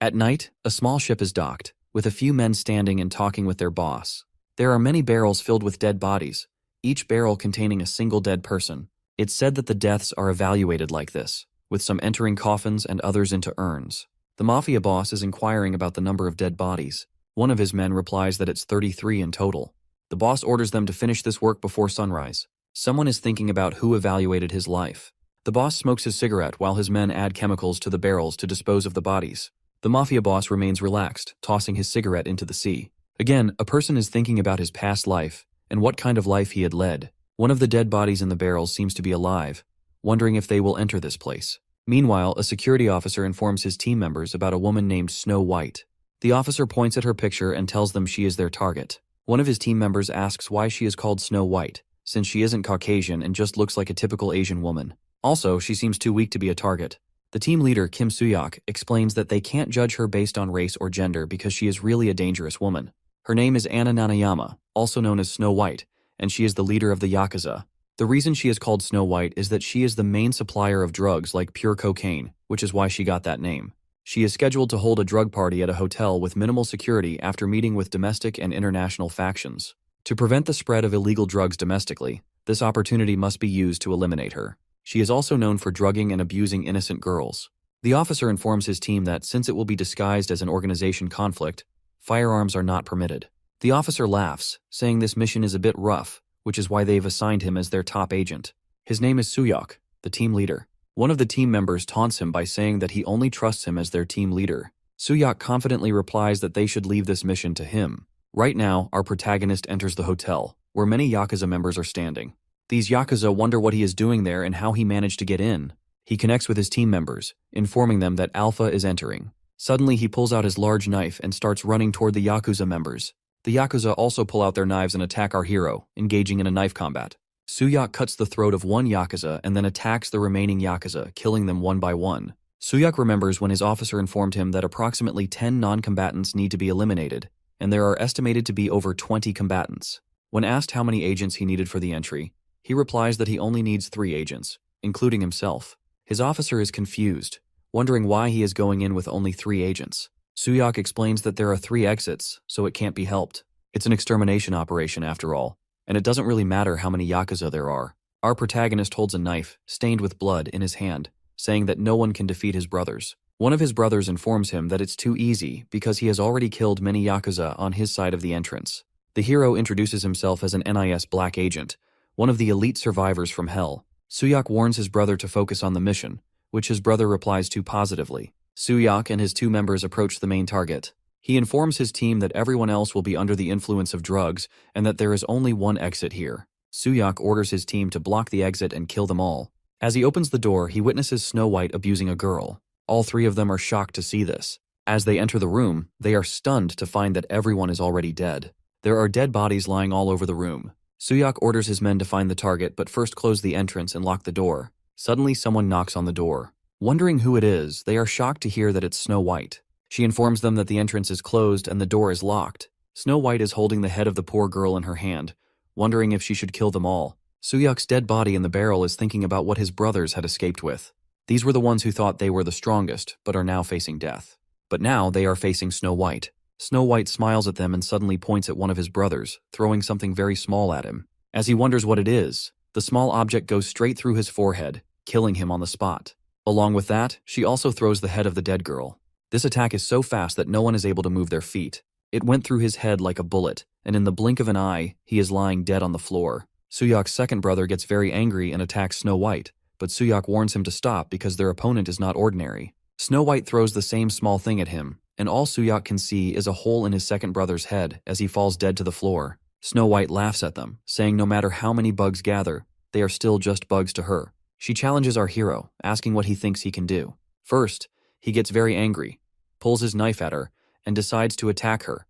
At night, a small ship is docked, with a few men standing and talking with their boss. There are many barrels filled with dead bodies, each barrel containing a single dead person. It's said that the deaths are evaluated like this, with some entering coffins and others into urns. The mafia boss is inquiring about the number of dead bodies. One of his men replies that it's 33 in total. The boss orders them to finish this work before sunrise. Someone is thinking about who evaluated his life. The boss smokes his cigarette while his men add chemicals to the barrels to dispose of the bodies. The mafia boss remains relaxed, tossing his cigarette into the sea. Again, a person is thinking about his past life and what kind of life he had led. One of the dead bodies in the barrels seems to be alive, wondering if they will enter this place. Meanwhile, a security officer informs his team members about a woman named Snow White. The officer points at her picture and tells them she is their target. One of his team members asks why she is called Snow White, since she isn't Caucasian and just looks like a typical Asian woman. Also, she seems too weak to be a target. The team leader, Kim Soo-hyuk, explains that they can't judge her based on race or gender because she is really a dangerous woman. Her name is Anna Nanayama, also known as Snow White, and she is the leader of the Yakuza. The reason she is called Snow White is that she is the main supplier of drugs like pure cocaine, which is why she got that name. She is scheduled to hold a drug party at a hotel with minimal security after meeting with domestic and international factions. To prevent the spread of illegal drugs domestically, this opportunity must be used to eliminate her. She is also known for drugging and abusing innocent girls. The officer informs his team that since it will be disguised as an organization conflict, firearms are not permitted. The officer laughs, saying this mission is a bit rough, which is why they've assigned him as their top agent. His name is Soo-hyuk, the team leader. One of the team members taunts him by saying that he only trusts him as their team leader. Soo-hyuk confidently replies that they should leave this mission to him. Right now, our protagonist enters the hotel, where many Yakuza members are standing. These Yakuza wonder what he is doing there and how he managed to get in. He connects with his team members, informing them that Alpha is entering. Suddenly, he pulls out his large knife and starts running toward the Yakuza members. The Yakuza also pull out their knives and attack our hero, engaging in a knife combat. Soo-hyuk cuts the throat of one Yakuza and then attacks the remaining Yakuza, killing them one by one. Soo-hyuk remembers when his officer informed him that approximately 10 non-combatants need to be eliminated, and there are estimated to be over 20 combatants. When asked how many agents he needed for the entry, he replies that he only needs 3 agents, including himself. His officer is confused, wondering why he is going in with only 3 agents. Soo-hyuk explains that there are 3 exits, so it can't be helped. It's an extermination operation after all, and it doesn't really matter how many Yakuza there are. Our protagonist holds a knife, stained with blood, in his hand, saying that no one can defeat his brothers. One of his brothers informs him that it's too easy because he has already killed many Yakuza on his side of the entrance. The hero introduces himself as an NIS black agent, one of the elite survivors from Hell. Soo-hyuk warns his brother to focus on the mission, which his brother replies to positively. Soo-hyuk and his 2 members approach the main target. He informs his team that everyone else will be under the influence of drugs and that there is only one exit here. Soo-hyuk orders his team to block the exit and kill them all. As he opens the door, he witnesses Snow White abusing a girl. All 3 of them are shocked to see this. As they enter the room, they are stunned to find that everyone is already dead. There are dead bodies lying all over the room. Soo-hyuk orders his men to find the target but first close the entrance and lock the door. Suddenly, someone knocks on the door. Wondering who it is, they are shocked to hear that it's Snow White. She informs them that the entrance is closed and the door is locked. Snow White is holding the head of the poor girl in her hand, wondering if she should kill them all. Soo-hyuk's dead body in the barrel is thinking about what his brothers had escaped with. These were the ones who thought they were the strongest, but are now facing death. But now they are facing Snow White. Snow White smiles at them and suddenly points at one of his brothers, throwing something very small at him. As he wonders what it is, the small object goes straight through his forehead, killing him on the spot. Along with that, she also throws the head of the dead girl. This attack is so fast that no one is able to move their feet. It went through his head like a bullet, and in the blink of an eye, he is lying dead on the floor. Soo-hyuk's second brother gets very angry and attacks Snow White, but Soo-hyuk warns him to stop because their opponent is not ordinary. Snow White throws the same small thing at him, and all Soo-hyuk can see is a hole in his second brother's head as he falls dead to the floor. Snow White laughs at them, saying no matter how many bugs gather, they are still just bugs to her. She challenges our hero, asking what he thinks he can do. First, he gets very angry, pulls his knife at her, and decides to attack her.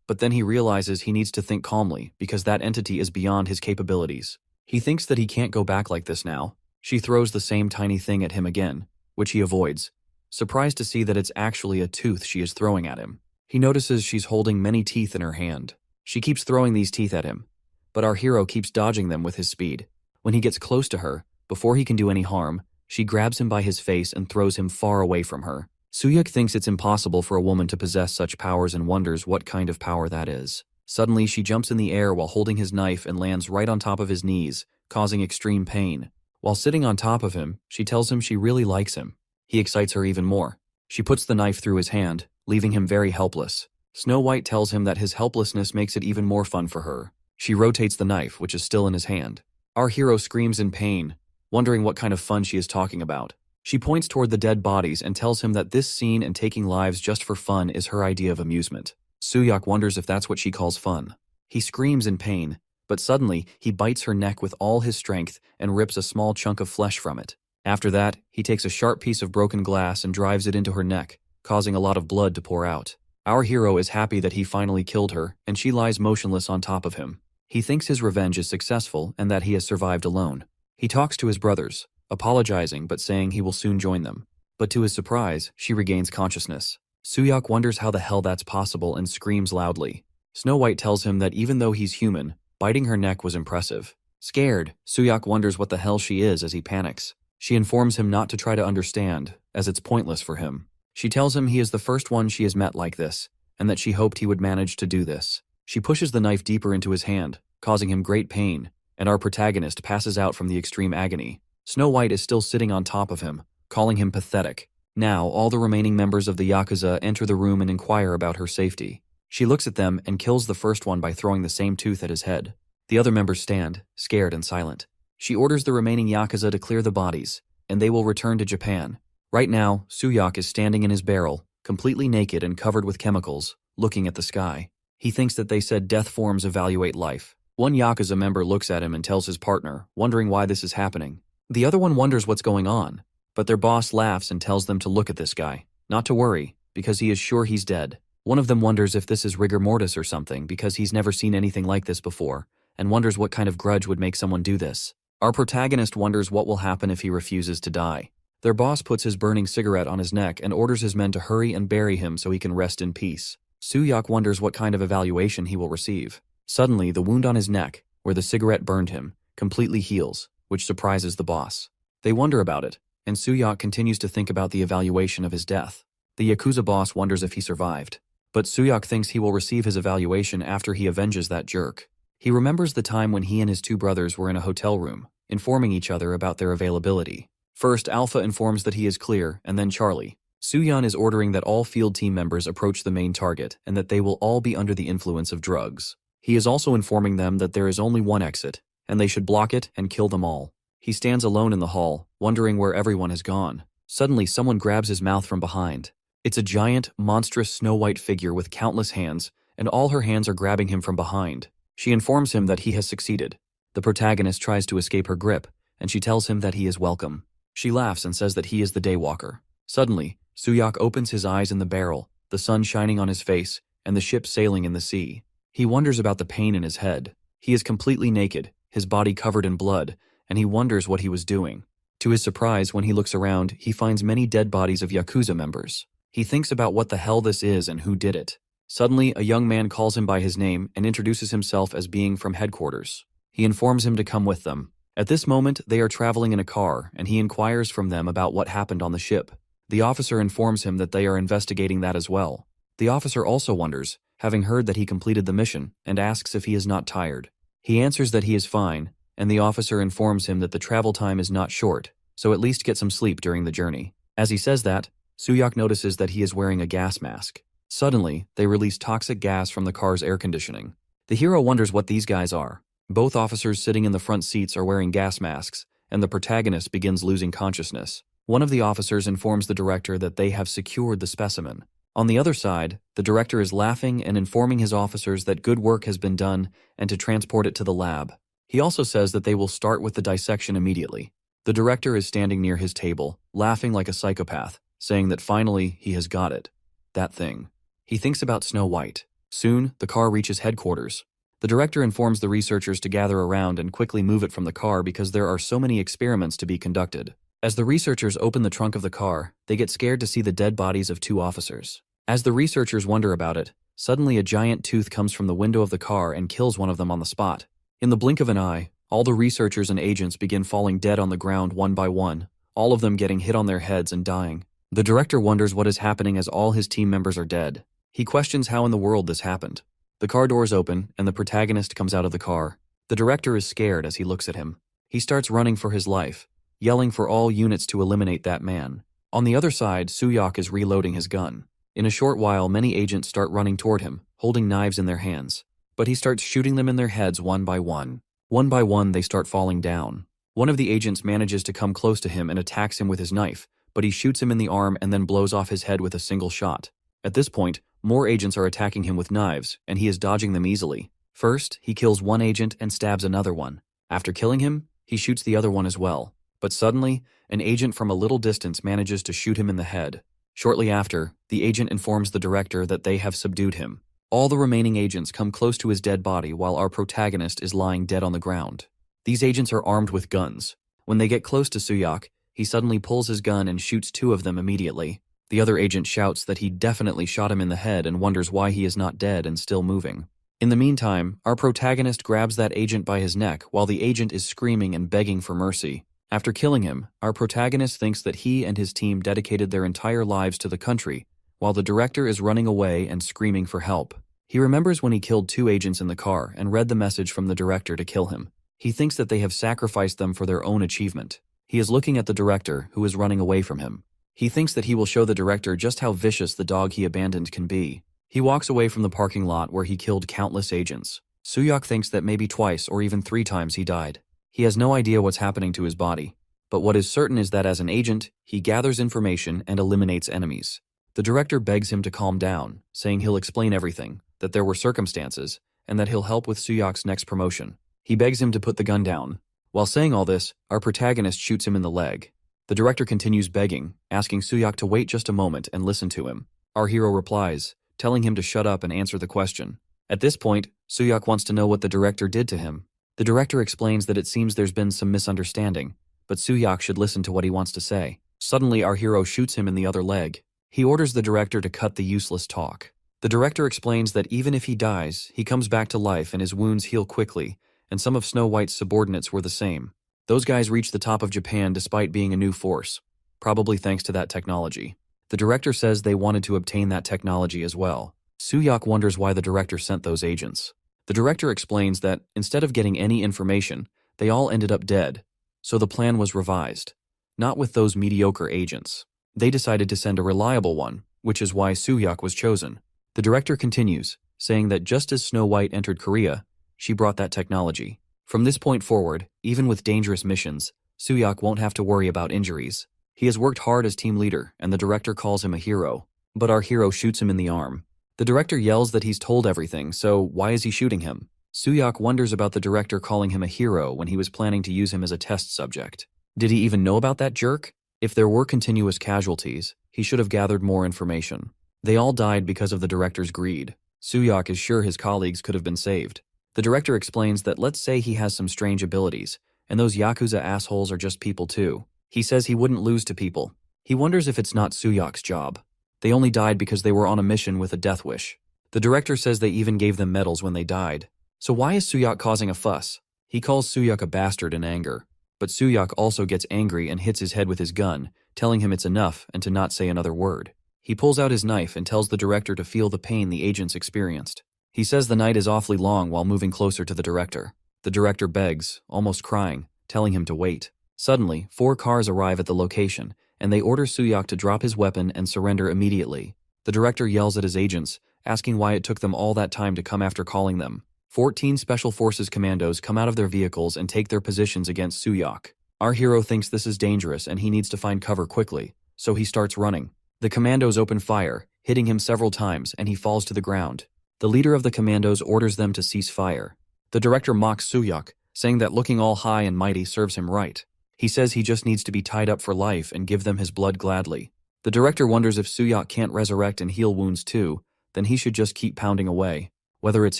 But then he realizes he needs to think calmly because that entity is beyond his capabilities. He thinks that he can't go back like this now. She throws the same tiny thing at him again, which he avoids, surprised to see that it's actually a tooth she is throwing at him. He notices she's holding many teeth in her hand. She keeps throwing these teeth at him, but our hero keeps dodging them with his speed. When he gets close to her, before he can do any harm, she grabs him by his face and throws him far away from her. Suyuk thinks it's impossible for a woman to possess such powers and wonders what kind of power that is. Suddenly, she jumps in the air while holding his knife and lands right on top of his knees, causing extreme pain. While sitting on top of him, she tells him she really likes him. He excites her even more. She puts the knife through his hand, leaving him very helpless. Snow White tells him that his helplessness makes it even more fun for her. She rotates the knife, which is still in his hand. Our hero screams in pain, wondering what kind of fun she is talking about. She points toward the dead bodies and tells him that this scene and taking lives just for fun is her idea of amusement. Suyuk wonders if that's what she calls fun. He screams in pain, but suddenly he bites her neck with all his strength and rips a small chunk of flesh from it. After that, he takes a sharp piece of broken glass and drives it into her neck, causing a lot of blood to pour out. Our hero is happy that he finally killed her, and she lies motionless on top of him. He thinks his revenge is successful and that he has survived alone. He talks to his brothers, apologizing but saying he will soon join them. But to his surprise, she regains consciousness. Suyuk wonders how the hell that's possible and screams loudly. Snow White tells him that even though he's human, biting her neck was impressive. Scared, Suyuk wonders what the hell she is as he panics. She informs him not to try to understand, as it's pointless for him. She tells him he is the first one she has met like this, and that she hoped he would manage to do this. She pushes the knife deeper into his hand, causing him great pain, and our protagonist passes out from the extreme agony. Snow White is still sitting on top of him, calling him pathetic. Now, all the remaining members of the Yakuza enter the room and inquire about her safety. She looks at them and kills the first one by throwing the same tooth at his head. The other members stand, scared and silent. She orders the remaining Yakuza to clear the bodies, and they will return to Japan. Right now, Suyuk is standing in his barrel, completely naked and covered with chemicals, looking at the sky. He thinks that they said death forms evaluate life. One Yakuza member looks at him and tells his partner, wondering why this is happening. The other one wonders what's going on, but their boss laughs and tells them to look at this guy, not to worry, because he is sure he's dead. One of them wonders if this is rigor mortis or something because he's never seen anything like this before, and wonders what kind of grudge would make someone do this. Our protagonist wonders what will happen if he refuses to die. Their boss puts his burning cigarette on his neck and orders his men to hurry and bury him so he can rest in peace. Suyuk wonders what kind of evaluation he will receive. Suddenly, the wound on his neck, where the cigarette burned him, completely heals, which surprises the boss. They wonder about it, and Suyuk continues to think about the evaluation of his death. The Yakuza boss wonders if he survived, but Suyuk thinks he will receive his evaluation after he avenges that jerk. He remembers the time when he and his two brothers were in a hotel room, informing each other about their availability. First, Alpha informs that he is clear, and then Charlie. Suyun is ordering that all field team members approach the main target and that they will all be under the influence of drugs. He is also informing them that there is only one exit, and they should block it and kill them all. He stands alone in the hall, wondering where everyone has gone. Suddenly, someone grabs his mouth from behind. It's a giant, monstrous Snow White figure with countless hands, and all her hands are grabbing him from behind. She informs him that he has succeeded. The protagonist tries to escape her grip, and she tells him that he is welcome. She laughs and says that he is the Daywalker. Suddenly, Suyuk opens his eyes in the barrel, the sun shining on his face, and the ship sailing in the sea. He wonders about the pain in his head. He is completely naked, his body covered in blood, and he wonders what he was doing. To his surprise, when he looks around, he finds many dead bodies of Yakuza members. He thinks about what the hell this is and who did it. Suddenly, a young man calls him by his name and introduces himself as being from headquarters. He informs him to come with them. At this moment, they are traveling in a car, and he inquires from them about what happened on the ship. The officer informs him that they are investigating that as well. The officer also wonders, having heard that he completed the mission, and asks if he is not tired. He answers that he is fine, and the officer informs him that the travel time is not short, so at least get some sleep during the journey. As he says that, Suyuk notices that he is wearing a gas mask. Suddenly, they release toxic gas from the car's air conditioning. The hero wonders what these guys are. Both officers sitting in the front seats are wearing gas masks, and the protagonist begins losing consciousness. One of the officers informs the director that they have secured the specimen. On the other side, the director is laughing and informing his officers that good work has been done and to transport it to the lab. He also says that they will start with the dissection immediately. The director is standing near his table, laughing like a psychopath, saying that finally he has got it. That thing. He thinks about Snow White. Soon, the car reaches headquarters. The director informs the researchers to gather around and quickly move it from the car because there are so many experiments to be conducted. As the researchers open the trunk of the car, they get scared to see the dead bodies of two officers. As the researchers wonder about it, suddenly a giant tooth comes from the window of the car and kills one of them on the spot. In the blink of an eye, all the researchers and agents begin falling dead on the ground one by one, all of them getting hit on their heads and dying. The director wonders what is happening as all his team members are dead. He questions how in the world this happened. The car doors open, and the protagonist comes out of the car. The director is scared as he looks at him. He starts running for his life, yelling for all units to eliminate that man. On the other side, Suyok is reloading his gun. In a short while, many agents start running toward him, holding knives in their hands. But he starts shooting them in their heads one by one. One by one, they start falling down. One of the agents manages to come close to him and attacks him with his knife, but he shoots him in the arm and then blows off his head with a single shot. At this point, more agents are attacking him with knives, and he is dodging them easily. First, he kills one agent and stabs another one. After killing him, he shoots the other one as well. But suddenly, an agent from a little distance manages to shoot him in the head. Shortly after, the agent informs the director that they have subdued him. All the remaining agents come close to his dead body while our protagonist is lying dead on the ground. These agents are armed with guns. When they get close to Suyok, he suddenly pulls his gun and shoots two of them immediately. The other agent shouts that he definitely shot him in the head and wonders why he is not dead and still moving. In the meantime, our protagonist grabs that agent by his neck while the agent is screaming and begging for mercy. After killing him, our protagonist thinks that he and his team dedicated their entire lives to the country, while the director is running away and screaming for help. He remembers when he killed two agents in the car and read the message from the director to kill him. He thinks that they have sacrificed them for their own achievement. He is looking at the director, who is running away from him. He thinks that he will show the director just how vicious the dog he abandoned can be. He walks away from the parking lot where he killed countless agents. Suyok thinks that maybe twice or even 3 times he died. He has no idea what's happening to his body. But what is certain is that as an agent, he gathers information and eliminates enemies. The director begs him to calm down, saying he'll explain everything, that there were circumstances, and that he'll help with Suyok's next promotion. He begs him to put the gun down. While saying all this, our protagonist shoots him in the leg. The director continues begging, asking Suyok to wait just a moment and listen to him. Our hero replies, telling him to shut up and answer the question. At this point, Suyok wants to know what the director did to him. The director explains that it seems there's been some misunderstanding, but Suyok should listen to what he wants to say. Suddenly, our hero shoots him in the other leg. He orders the director to cut the useless talk. The director explains that even if he dies, he comes back to life and his wounds heal quickly, and some of Snow White's subordinates were the same. Those guys reached the top of Japan despite being a new force, probably thanks to that technology. The director says they wanted to obtain that technology as well. Suyok wonders why the director sent those agents. The director explains that, instead of getting any information, they all ended up dead, so the plan was revised. Not with those mediocre agents. They decided to send a reliable one, which is why Suyok was chosen. The director continues, saying that just as Snow White entered Korea, she brought that technology. From this point forward, even with dangerous missions, Suyok won't have to worry about injuries. He has worked hard as team leader, and the director calls him a hero. But our hero shoots him in the arm. The director yells that he's told everything, so why is he shooting him? Suyok wonders about the director calling him a hero when he was planning to use him as a test subject. Did he even know about that jerk? If there were continuous casualties, he should have gathered more information. They all died because of the director's greed. Suyok is sure his colleagues could have been saved. The director explains that let's say he has some strange abilities, and those Yakuza assholes are just people too. He says he wouldn't lose to people. He wonders if it's not Suyok's job. They only died because they were on a mission with a death wish. The director says they even gave them medals when they died. So why is Suyok causing a fuss? He calls Suyok a bastard in anger. But Suyok also gets angry and hits his head with his gun, telling him it's enough and to not say another word. He pulls out his knife and tells the director to feel the pain the agents experienced. He says the night is awfully long while moving closer to the director. The director begs, almost crying, telling him to wait. Suddenly, 4 cars arrive at the location, and they order Suyok to drop his weapon and surrender immediately. The director yells at his agents, asking why it took them all that time to come after calling them. 14 Special Forces commandos come out of their vehicles and take their positions against Suyok. Our hero thinks this is dangerous and he needs to find cover quickly, so he starts running. The commandos open fire, hitting him several times, and he falls to the ground. The leader of the commandos orders them to cease fire. The director mocks Suyok, saying that looking all high and mighty serves him right. He says he just needs to be tied up for life and give them his blood gladly. The director wonders if Suyok can't resurrect and heal wounds too, then he should just keep pounding away. Whether it's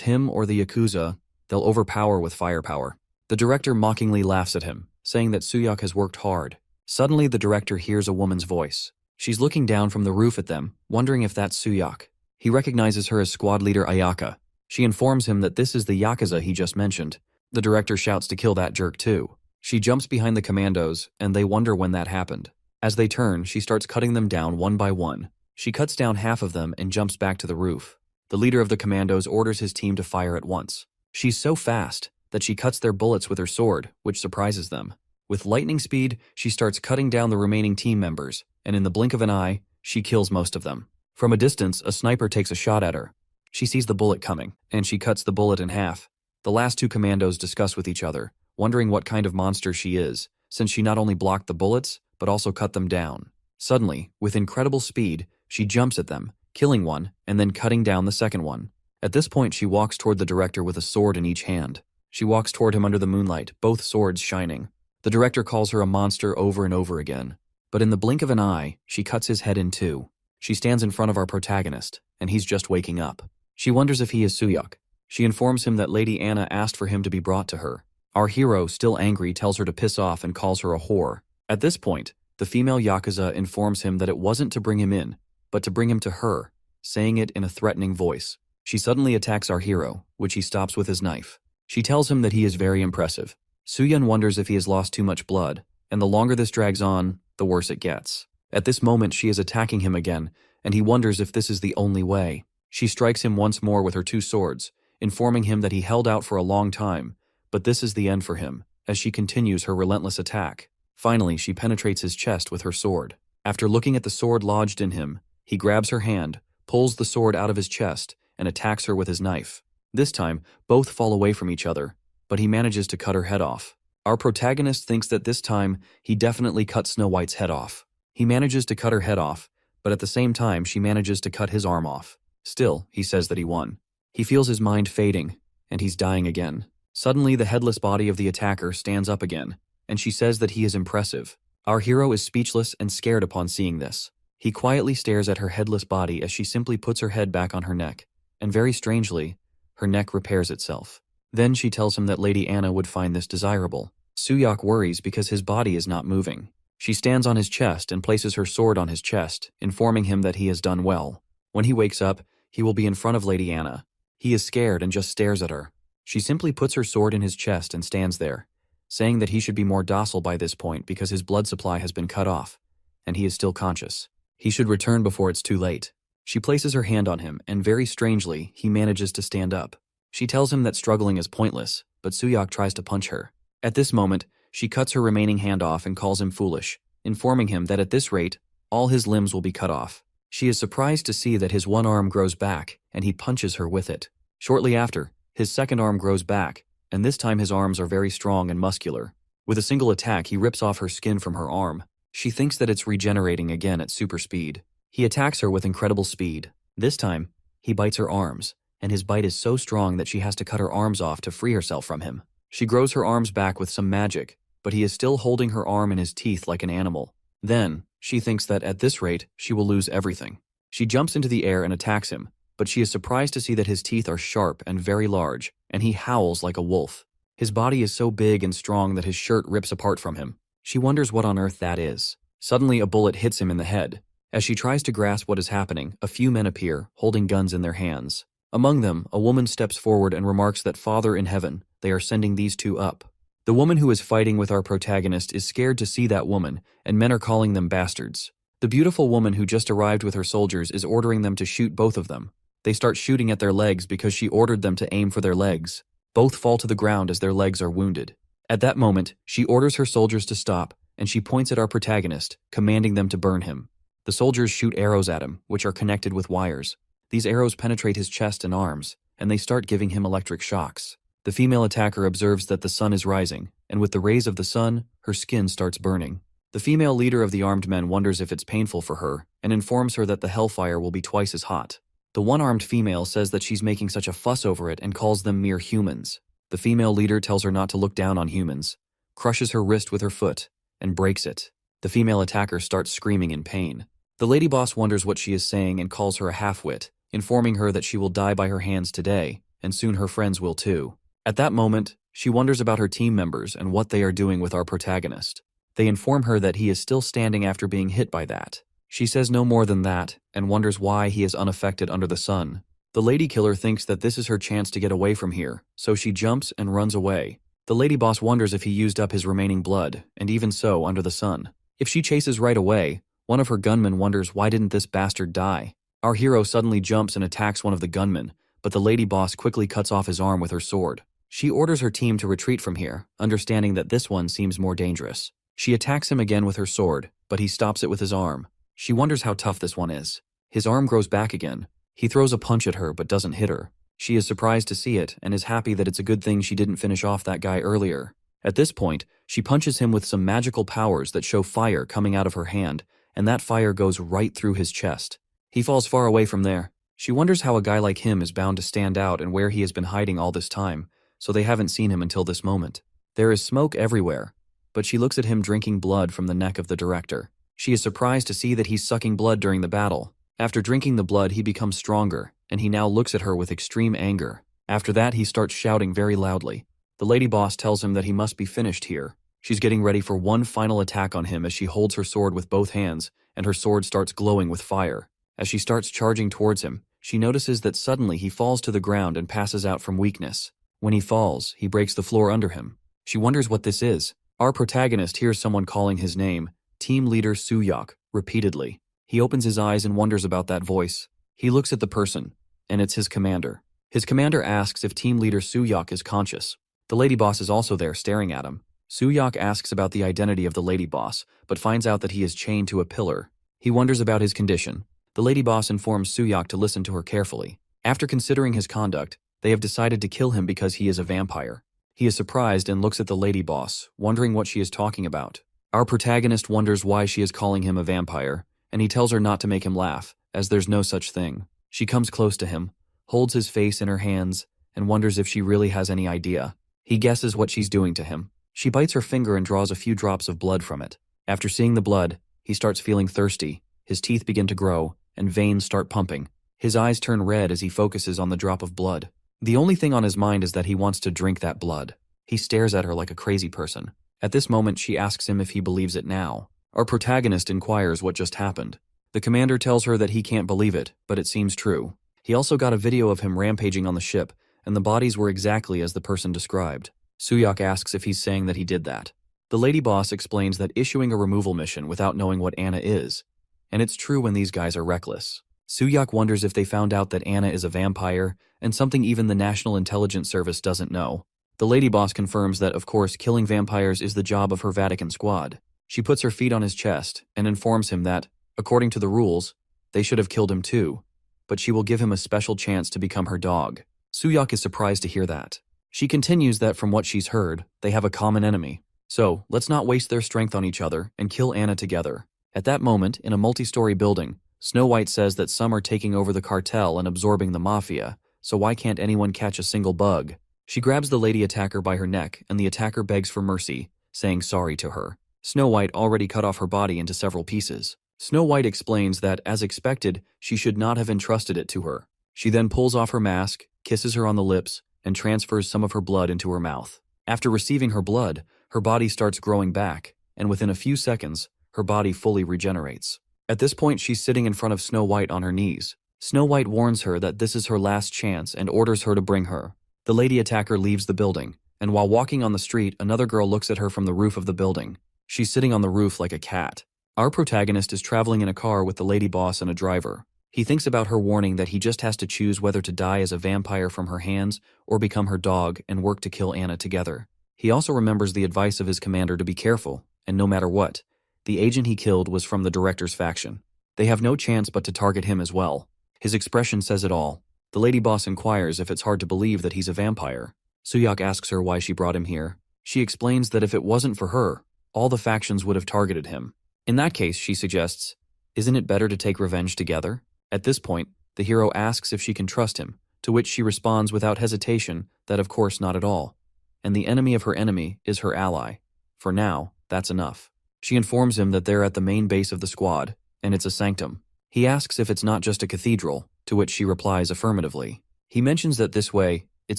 him or the Yakuza, they'll overpower with firepower. The director mockingly laughs at him, saying that Suyok has worked hard. Suddenly the director hears a woman's voice. She's looking down from the roof at them, wondering if that's Suyok. He recognizes her as squad leader Ayaka. She informs him that this is the Yakuza he just mentioned. The director shouts to kill that jerk too. She jumps behind the commandos, and they wonder when that happened. As they turn, she starts cutting them down one by one. She cuts down half of them and jumps back to the roof. The leader of the commandos orders his team to fire at once. She's so fast that she cuts their bullets with her sword, which surprises them. With lightning speed, she starts cutting down the remaining team members, and in the blink of an eye, she kills most of them. From a distance, a sniper takes a shot at her. She sees the bullet coming, and she cuts the bullet in half. The last two commandos discuss with each other, wondering what kind of monster she is, since she not only blocked the bullets, but also cut them down. Suddenly, with incredible speed, she jumps at them, killing one, and then cutting down the second one. At this point, she walks toward the director with a sword in each hand. She walks toward him under the moonlight, both swords shining. The director calls her a monster over and over again. But in the blink of an eye, she cuts his head in two. She stands in front of our protagonist, and he's just waking up. She wonders if he is Suyuk. She informs him that Lady Anna asked for him to be brought to her. Our hero, still angry, tells her to piss off and calls her a whore. At this point, the female Yakuza informs him that it wasn't to bring him in, but to bring him to her, saying it in a threatening voice. She suddenly attacks our hero, which he stops with his knife. She tells him that he is very impressive. Suyun wonders if he has lost too much blood, and the longer this drags on, the worse it gets. At this moment, she is attacking him again, and he wonders if this is the only way. She strikes him once more with her two swords, informing him that he held out for a long time, but this is the end for him, as she continues her relentless attack. Finally, she penetrates his chest with her sword. After looking at the sword lodged in him, he grabs her hand, pulls the sword out of his chest, and attacks her with his knife. This time, both fall away from each other, but he manages to cut her head off. Our protagonist thinks that this time, he definitely cut Snow White's head off. He manages to cut her head off, but at the same time, she manages to cut his arm off. Still, he says that he won. He feels his mind fading, and he's dying again. Suddenly, the headless body of the attacker stands up again, and she says that he is impressive. Our hero is speechless and scared upon seeing this. He quietly stares at her headless body as she simply puts her head back on her neck, and very strangely, her neck repairs itself. Then she tells him that Lady Anna would find this desirable. Suyuk worries because his body is not moving. She stands on his chest and places her sword on his chest, informing him that he has done well. When he wakes up, he will be in front of Lady Anna. He is scared and just stares at her. She simply puts her sword in his chest and stands there, saying that he should be more docile by this point because his blood supply has been cut off, and he is still conscious. He should return before it's too late. She places her hand on him, and very strangely, he manages to stand up. She tells him that struggling is pointless, but Suyuk tries to punch her. At this moment, she cuts her remaining hand off and calls him foolish, informing him that at this rate, all his limbs will be cut off. She is surprised to see that his one arm grows back, and he punches her with it. Shortly after, his second arm grows back, and this time his arms are very strong and muscular. With a single attack, he rips off her skin from her arm. She thinks that it's regenerating again at super speed. He attacks her with incredible speed. This time, he bites her arms, and his bite is so strong that she has to cut her arms off to free herself from him. She grows her arms back with some magic, but he is still holding her arm in his teeth like an animal. Then, she thinks that at this rate, she will lose everything. She jumps into the air and attacks him, but she is surprised to see that his teeth are sharp and very large, and he howls like a wolf. His body is so big and strong that his shirt rips apart from him. She wonders what on earth that is. Suddenly, a bullet hits him in the head. As she tries to grasp what is happening, a few men appear, holding guns in their hands. Among them, a woman steps forward and remarks that Father in heaven, they are sending these two up. The woman who is fighting with our protagonist is scared to see that woman, and men are calling them bastards. The beautiful woman who just arrived with her soldiers is ordering them to shoot both of them. They start shooting at their legs because she ordered them to aim for their legs. Both fall to the ground as their legs are wounded. At that moment, she orders her soldiers to stop, and she points at our protagonist, commanding them to burn him. The soldiers shoot arrows at him, which are connected with wires. These arrows penetrate his chest and arms, and they start giving him electric shocks. The female attacker observes that the sun is rising, and with the rays of the sun, her skin starts burning. The female leader of the armed men wonders if it's painful for her, and informs her that the hellfire will be twice as hot. The one-armed female says that she's making such a fuss over it and calls them mere humans. The female leader tells her not to look down on humans, crushes her wrist with her foot, and breaks it. The female attacker starts screaming in pain. The lady boss wonders what she is saying and calls her a half-wit, informing her that she will die by her hands today, and soon her friends will too. At that moment, she wonders about her team members and what they are doing with our protagonist. They inform her that he is still standing after being hit by that. She says no more than that, and wonders why he is unaffected under the sun. The lady killer thinks that this is her chance to get away from here, so she jumps and runs away. The lady boss wonders if he used up his remaining blood, and even so, under the sun. If she chases right away, one of her gunmen wonders why didn't this bastard die. Our hero suddenly jumps and attacks one of the gunmen, but the lady boss quickly cuts off his arm with her sword. She orders her team to retreat from here, understanding that this one seems more dangerous. She attacks him again with her sword, but he stops it with his arm. She wonders how tough this one is. His arm grows back again. He throws a punch at her but doesn't hit her. She is surprised to see it and is happy that it's a good thing she didn't finish off that guy earlier. At this point, she punches him with some magical powers that show fire coming out of her hand, and that fire goes right through his chest. He falls far away from there. She wonders how a guy like him is bound to stand out and where he has been hiding all this time, so they haven't seen him until this moment. There is smoke everywhere, but she looks at him drinking blood from the neck of the director. She is surprised to see that he's sucking blood during the battle. After drinking the blood, he becomes stronger, and he now looks at her with extreme anger. After that, he starts shouting very loudly. The lady boss tells him that he must be finished here. She's getting ready for one final attack on him as she holds her sword with both hands, and her sword starts glowing with fire. As she starts charging towards him, she notices that suddenly he falls to the ground and passes out from weakness. When he falls, he breaks the floor under him. She wonders what this is. Our protagonist hears someone calling his name, Team Leader Suyok, repeatedly. He opens his eyes and wonders about that voice. He looks at the person, and it's his commander. His commander asks if Team Leader Suyok is conscious. The lady boss is also there staring at him. Suyok asks about the identity of the lady boss, but finds out that he is chained to a pillar. He wonders about his condition. The lady boss informs Suyok to listen to her carefully. After considering his conduct, they have decided to kill him because he is a vampire. He is surprised and looks at the lady boss, wondering what she is talking about. Our protagonist wonders why she is calling him a vampire, and he tells her not to make him laugh, as there's no such thing. She comes close to him, holds his face in her hands, and wonders if she really has any idea. He guesses what she's doing to him. She bites her finger and draws a few drops of blood from it. After seeing the blood, he starts feeling thirsty. His teeth begin to grow, and veins start pumping. His eyes turn red as he focuses on the drop of blood. The only thing on his mind is that he wants to drink that blood. He stares at her like a crazy person. At this moment, she asks him if he believes it now. Our protagonist inquires what just happened. The commander tells her that he can't believe it, but it seems true. He also got a video of him rampaging on the ship, and the bodies were exactly as the person described. Suyok asks if he's saying that he did that. The lady boss explains that issuing a removal mission without knowing what Anna is, and it's true when these guys are reckless. Suyok wonders if they found out that Anna is a vampire, and something even the National Intelligence Service doesn't know. The lady boss confirms that, of course, killing vampires is the job of her Vatican squad. She puts her feet on his chest and informs him that, according to the rules, they should have killed him too, but she will give him a special chance to become her dog. Suyok is surprised to hear that. She continues that from what she's heard, they have a common enemy. So, let's not waste their strength on each other and kill Anna together. At that moment, in a multi-story building, Snow White says that some are taking over the cartel and absorbing the mafia, so why can't anyone catch a single bug? She grabs the lady attacker by her neck, and the attacker begs for mercy, saying sorry to her. Snow White already cut off her body into several pieces. Snow White explains that, as expected, she should not have entrusted it to her. She then pulls off her mask, kisses her on the lips, and transfers some of her blood into her mouth. After receiving her blood, her body starts growing back, and within a few seconds, her body fully regenerates. At this point, she's sitting in front of Snow White on her knees. Snow White warns her that this is her last chance and orders her to bring her. The lady attacker leaves the building, and while walking on the street, another girl looks at her from the roof of the building. She's sitting on the roof like a cat. Our protagonist is traveling in a car with the lady boss and a driver. He thinks about her warning that he just has to choose whether to die as a vampire from her hands or become her dog and work to kill Anna together. He also remembers the advice of his commander to be careful, and no matter what, the agent he killed was from the director's faction. They have no chance but to target him as well. His expression says it all. The lady boss inquires if it's hard to believe that he's a vampire. Suyok asks her why she brought him here. She explains that if it wasn't for her, all the factions would have targeted him. In that case, she suggests, isn't it better to take revenge together? At this point, the hero asks if she can trust him, to which she responds without hesitation that of course not at all. And the enemy of her enemy is her ally. For now, that's enough. She informs him that they're at the main base of the squad, and it's a sanctum. He asks if it's not just a cathedral, to which she replies affirmatively. He mentions that this way, it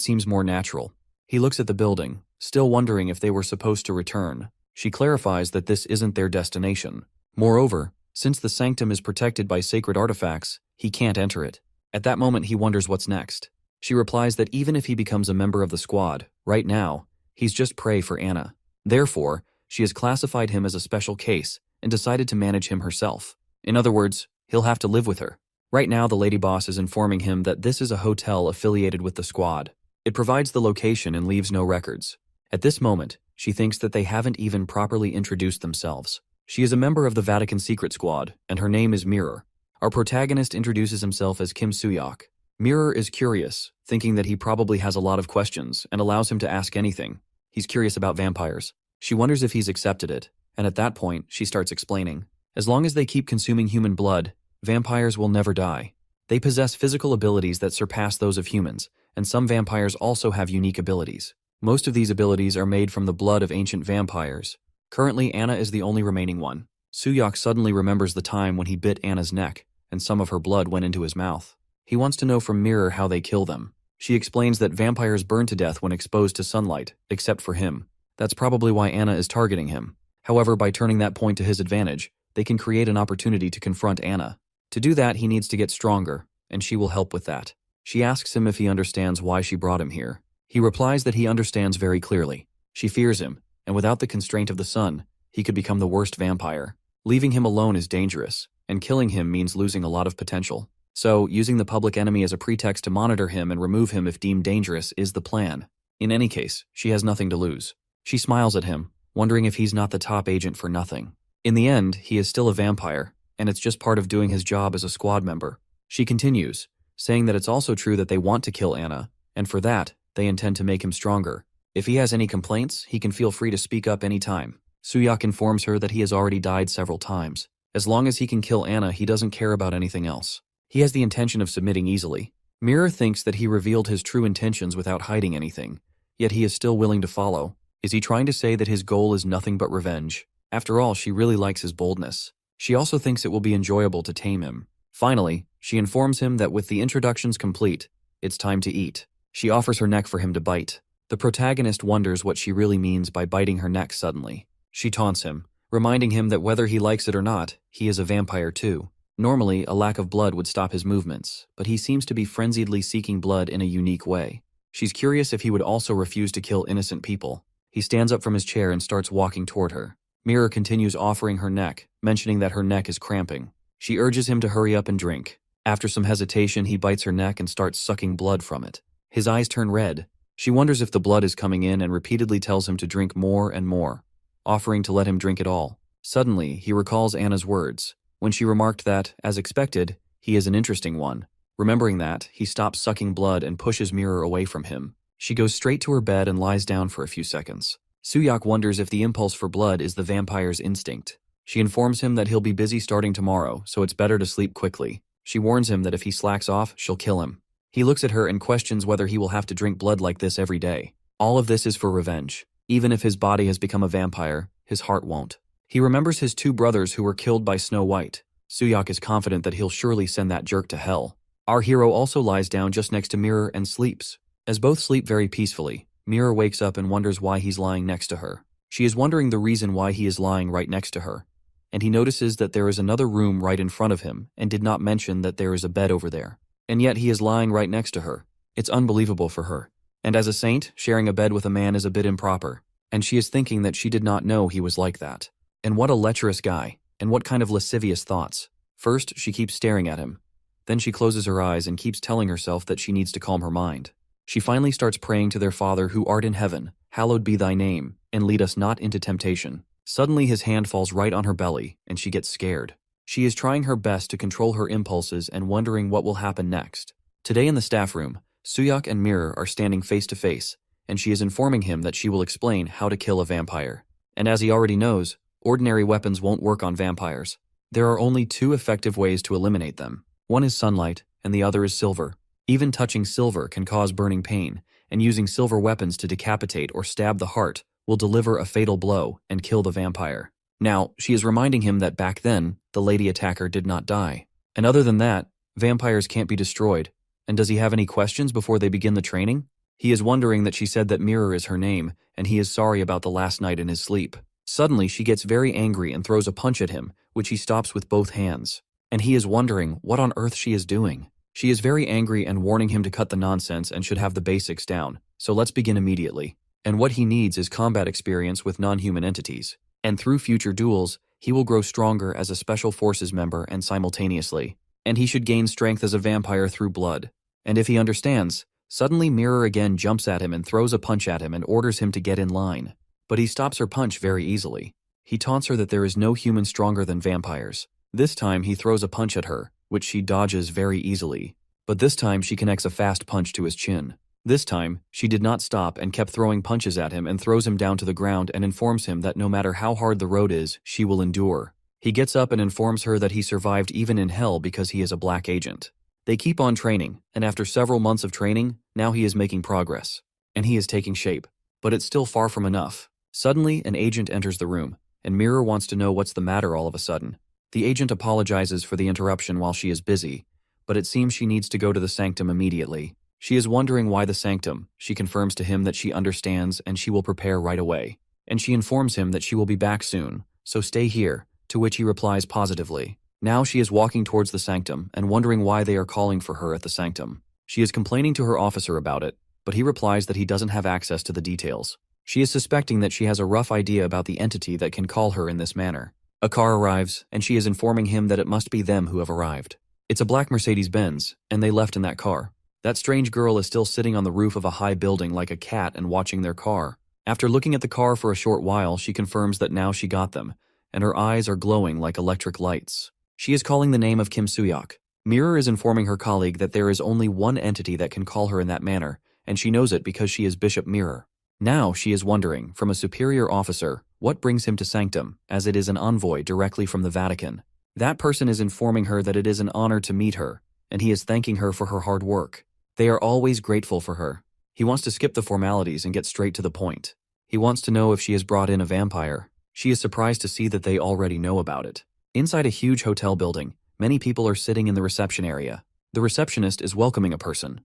seems more natural. He looks at the building, still wondering if they were supposed to return. She clarifies that this isn't their destination. Moreover, since the sanctum is protected by sacred artifacts, he can't enter it. At that moment, he wonders what's next. She replies that even if he becomes a member of the squad, right now, he's just prey for Anna. Therefore, she has classified him as a special case and decided to manage him herself. In other words, he'll have to live with her. Right now, the lady boss is informing him that this is a hotel affiliated with the squad. It provides the location and leaves no records. At this moment, she thinks that they haven't even properly introduced themselves. She is a member of the Vatican Secret Squad, and her name is Mirror. Our protagonist introduces himself as Kim Soo-hyuk. Mirror is curious, thinking that he probably has a lot of questions and allows him to ask anything. He's curious about vampires. She wonders if he's accepted it, and at that point, she starts explaining. As long as they keep consuming human blood, vampires will never die. They possess physical abilities that surpass those of humans, and some vampires also have unique abilities. Most of these abilities are made from the blood of ancient vampires. Currently, Anna is the only remaining one. Soo-hyuk suddenly remembers the time when he bit Anna's neck, and some of her blood went into his mouth. He wants to know from Mirror how they kill them. She explains that vampires burn to death when exposed to sunlight, except for him. That's probably why Anna is targeting him. However, by turning that point to his advantage, they can create an opportunity to confront Anna. To do that, he needs to get stronger, and she will help with that. She asks him if he understands why she brought him here. He replies that he understands very clearly. She fears him, and without the constraint of the sun, he could become the worst vampire. Leaving him alone is dangerous, and killing him means losing a lot of potential. So, using the public enemy as a pretext to monitor him and remove him if deemed dangerous is the plan. In any case, she has nothing to lose. She smiles at him, wondering if he's not the top agent for nothing. In the end, he is still a vampire, and it's just part of doing his job as a squad member. She continues, saying that it's also true that they want to kill Anna, and for that, they intend to make him stronger. If he has any complaints, he can feel free to speak up anytime. Soo-hyuk informs her that he has already died several times. As long as he can kill Anna, he doesn't care about anything else. He has the intention of submitting easily. Mirror thinks that he revealed his true intentions without hiding anything, yet he is still willing to follow. Is he trying to say that his goal is nothing but revenge? After all, she really likes his boldness. She also thinks it will be enjoyable to tame him. Finally, she informs him that with the introductions complete, it's time to eat. She offers her neck for him to bite. The protagonist wonders what she really means by biting her neck suddenly. She taunts him, reminding him that whether he likes it or not, he is a vampire too. Normally, a lack of blood would stop his movements, but he seems to be frenziedly seeking blood in a unique way. She's curious if he would also refuse to kill innocent people. He stands up from his chair and starts walking toward her. Mirror continues offering her neck, mentioning that her neck is cramping. She urges him to hurry up and drink. After some hesitation, he bites her neck and starts sucking blood from it. His eyes turn red. She wonders if the blood is coming in and repeatedly tells him to drink more and more, offering to let him drink it all. Suddenly, he recalls Anna's words, when she remarked that, as expected, he is an interesting one. Remembering that, he stops sucking blood and pushes Mirror away from him. She goes straight to her bed and lies down for a few seconds. Soo-hyuk wonders if the impulse for blood is the vampire's instinct. She informs him that he'll be busy starting tomorrow, so it's better to sleep quickly. She warns him that if he slacks off, she'll kill him. He looks at her and questions whether he will have to drink blood like this every day. All of this is for revenge. Even if his body has become a vampire, his heart won't. He remembers his two brothers who were killed by Snow White. Soo-hyuk is confident that he'll surely send that jerk to hell. Our hero also lies down just next to Mirror and sleeps. As both sleep very peacefully, Mirror wakes up and wonders why he's lying next to her. She is wondering the reason why he is lying right next to her, and he notices that there is another room right in front of him and did not mention that there is a bed over there. And yet he is lying right next to her. It's unbelievable for her. And as a saint, sharing a bed with a man is a bit improper, and she is thinking that she did not know he was like that. And what a lecherous guy, and what kind of lascivious thoughts. First, she keeps staring at him. Then she closes her eyes and keeps telling herself that she needs to calm her mind. She finally starts praying to their Father who art in heaven, hallowed be thy name, and lead us not into temptation. Suddenly his hand falls right on her belly, and she gets scared. She is trying her best to control her impulses and wondering what will happen next. Today in the staff room, Soo-hyuk and Mirror are standing face to face, and she is informing him that she will explain how to kill a vampire. And as he already knows, ordinary weapons won't work on vampires. There are only two effective ways to eliminate them. One is sunlight, and the other is silver. Even touching silver can cause burning pain, and using silver weapons to decapitate or stab the heart will deliver a fatal blow and kill the vampire. Now, she is reminding him that back then, the lady attacker did not die. And other than that, vampires can't be destroyed. And does he have any questions before they begin the training? He is wondering that she said that Mirror is her name, and he is sorry about the last night in his sleep. Suddenly, she gets very angry and throws a punch at him, which he stops with both hands. And he is wondering what on earth she is doing. She is very angry and warning him to cut the nonsense and should have the basics down. So let's begin immediately. And what he needs is combat experience with non-human entities. And through future duels, he will grow stronger as a special forces member and simultaneously, and he should gain strength as a vampire through blood. And if he understands, suddenly Mirror again jumps at him and throws a punch at him and orders him to get in line. But he stops her punch very easily. He taunts her that there is no human stronger than vampires. This time he throws a punch at her, which she dodges very easily. But this time she connects a fast punch to his chin. This time, she did not stop and kept throwing punches at him and throws him down to the ground and informs him that no matter how hard the road is, she will endure. He gets up and informs her that he survived even in hell because he is a black agent. They keep on training, and after several months of training, now he is making progress. And he is taking shape. But it's still far from enough. Suddenly, an agent enters the room, and Mirror wants to know what's the matter all of a sudden. The agent apologizes for the interruption while she is busy, but it seems she needs to go to the sanctum immediately. She is wondering why the sanctum. She confirms to him that she understands and she will prepare right away. And she informs him that she will be back soon, so stay here, to which he replies positively. Now she is walking towards the sanctum and wondering why they are calling for her at the sanctum. She is complaining to her officer about it, but he replies that he doesn't have access to the details. She is suspecting that she has a rough idea about the entity that can call her in this manner. A car arrives, and she is informing him that it must be them who have arrived. It's a black Mercedes-Benz, and they left in that car. That strange girl is still sitting on the roof of a high building like a cat and watching their car. After looking at the car for a short while, she confirms that now she got them, and her eyes are glowing like electric lights. She is calling the name of Kim Soo-hyuk. Mirror is informing her colleague that there is only one entity that can call her in that manner, and she knows it because she is Bishop Mirror. Now she is wondering, from a superior officer, what brings him to Sanctum, as it is an envoy directly from the Vatican. That person is informing her that it is an honor to meet her, and he is thanking her for her hard work. They are always grateful for her. He wants to skip the formalities and get straight to the point. He wants to know if she has brought in a vampire. She is surprised to see that they already know about it. Inside a huge hotel building, many people are sitting in the reception area. The receptionist is welcoming a person.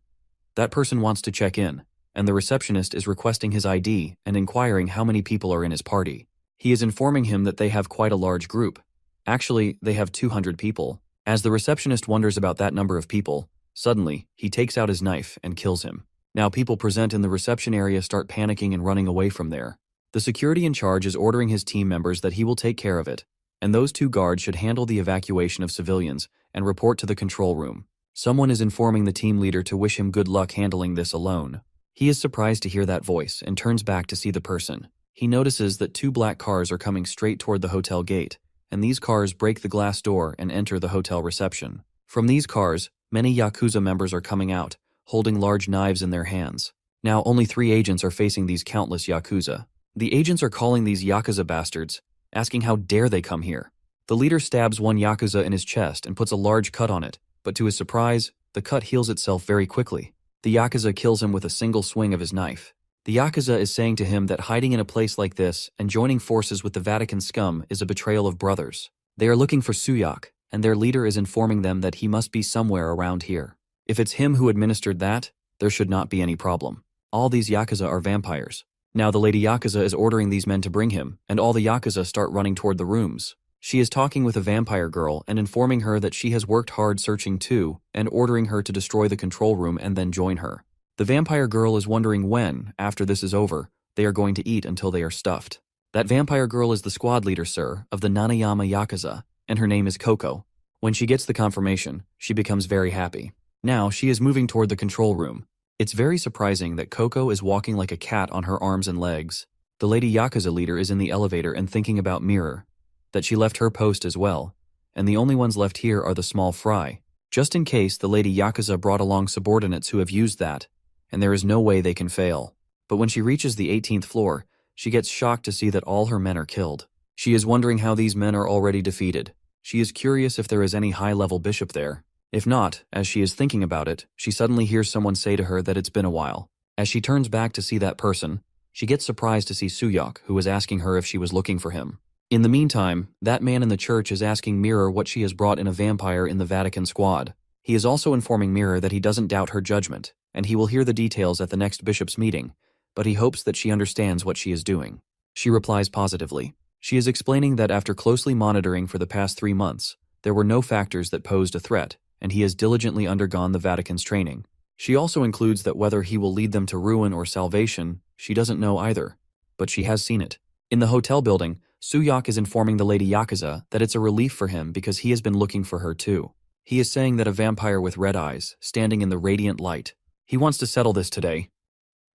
That person wants to check in, and the receptionist is requesting his ID and inquiring how many people are in his party. He is informing him that they have quite a large group. Actually, they have 200 people. As the receptionist wonders about that number of people, suddenly, he takes out his knife and kills him. Now people present in the reception area start panicking and running away from there. The security in charge is ordering his team members that he will take care of it, and those 2 guards should handle the evacuation of civilians and report to the control room. Someone is informing the team leader to wish him good luck handling this alone. He is surprised to hear that voice and turns back to see the person. He notices that 2 black cars are coming straight toward the hotel gate, and these cars break the glass door and enter the hotel reception. From these cars, many Yakuza members are coming out, holding large knives in their hands. Now only 3 agents are facing these countless Yakuza. The agents are calling these Yakuza bastards, asking how dare they come here. The leader stabs one Yakuza in his chest and puts a large cut on it, but to his surprise, the cut heals itself very quickly. The Yakuza kills him with a single swing of his knife. The Yakuza is saying to him that hiding in a place like this and joining forces with the Vatican scum is a betrayal of brothers. They are looking for Soo-hyuk, and their leader is informing them that he must be somewhere around here. If it's him who administered that, there should not be any problem. All these Yakuza are vampires. Now the Lady Yakuza is ordering these men to bring him, and all the Yakuza start running toward the rooms. She is talking with a vampire girl and informing her that she has worked hard searching too, and ordering her to destroy the control room and then join her. The vampire girl is wondering when, after this is over, they are going to eat until they are stuffed. That vampire girl is the squad leader, sir, of the Nanayama Yakuza, and her name is Koko. When she gets the confirmation, she becomes very happy. Now she is moving toward the control room. It's very surprising that Koko is walking like a cat on her arms and legs. The Lady Yakuza leader is in the elevator and thinking about Mirror, that she left her post as well, and the only ones left here are the small fry. Just in case, the Lady Yakuza brought along subordinates who have used that, and there is no way they can fail. But when she reaches the 18th floor, she gets shocked to see that all her men are killed. She is wondering how these men are already defeated. She is curious if there is any high-level bishop there. If not, as she is thinking about it, she suddenly hears someone say to her that it's been a while. As she turns back to see that person, she gets surprised to see Soo-hyuk, who is asking her if she was looking for him. In the meantime, that man in the church is asking Mirror what she has brought in a vampire in the Vatican squad. He is also informing Mirror that he doesn't doubt her judgment, and he will hear the details at the next bishop's meeting, but he hopes that she understands what she is doing. She replies positively. She is explaining that after closely monitoring for the past 3 months, there were no factors that posed a threat, and he has diligently undergone the Vatican's training. She also includes that whether he will lead them to ruin or salvation, she doesn't know either, but she has seen it. In the hotel building, Suyak is informing the Lady Yakuza that it's a relief for him because he has been looking for her too. He is saying that a vampire with red eyes, standing in the radiant light. He wants to settle this today.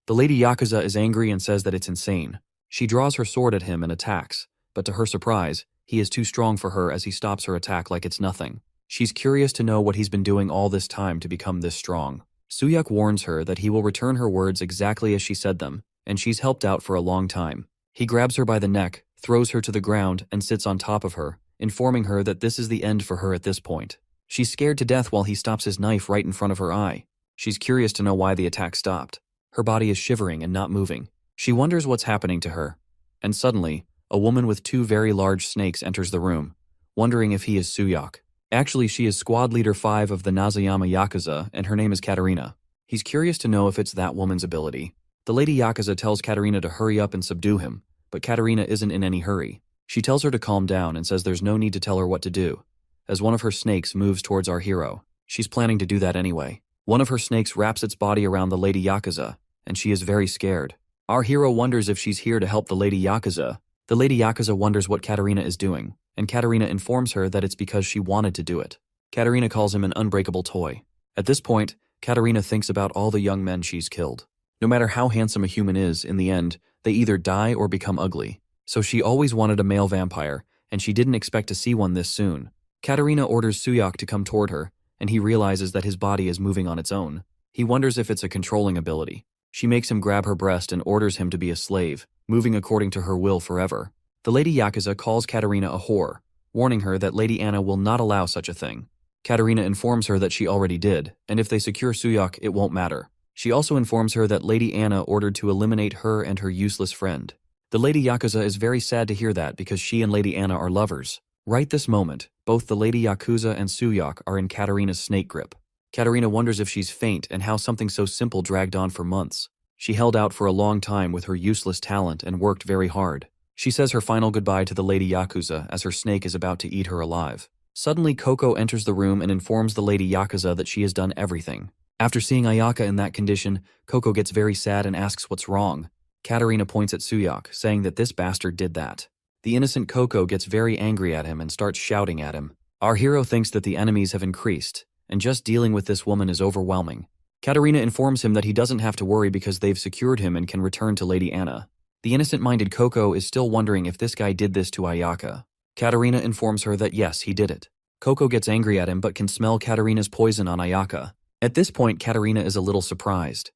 The Lady Yakuza is angry and says that it's insane. She draws her sword at him and attacks, but to her surprise, he is too strong for her as he stops her attack like it's nothing. She's curious to know what he's been doing all this time to become this strong. Suyak warns her that he will return her words exactly as she said them, and she's helped out for a long time. He grabs her by the neck, throws her to the ground, and sits on top of her, informing her that this is the end for her at this point. She's scared to death while he stops his knife right in front of her eye. She's curious to know why the attack stopped. Her body is shivering and not moving. She wonders what's happening to her. And suddenly, a woman with 2 very large snakes enters the room, wondering if he is Suyak. Actually, she is Squad Leader 5 of the Nazayama Yakuza, and her name is Katarina. He's curious to know if it's that woman's ability. The Lady Yakuza tells Katarina to hurry up and subdue him, but Katarina isn't in any hurry. She tells her to calm down and says there's no need to tell her what to do, as one of her snakes moves towards our hero. She's planning to do that anyway. One of her snakes wraps its body around the Lady Yakuza, and she is very scared. Our hero wonders if she's here to help the Lady Yakuza. The Lady Yakuza wonders what Katarina is doing, and Katarina informs her that it's because she wanted to do it. Katarina calls him an unbreakable toy. At this point, Katarina thinks about all the young men she's killed. No matter how handsome a human is, in the end, they either die or become ugly. So she always wanted a male vampire, and she didn't expect to see one this soon. Katarina orders Suyak to come toward her, and he realizes that his body is moving on its own. He wonders if it's a controlling ability. She makes him grab her breast and orders him to be a slave, moving according to her will forever. The Lady Yakuza calls Katarina a whore, warning her that Lady Anna will not allow such a thing. Katarina informs her that she already did, and if they secure Suyak, it won't matter. She also informs her that Lady Anna ordered to eliminate her and her useless friend. The Lady Yakuza is very sad to hear that because she and Lady Anna are lovers. Right this moment, both the Lady Yakuza and Suyak are in Katarina's snake grip. Katarina wonders if she's faint and how something so simple dragged on for months. She held out for a long time with her useless talent and worked very hard. She says her final goodbye to the Lady Yakuza as her snake is about to eat her alive. Suddenly, Koko enters the room and informs the Lady Yakuza that she has done everything. After seeing Ayaka in that condition, Koko gets very sad and asks what's wrong. Katarina points at Suyak, saying that this bastard did that. The innocent Koko gets very angry at him and starts shouting at him. Our hero thinks that the enemies have increased, and just dealing with this woman is overwhelming. Katarina informs him that he doesn't have to worry because they've secured him and can return to Lady Anna. The innocent-minded Koko is still wondering if this guy did this to Ayaka. Katarina informs her that yes, he did it. Koko gets angry at him but can smell Katarina's poison on Ayaka. At this point, Katarina is a little surprised.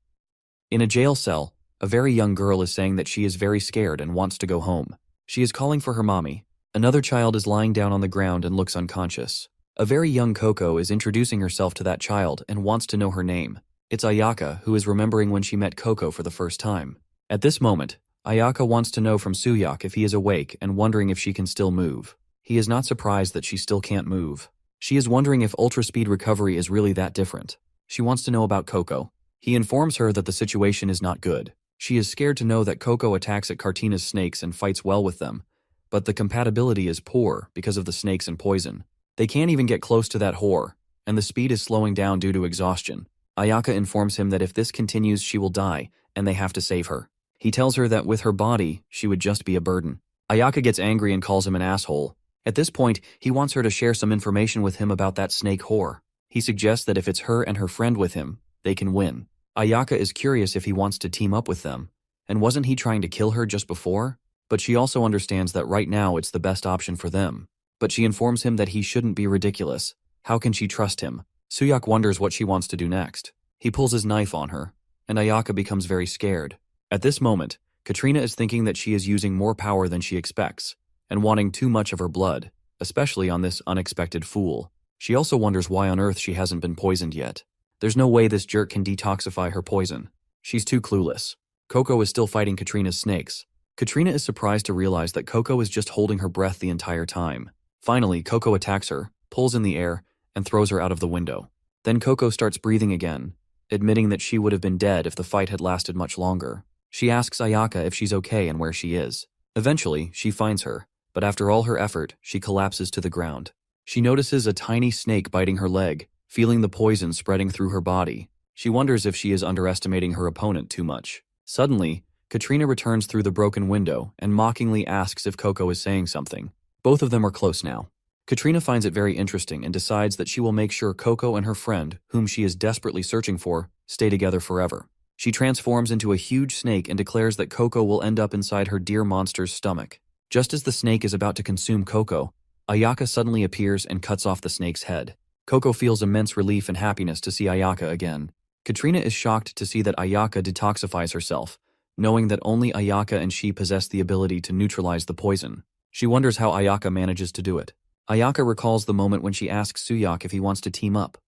In a jail cell, a very young girl is saying that she is very scared and wants to go home. She is calling for her mommy. Another child is lying down on the ground and looks unconscious. A very young Koko is introducing herself to that child and wants to know her name. It's Ayaka, who is remembering when she met Koko for the first time. At this moment, Ayaka wants to know from Suyak if he is awake and wondering if she can still move. He is not surprised that she still can't move. She is wondering if ultra-speed recovery is really that different. She wants to know about Koko. He informs her that the situation is not good. She is scared to know that Koko attacks at Katarina's snakes and fights well with them, but the compatibility is poor because of the snakes and poison. They can't even get close to that whore, and the speed is slowing down due to exhaustion. Ayaka informs him that if this continues, she will die, and they have to save her. He tells her that with her body, she would just be a burden. Ayaka gets angry and calls him an asshole. At this point, he wants her to share some information with him about that snake whore. He suggests that if it's her and her friend with him, they can win. Ayaka is curious if he wants to team up with them, and wasn't he trying to kill her just before? But she also understands that right now it's the best option for them. But she informs him that he shouldn't be ridiculous. How can she trust him? Suyak wonders what she wants to do next. He pulls his knife on her, and Ayaka becomes very scared. At this moment, Katarina is thinking that she is using more power than she expects, and wanting too much of her blood, especially on this unexpected fool. She also wonders why on earth she hasn't been poisoned yet. There's no way this jerk can detoxify her poison. She's too clueless. Koko is still fighting Katarina's snakes. Katarina is surprised to realize that Koko is just holding her breath the entire time. Finally, Koko attacks her, pulls in the air, and throws her out of the window. Then Koko starts breathing again, admitting that she would have been dead if the fight had lasted much longer. She asks Ayaka if she's okay and where she is. Eventually, she finds her, but after all her effort, she collapses to the ground. She notices a tiny snake biting her leg, feeling the poison spreading through her body. She wonders if she is underestimating her opponent too much. Suddenly, Katarina returns through the broken window and mockingly asks if Koko is saying something. Both of them are close now. Katarina finds it very interesting and decides that she will make sure Koko and her friend, whom she is desperately searching for, stay together forever. She transforms into a huge snake and declares that Koko will end up inside her dear monster's stomach. Just as the snake is about to consume Koko, Ayaka suddenly appears and cuts off the snake's head. Koko feels immense relief and happiness to see Ayaka again. Katarina is shocked to see that Ayaka detoxifies herself, knowing that only Ayaka and she possess the ability to neutralize the poison. She wonders how Ayaka manages to do it. Ayaka recalls the moment when she asks Suyak if he wants to team up,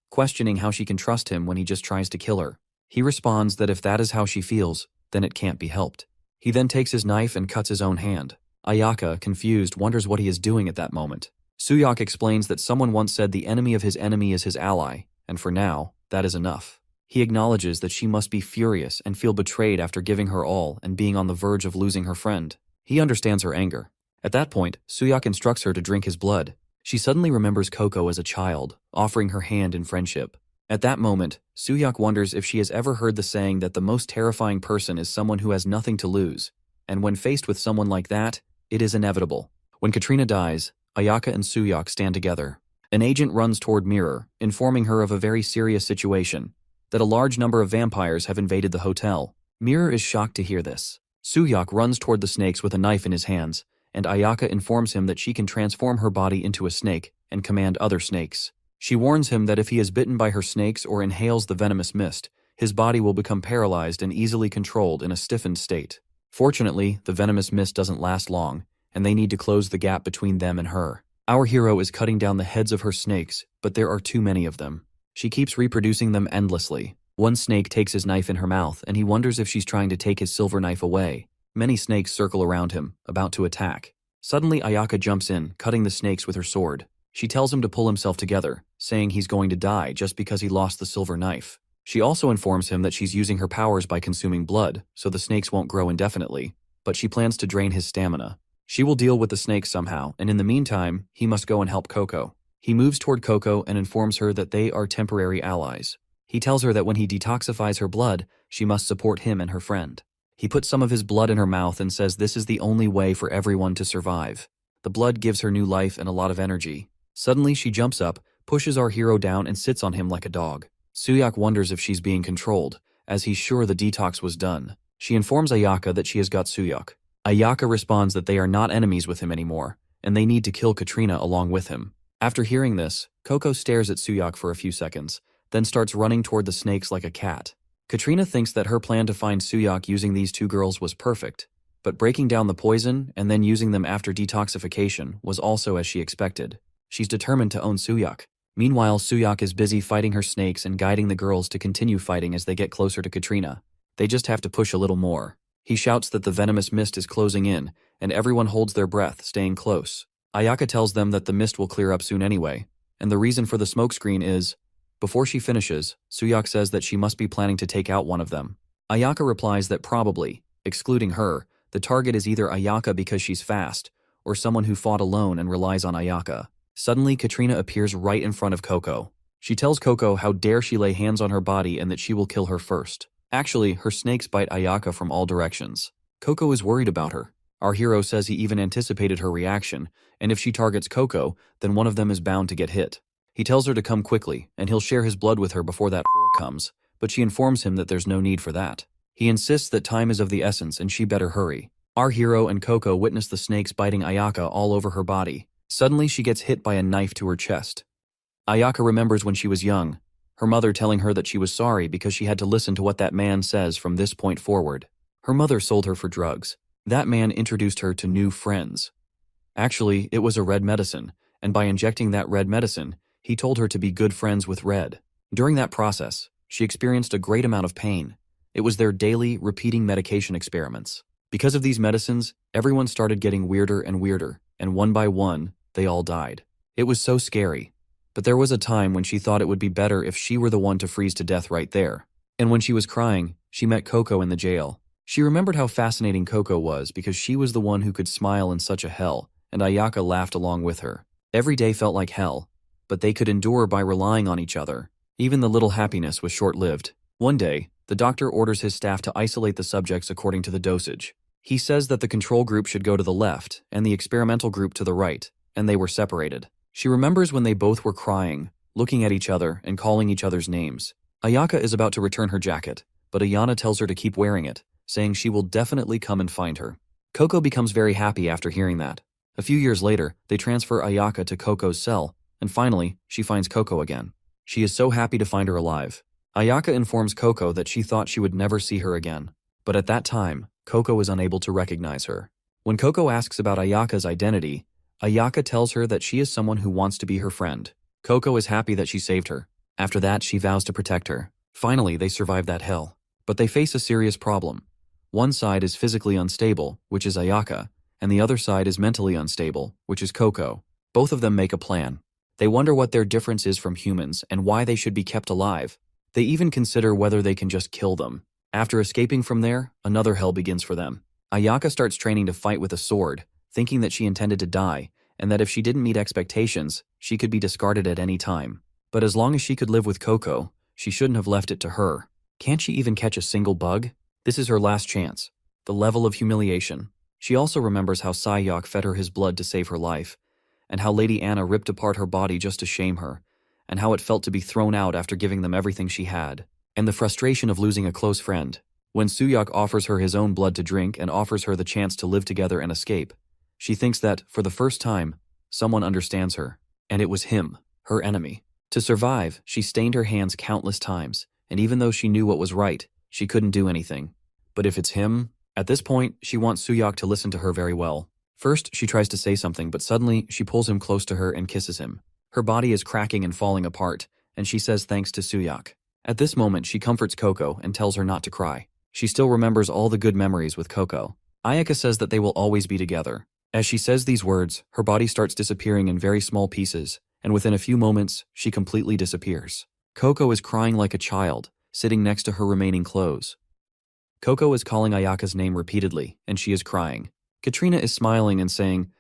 questioning how she can trust him when he just tries to kill her. He responds that if that is how she feels, then it can't be helped. He then takes his knife and cuts his own hand. Ayaka, confused, wonders what he is doing at that moment. Suyak explains that someone once said the enemy of his enemy is his ally, and for now, that is enough. He acknowledges that she must be furious and feel betrayed after giving her all and being on the verge of losing her friend. He understands her anger. At that point, Suyak instructs her to drink his blood. She suddenly remembers Koko as a child, offering her hand in friendship. At that moment, Suyak wonders if she has ever heard the saying that the most terrifying person is someone who has nothing to lose, and when faced with someone like that, it is inevitable. When Katarina dies, Ayaka and Suyak stand together. An agent runs toward Mirror, informing her of a very serious situation, that a large number of vampires have invaded the hotel. Mirror is shocked to hear this. Suyak runs toward the snakes with a knife in his hands, and Ayaka informs him that she can transform her body into a snake and command other snakes. She warns him that if he is bitten by her snakes or inhales the venomous mist, his body will become paralyzed and easily controlled in a stiffened state. Fortunately, the venomous mist doesn't last long, and they need to close the gap between them and her. Our hero is cutting down the heads of her snakes, but there are too many of them. She keeps reproducing them endlessly. One snake takes his knife in her mouth, and he wonders if she's trying to take his silver knife away. Many snakes circle around him, about to attack. Suddenly, Ayaka jumps in, cutting the snakes with her sword. She tells him to pull himself together, saying he's going to die just because he lost the silver knife. She also informs him that she's using her powers by consuming blood, so the snakes won't grow indefinitely, but she plans to drain his stamina. She will deal with the snakes somehow, and in the meantime, he must go and help Koko. He moves toward Koko and informs her that they are temporary allies. He tells her that when he detoxifies her blood, she must support him and her friend. He puts some of his blood in her mouth and says this is the only way for everyone to survive. The blood gives her new life and a lot of energy. Suddenly, she jumps up, pushes our hero down and sits on him like a dog. Suyak wonders if she's being controlled, as he's sure the detox was done. She informs Ayaka that she has got Suyak. Ayaka responds that they are not enemies with him anymore, and they need to kill Katarina along with him. After hearing this, Koko stares at Suyak for a few seconds, then starts running toward the snakes like a cat. Katarina thinks that her plan to find Suyak using these two girls was perfect, but breaking down the poison and then using them after detoxification was also as she expected. She's determined to own Suyak. Meanwhile, Suyak is busy fighting her snakes and guiding the girls to continue fighting as they get closer to Katarina. They just have to push a little more. He shouts that the venomous mist is closing in, and everyone holds their breath, staying close. Ayaka tells them that the mist will clear up soon anyway, and the reason for the smokescreen is... Before she finishes, Suyak says that she must be planning to take out one of them. Ayaka replies that probably, excluding her, the target is either Ayaka because she's fast, or someone who fought alone and relies on Ayaka. Suddenly, Katarina appears right in front of Koko. She tells Koko how dare she lay hands on her body and that she will kill her first. Actually, her snakes bite Ayaka from all directions. Koko is worried about her. Our hero says he even anticipated her reaction, and if she targets Koko, then one of them is bound to get hit. He tells her to come quickly, and he'll share his blood with her before that whore comes, but she informs him that there's no need for that. He insists that time is of the essence and she better hurry. Our hero and Koko witness the snakes biting Ayaka all over her body. Suddenly, she gets hit by a knife to her chest. Ayaka remembers when she was young, her mother telling her that she was sorry because she had to listen to what that man says from this point forward. Her mother sold her for drugs. That man introduced her to new friends. Actually, it was a red medicine, and by injecting that red medicine, he told her to be good friends with Red. During that process, she experienced a great amount of pain. It was their daily, repeating medication experiments. Because of these medicines, everyone started getting weirder and weirder, and one by one, they all died. It was so scary. But there was a time when she thought it would be better if she were the one to freeze to death right there. And when she was crying, she met Koko in the jail. She remembered how fascinating Koko was because she was the one who could smile in such a hell, and Ayaka laughed along with her. Every day felt like hell, but they could endure by relying on each other. Even the little happiness was short-lived. One day, The doctor orders his staff to isolate the subjects according to the dosage. He says that the control group should go to the left and the experimental group to the right, and they were separated. She remembers when they both were crying, looking at each other and calling each other's names. Ayaka is about to return her jacket, but Ayana tells her to keep wearing it, saying she will definitely come and find her. Koko becomes very happy after hearing that. A few years later, they transfer Ayaka to Koko's cell, and finally, she finds Koko again. She is so happy to find her alive. Ayaka informs Koko that she thought she would never see her again, but at that time, Koko is unable to recognize her. When Koko asks about Ayaka's identity, Ayaka tells her that she is someone who wants to be her friend. Koko is happy that she saved her. After that, she vows to protect her. Finally, they survive that hell. But they face a serious problem. One side is physically unstable, which is Ayaka, and the other side is mentally unstable, which is Koko. Both of them make a plan. They wonder what their difference is from humans and why they should be kept alive. They even consider whether they can just kill them. After escaping from there, another hell begins for them. Ayaka starts training to fight with a sword, thinking that she intended to die, and that if she didn't meet expectations, she could be discarded at any time. But as long as she could live with Koko, she shouldn't have left it to her. Can't she even catch a single bug? This is her last chance. The level of humiliation. She also remembers how Sayok fed her his blood to save her life, and how Lady Anna ripped apart her body just to shame her, and how it felt to be thrown out after giving them everything she had, and the frustration of losing a close friend. When Sayok offers her his own blood to drink and offers her the chance to live together and escape, she thinks that, for the first time, someone understands her, and it was him, her enemy. To survive, she stained her hands countless times, and even though she knew what was right, she couldn't do anything. But if it's him, at this point, she wants Sayok to listen to her very well. First, she tries to say something, but suddenly, she pulls him close to her and kisses him. Her body is cracking and falling apart, and she says thanks to Sayok. At this moment, she comforts Koko and tells her not to cry. She still remembers all the good memories with Koko. Ayaka says that they will always be together. As she says these words, her body starts disappearing in very small pieces, and within a few moments, she completely disappears. Koko is crying like a child, sitting next to her remaining clothes. Koko is calling Ayaka's name repeatedly, and she is crying. Katarina is smiling and saying,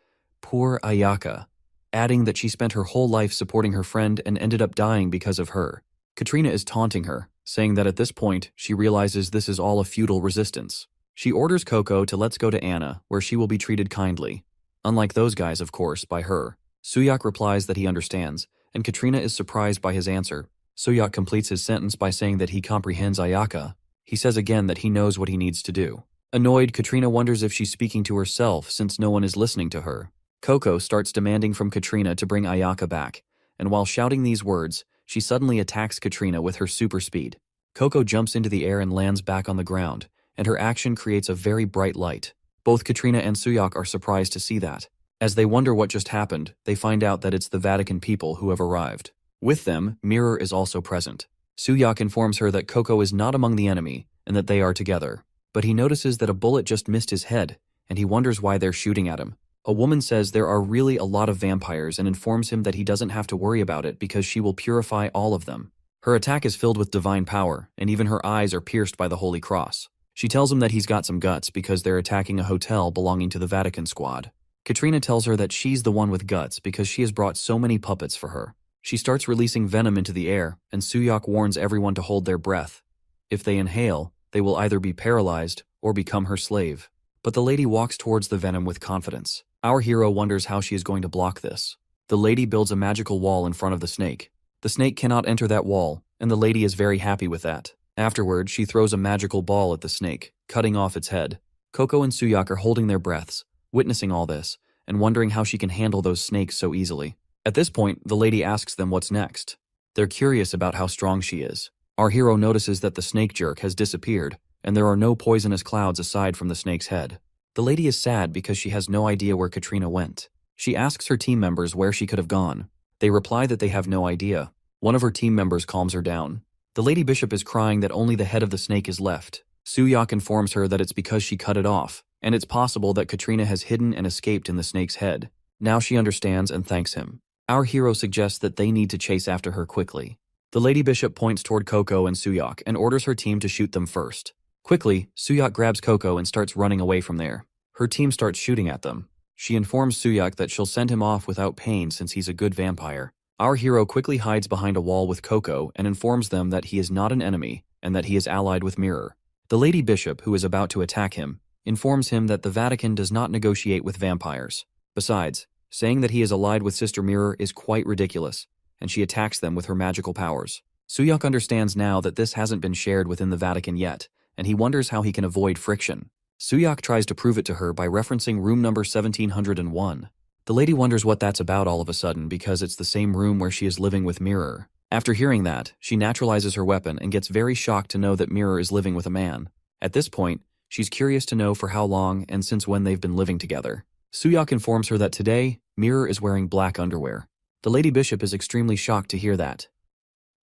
"Poor Ayaka," adding that she spent her whole life supporting her friend and ended up dying because of her. Katarina is taunting her, saying that at this point, she realizes this is all a futile resistance. She orders Koko to let's go to Anna, where she will be treated kindly. Unlike those guys, of course, by her. Sayok replies that he understands, and Katarina is surprised by his answer. Sayok completes his sentence by saying that he comprehends Ayaka. He says again that he knows what he needs to do. Annoyed, Katarina wonders if she's speaking to herself since no one is listening to her. Koko starts demanding from Katarina to bring Ayaka back, and while shouting these words, she suddenly attacks Katarina with her super speed. Koko jumps into the air and lands back on the ground, and her action creates a very bright light. Both Katarina and Sayok are surprised to see that. As they wonder what just happened, they find out that it's the Vatican people who have arrived. With them, Mirror is also present. Sayok informs her that Koko is not among the enemy, and that they are together. But he notices that a bullet just missed his head, and he wonders why they're shooting at him. A woman says there are really a lot of vampires and informs him that he doesn't have to worry about it because she will purify all of them. Her attack is filled with divine power, and even her eyes are pierced by the Holy Cross. She tells him that he's got some guts because they're attacking a hotel belonging to the Vatican squad. Katarina tells her that she's the one with guts because she has brought so many puppets for her. She starts releasing venom into the air, and Sayok warns everyone to hold their breath. If they inhale, they will either be paralyzed or become her slave. But the lady walks towards the venom with confidence. Our hero wonders how she is going to block this. The lady builds a magical wall in front of the snake. The snake cannot enter that wall, and the lady is very happy with that. Afterward, she throws a magical ball at the snake, cutting off its head. Koko and Sayok are holding their breaths, witnessing all this, and wondering how she can handle those snakes so easily. At this point, the lady asks them what's next. They're curious about how strong she is. Our hero notices that the snake jerk has disappeared, and there are no poisonous clouds aside from the snake's head. The lady is sad because she has no idea where Katarina went. She asks her team members where she could have gone. They reply that they have no idea. One of her team members calms her down. The lady bishop is crying that only the head of the snake is left. Sayok informs her that it's because she cut it off, and it's possible that Katarina has hidden and escaped in the snake's head. Now she understands and thanks him. Our hero suggests that they need to chase after her quickly. The lady bishop points toward Koko and Sayok and orders her team to shoot them first. Quickly, Sayok grabs Koko and starts running away from there. Her team starts shooting at them. She informs Sayok that she'll send him off without pain since he's a good vampire. Our hero quickly hides behind a wall with Koko and informs them that he is not an enemy and that he is allied with Mirror. The Lady Bishop, who is about to attack him, informs him that the Vatican does not negotiate with vampires. Besides, saying that he is allied with Sister Mirror is quite ridiculous, and she attacks them with her magical powers. Suyok understands now that this hasn't been shared within the Vatican yet, and he wonders how he can avoid friction. Suyok tries to prove it to her by referencing room number 1701. The lady wonders what that's about all of a sudden because it's the same room where she is living with Mirror. After hearing that, she naturalizes her weapon and gets very shocked to know that Mirror is living with a man. At this point, she's curious to know for how long and since when they've been living together. Suyok informs her that today, Mirror is wearing black underwear. The Lady Bishop is extremely shocked to hear that.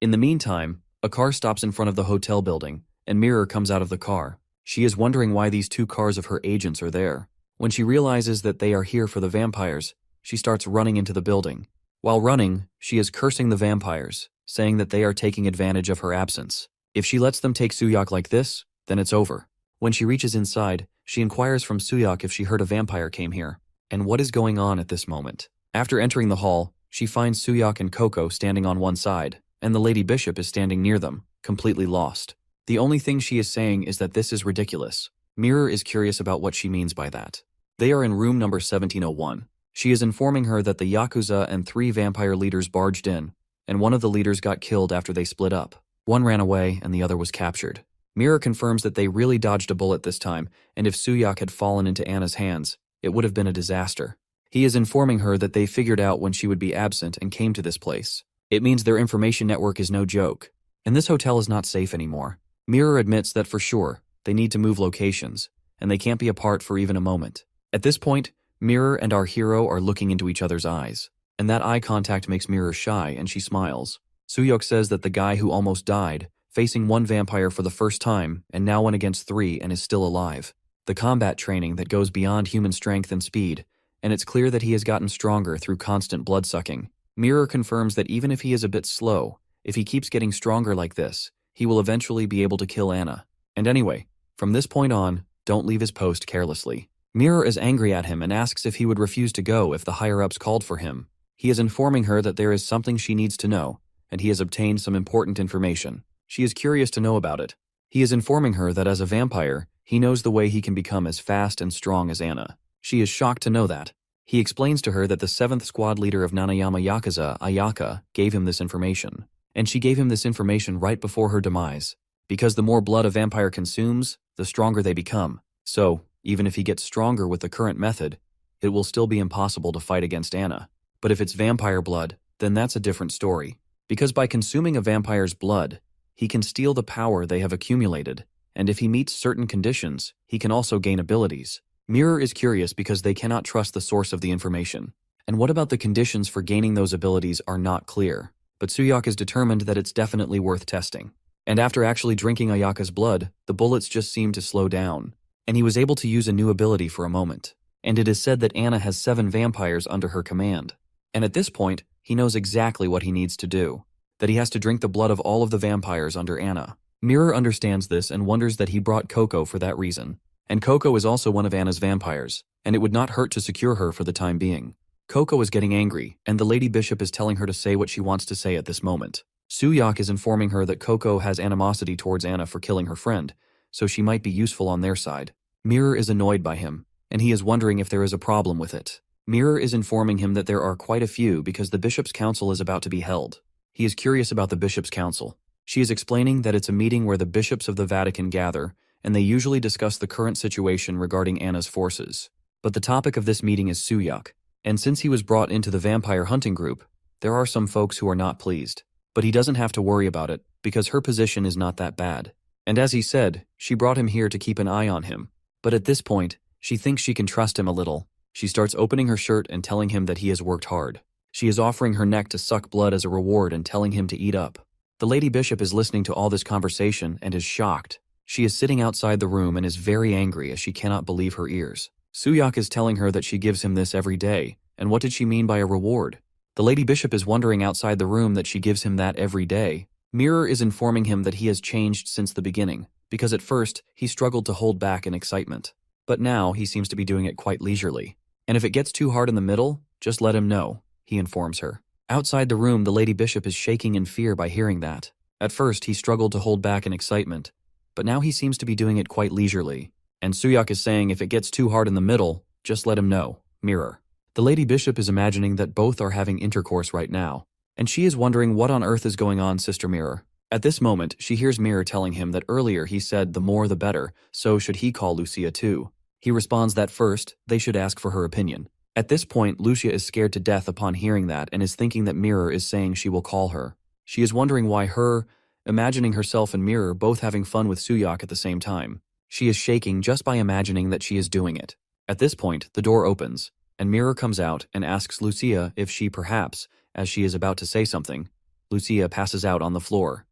In the meantime, a car stops in front of the hotel building, and Mirror comes out of the car. She is wondering why these two cars of her agents are there. When she realizes that they are here for the vampires, she starts running into the building. While running, she is cursing the vampires, saying that they are taking advantage of her absence. If she lets them take Suyok like this, then it's over. When she reaches inside, she inquires from Suyok if she heard a vampire came here, and what is going on at this moment. After entering the hall, she finds Suyok and Koko standing on one side, and the Lady Bishop is standing near them, completely lost. The only thing she is saying is that this is ridiculous. Mirror is curious about what she means by that. They are in room number 1701. She is informing her that the Yakuza and 3 vampire leaders barged in, and one of the leaders got killed after they split up. One ran away and the other was captured. Mirror confirms that they really dodged a bullet this time, and if Suyok had fallen into Anna's hands, it would have been a disaster. He is informing her that they figured out when she would be absent and came to this place. It means their information network is no joke, and this hotel is not safe anymore. Mirror admits that for sure, they need to move locations, and they can't be apart for even a moment. At this point, Mirror and our hero are looking into each other's eyes, and that eye contact makes Mirror shy and she smiles. Suyok says that the guy who almost died, facing one vampire for the first time and now went against 3 and is still alive. The combat training that goes beyond human strength and speed, and it's clear that he has gotten stronger through constant blood-sucking. Mirror confirms that even if he is a bit slow, if he keeps getting stronger like this, he will eventually be able to kill Anna. And anyway, from this point on, don't leave his post carelessly. Mirror is angry at him and asks if he would refuse to go if the higher-ups called for him. He is informing her that there is something she needs to know, and he has obtained some important information. She is curious to know about it. He is informing her that as a vampire, he knows the way he can become as fast and strong as Anna. She is shocked to know that. He explains to her that the 7th squad leader of Nanayama Yakuza, Ayaka, gave him this information. And she gave him this information right before her demise. Because the more blood a vampire consumes, the stronger they become. So, even if he gets stronger with the current method, it will still be impossible to fight against Anna. But if it's vampire blood, then that's a different story. Because by consuming a vampire's blood, he can steal the power they have accumulated, and if he meets certain conditions, he can also gain abilities. Mirror is curious because they cannot trust the source of the information. And what about the conditions for gaining those abilities are not clear. But Suyok is determined that it's definitely worth testing. And after actually drinking Ayaka's blood, the bullets just seemed to slow down, and he was able to use a new ability for a moment. And it is said that Anna has 7 vampires under her command. And at this point, he knows exactly what he needs to do. That he has to drink the blood of all of the vampires under Anna. Mirror understands this and wonders that he brought Koko for that reason. And Koko is also one of Anna's vampires, and it would not hurt to secure her for the time being. Koko is getting angry, and the Lady Bishop is telling her to say what she wants to say at this moment. Suyok is informing her that Koko has animosity towards Anna for killing her friend, so she might be useful on their side. Mirror is annoyed by him, and he is wondering if there is a problem with it. Mirror is informing him that there are quite a few because the Bishop's Council is about to be held. He is curious about the Bishop's Council. She is explaining that it's a meeting where the bishops of the Vatican gather, and they usually discuss the current situation regarding Anna's forces. But the topic of this meeting is Suyok, and since he was brought into the vampire hunting group, there are some folks who are not pleased. But he doesn't have to worry about it, because her position is not that bad. And as he said, she brought him here to keep an eye on him. But at this point, she thinks she can trust him a little. She starts opening her shirt and telling him that he has worked hard. She is offering her neck to suck blood as a reward and telling him to eat up. The Lady Bishop is listening to all this conversation and is shocked. She is sitting outside the room and is very angry as she cannot believe her ears. Suyok is telling her that she gives him this every day, and what did she mean by a reward? The Lady Bishop is wondering outside the room that she gives him that every day. Mirror is informing him that he has changed since the beginning, because at first, he struggled to hold back in excitement. But now, he seems to be doing it quite leisurely. And if it gets too hard in the middle, just let him know, he informs her. Outside the room, the Lady Bishop is shaking in fear by hearing that. At first, he struggled to hold back in excitement, but now he seems to be doing it quite leisurely. And Suyak is saying if it gets too hard in the middle, just let him know. Mirror. The Lady Bishop is imagining that both are having intercourse right now, and she is wondering what on earth is going on, Sister Mirror. At this moment, she hears Mirror telling him that earlier he said the more the better, so should he call Lucia too. He responds that first, they should ask for her opinion. At this point, Lucia is scared to death upon hearing that and is thinking that Mirror is saying she will call her. She is wondering why her, imagining herself and Mirror both having fun with Suyak at the same time. She is shaking just by imagining that she is doing it. At this point, the door opens, and Mirror comes out and asks Lucia if she perhaps, as she is about to say something, Lucia passes out on the floor.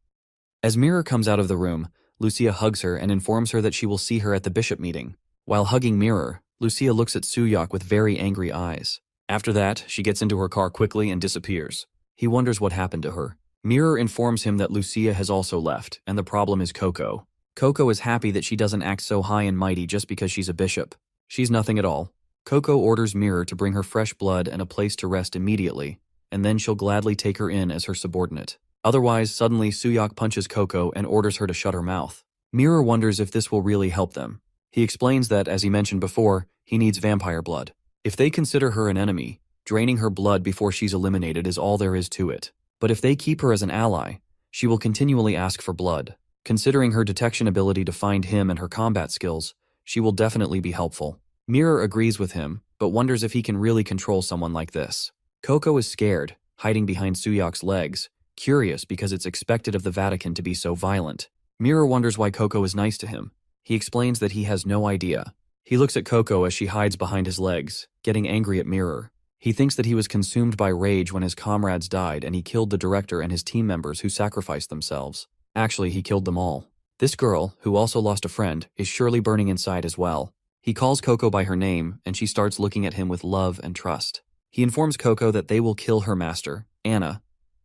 As Mirror comes out of the room, Lucia hugs her and informs her that she will see her at the bishop meeting. While hugging Mirror, Lucia looks at Suyak with very angry eyes. After that, she gets into her car quickly and disappears. He wonders what happened to her. Mirror informs him that Lucia has also left, and the problem is Koko. Koko is happy that she doesn't act so high and mighty just because she's a bishop. She's nothing at all. Koko orders Mirror to bring her fresh blood and a place to rest immediately, and then she'll gladly take her in as her subordinate. Otherwise, suddenly Suyak punches Koko and orders her to shut her mouth. Mirror wonders if this will really help them. He explains that, as he mentioned before, he needs vampire blood. If they consider her an enemy, draining her blood before she's eliminated is all there is to it. But if they keep her as an ally, she will continually ask for blood. Considering her detection ability to find him and her combat skills, she will definitely be helpful. Mirror agrees with him, but wonders if he can really control someone like this. Koko is scared, hiding behind Suyak's legs, curious because it's expected of the Vatican to be so violent. Mirror wonders why Koko is nice to him. He explains that he has no idea. He looks at Koko as she hides behind his legs, getting angry at Mirror. He thinks that he was consumed by rage when his comrades died and he killed the director and his team members who sacrificed themselves. Actually, he killed them all. This girl, who also lost a friend, is surely burning inside as well. He calls Koko by her name, and she starts looking at him with love and trust. He informs Koko that they will kill her master, Anna,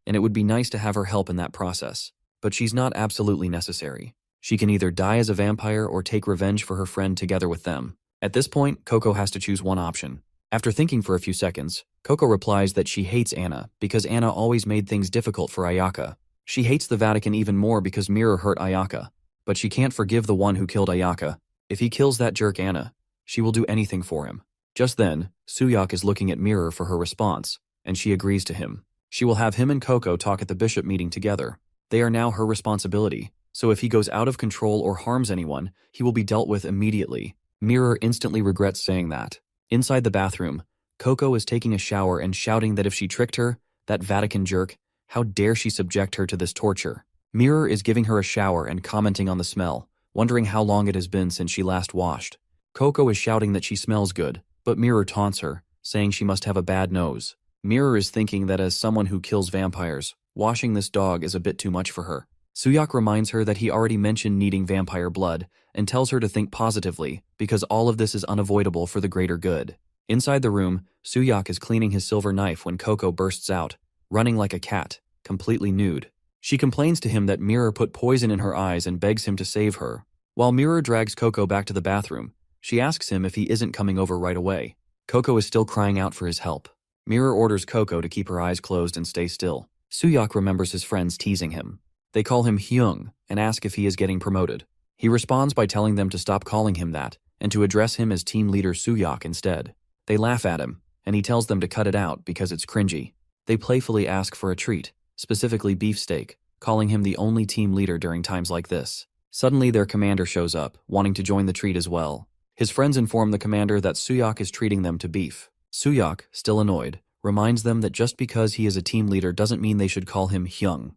and it would be nice to have her help in that process. But she's not absolutely necessary. She can either die as a vampire or take revenge for her friend together with them. At this point, Koko has to choose one option. After thinking for a few seconds, Koko replies that she hates Anna because Anna always made things difficult for Ayaka. She hates the Vatican even more because Mirror hurt Ayaka, but she can't forgive the one who killed Ayaka. If he kills that jerk Anna, she will do anything for him. Just then, Suyak is looking at Mirror for her response, and she agrees to him. She will have him and Koko talk at the bishop meeting together. They are now her responsibility, so if he goes out of control or harms anyone, he will be dealt with immediately. Mirror instantly regrets saying that. Inside the bathroom, Koko is taking a shower and shouting that if she tricked her, that Vatican jerk, how dare she subject her to this torture. Mirror is giving her a shower and commenting on the smell, wondering how long it has been since she last washed. Koko is shouting that she smells good, but Mirror taunts her, saying she must have a bad nose. Mirror is thinking that as someone who kills vampires, washing this dog is a bit too much for her. Suyak reminds her that he already mentioned needing vampire blood and tells her to think positively because all of this is unavoidable for the greater good. Inside the room, Suyak is cleaning his silver knife when Koko bursts out, running like a cat, completely nude. She complains to him that Mirror put poison in her eyes and begs him to save her. While Mirror drags Koko back to the bathroom, she asks him if he isn't coming over right away. Koko is still crying out for his help. Mirror orders Koko to keep her eyes closed and stay still. Suyak remembers his friends teasing him. They call him Hyung and ask if he is getting promoted. He responds by telling them to stop calling him that and to address him as team leader Suyak instead. They laugh at him, and he tells them to cut it out because it's cringy. They playfully ask for a treat, specifically beefsteak, calling him the only team leader during times like this. Suddenly their commander shows up, wanting to join the treat as well. His friends inform the commander that Suyak is treating them to beef. Suyak, still annoyed, reminds them that just because he is a team leader doesn't mean they should call him Hyung.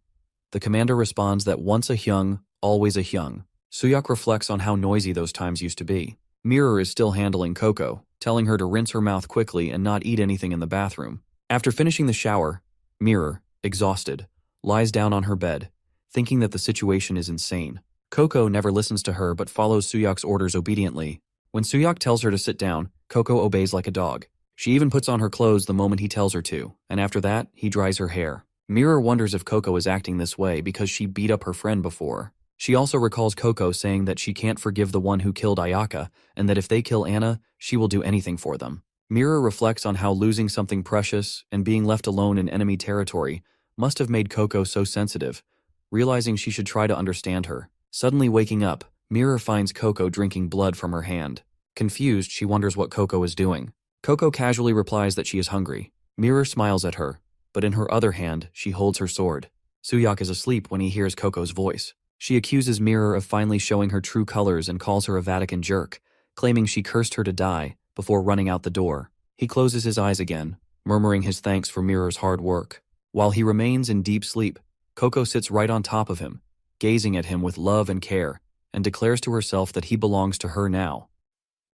The commander responds that once a Hyung, always a Hyung. Suyak reflects on how noisy those times used to be. Mirror is still handling Koko, telling her to rinse her mouth quickly and not eat anything in the bathroom. After finishing the shower, Mirror, exhausted, lies down on her bed, thinking that the situation is insane. Koko never listens to her but follows Suyak's orders obediently. When Suyak tells her to sit down, Koko obeys like a dog. She even puts on her clothes the moment he tells her to, and after that, he dries her hair. Mirror wonders if Koko is acting this way because she beat up her friend before. She also recalls Koko saying that she can't forgive the one who killed Ayaka, and that if they kill Anna, she will do anything for them. Mirror reflects on how losing something precious and being left alone in enemy territory must have made Koko so sensitive, realizing she should try to understand her. Suddenly waking up, Mirror finds Koko drinking blood from her hand. Confused, she wonders what Koko is doing. Koko casually replies that she is hungry. Mirror smiles at her, but in her other hand, she holds her sword. Suyak is asleep when he hears Koko's voice. She accuses Mirror of finally showing her true colors and calls her a Vatican jerk, claiming she cursed her to die before running out the door. He closes his eyes again, murmuring his thanks for Mirror's hard work. While he remains in deep sleep, Koko sits right on top of him, gazing at him with love and care, and declares to herself that he belongs to her now.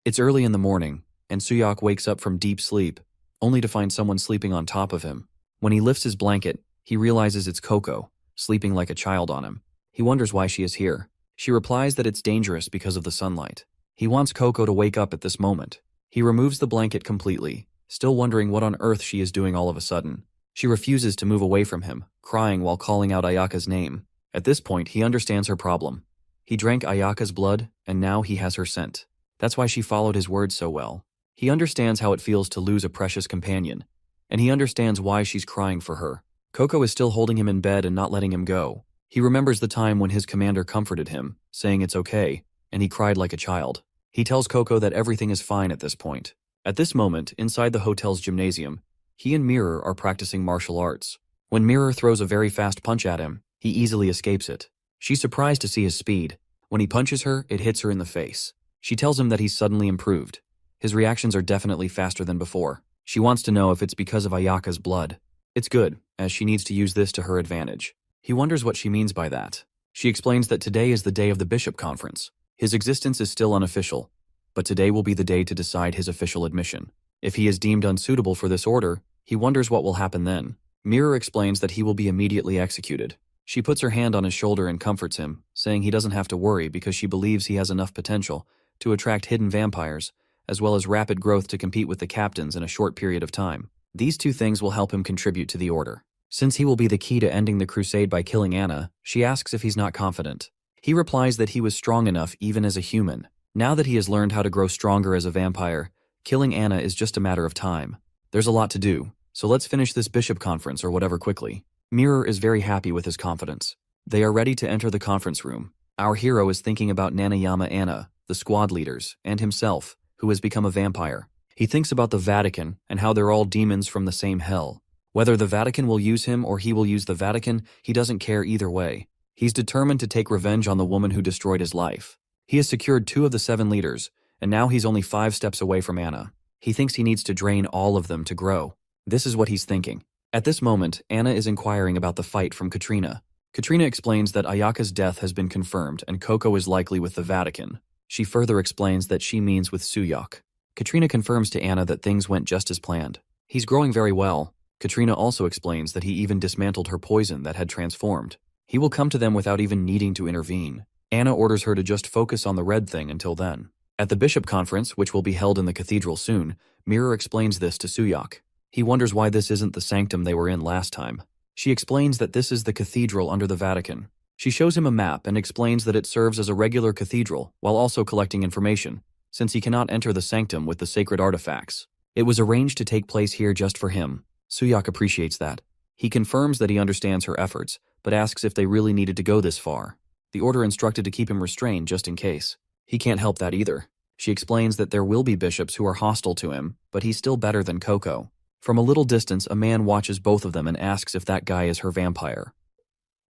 It's early in the morning, and Suyak wakes up from deep sleep, only to find someone sleeping on top of him. When he lifts his blanket, he realizes it's Koko, sleeping like a child on him. He wonders why she is here. She replies that it's dangerous because of the sunlight. He wants Koko to wake up at this moment. He removes the blanket completely, still wondering what on earth she is doing all of a sudden. She refuses to move away from him, crying while calling out Ayaka's name. At this point, he understands her problem. He drank Ayaka's blood, and now he has her scent. That's why she followed his words so well. He understands how it feels to lose a precious companion, and he understands why she's crying for her. Koko is still holding him in bed and not letting him go. He remembers the time when his commander comforted him, saying it's okay, and he cried like a child. He tells Koko that everything is fine at this point. At this moment, inside the hotel's gymnasium, he and Mirror are practicing martial arts. When Mirror throws a very fast punch at him, he easily escapes it. She's surprised to see his speed. When he punches her, it hits her in the face. She tells him that he's suddenly improved. His reactions are definitely faster than before. She wants to know if it's because of Ayaka's blood. It's good, as she needs to use this to her advantage. He wonders what she means by that. She explains that today is the day of the Bishop Conference. His existence is still unofficial, but today will be the day to decide his official admission. If he is deemed unsuitable for this order, he wonders what will happen then. Mirror explains that he will be immediately executed. She puts her hand on his shoulder and comforts him, saying he doesn't have to worry because she believes he has enough potential to attract hidden vampires, as well as rapid growth to compete with the captains in a short period of time. These two things will help him contribute to the order. Since he will be the key to ending the crusade by killing Anna, she asks if he's not confident. He replies that he was strong enough even as a human. Now that he has learned how to grow stronger as a vampire, killing Anna is just a matter of time. There's a lot to do, so let's finish this Bishop Conference or whatever quickly. Mirror is very happy with his confidence. They are ready to enter the conference room. Our hero is thinking about Nanayama Anna, the squad leaders, and himself, who has become a vampire. He thinks about the Vatican and how they're all demons from the same hell. Whether the Vatican will use him or he will use the Vatican, he doesn't care either way. He's determined to take revenge on the woman who destroyed his life. He has secured 2 of the 7 leaders, and now he's only 5 steps away from Anna. He thinks he needs to drain all of them to grow. This is what he's thinking. At this moment, Anna is inquiring about the fight from Katarina. Katarina explains that Ayaka's death has been confirmed and Koko is likely with the Vatican. She further explains that she means with Suyak. Katarina confirms to Anna that things went just as planned. He's growing very well. Katarina also explains that he even dismantled her poison that had transformed. He will come to them without even needing to intervene. Anna orders her to just focus on the red thing until then. At the Bishop Conference, which will be held in the cathedral soon, Mirror explains this to Suyak. He wonders why this isn't the sanctum they were in last time. She explains that this is the cathedral under the Vatican. She shows him a map and explains that it serves as a regular cathedral while also collecting information, since he cannot enter the sanctum with the sacred artifacts. It was arranged to take place here just for him. Suyak appreciates that. He confirms that he understands her efforts, but asks if they really needed to go this far. The order instructed to keep him restrained just in case. He can't help that either. She explains that there will be bishops who are hostile to him, but he's still better than Koko. From a little distance, a man watches both of them and asks if that guy is her vampire.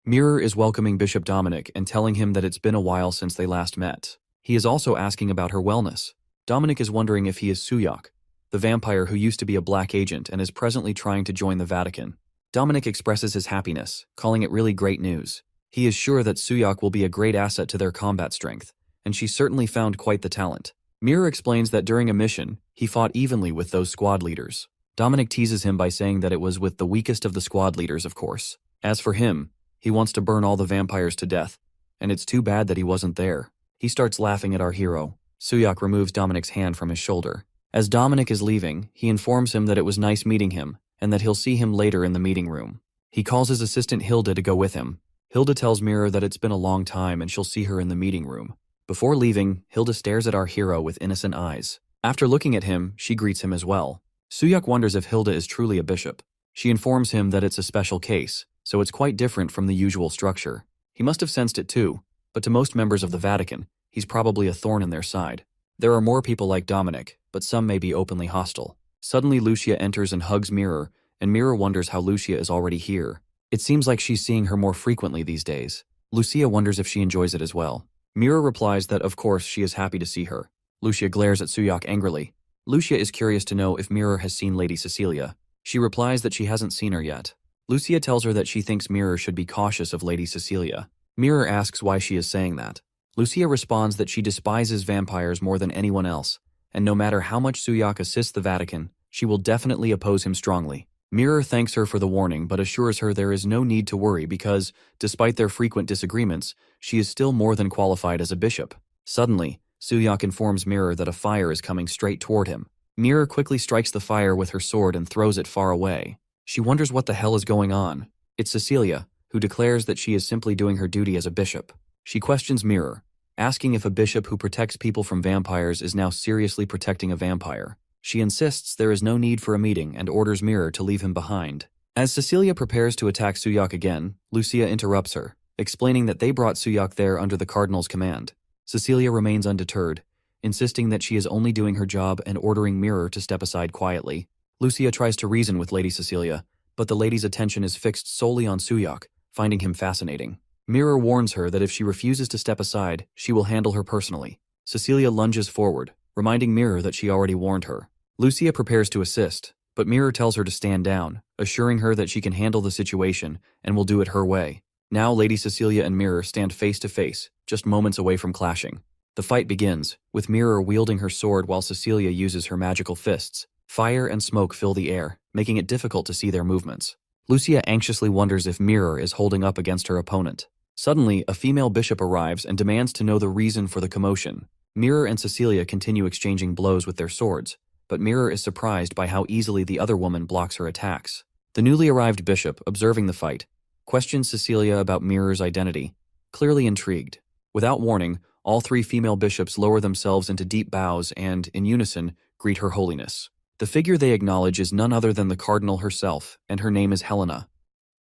Mirror is welcoming Bishop Dominic and telling him that it's been a while since they last met. He is also asking about her wellness. Dominic is wondering if he is Suyak, the vampire who used to be a black agent and is presently trying to join the Vatican. Dominic expresses his happiness, calling it really great news. He is sure that Suyak will be a great asset to their combat strength, and she certainly found quite the talent. Mirror explains that during a mission, he fought evenly with those squad leaders. Dominic teases him by saying that it was with the weakest of the squad leaders, of course. As for him, he wants to burn all the vampires to death, and it's too bad that he wasn't there. He starts laughing at our hero. Suyak removes Dominic's hand from his shoulder. As Dominic is leaving, he informs him that it was nice meeting him, and that he'll see him later in the meeting room. He calls his assistant Hilda to go with him. Hilda tells Mirror that it's been a long time and she'll see her in the meeting room. Before leaving, Hilda stares at our hero with innocent eyes. After looking at him, she greets him as well. Suyak wonders if Hilda is truly a bishop. She informs him that it's a special case, so it's quite different from the usual structure. He must have sensed it too, but to most members of the Vatican, he's probably a thorn in their side. There are more people like Dominic, but some may be openly hostile. Suddenly Lucia enters and hugs Mirror, and Mirror wonders how Lucia is already here. It seems like she's seeing her more frequently these days. Lucia wonders if she enjoys it as well. Mirror replies that of course she is happy to see her. Lucia glares at Suyak angrily. Lucia is curious to know if Mirror has seen Lady Cecilia. She replies that she hasn't seen her yet. Lucia tells her that she thinks Mirror should be cautious of Lady Cecilia. Mirror asks why she is saying that. Lucia responds that she despises vampires more than anyone else, and no matter how much Suyak assists the Vatican, she will definitely oppose him strongly. Mirror thanks her for the warning but assures her there is no need to worry because, despite their frequent disagreements, she is still more than qualified as a bishop. Suddenly, Suyak informs Mirror that a fire is coming straight toward him. Mirror quickly strikes the fire with her sword and throws it far away. She wonders what the hell is going on. It's Cecilia, who declares that she is simply doing her duty as a bishop. She questions Mirror, asking if a bishop who protects people from vampires is now seriously protecting a vampire. She insists there is no need for a meeting and orders Mirror to leave him behind. As Cecilia prepares to attack Suyak again, Lucia interrupts her, explaining that they brought Suyak there under the Cardinal's command. Cecilia remains undeterred, insisting that she is only doing her job and ordering Mirror to step aside quietly. Lucia tries to reason with Lady Cecilia, but the lady's attention is fixed solely on Suyak, finding him fascinating. Mirror warns her that if she refuses to step aside, she will handle her personally. Cecilia lunges forward, reminding Mirror that she already warned her. Lucia prepares to assist, but Mirror tells her to stand down, assuring her that she can handle the situation and will do it her way. Now Lady Cecilia and Mirror stand face to face, just moments away from clashing. The fight begins, with Mirror wielding her sword while Cecilia uses her magical fists. Fire and smoke fill the air, making it difficult to see their movements. Lucia anxiously wonders if Mirror is holding up against her opponent. Suddenly, a female bishop arrives and demands to know the reason for the commotion. Mirror and Cecilia continue exchanging blows with their swords, but Mirror is surprised by how easily the other woman blocks her attacks. The newly arrived bishop, observing the fight, questions Cecilia about Mirror's identity, clearly intrigued. Without warning, all three female bishops lower themselves into deep bows and, in unison, greet Her Holiness. The figure they acknowledge is none other than the Cardinal herself, and her name is Helena.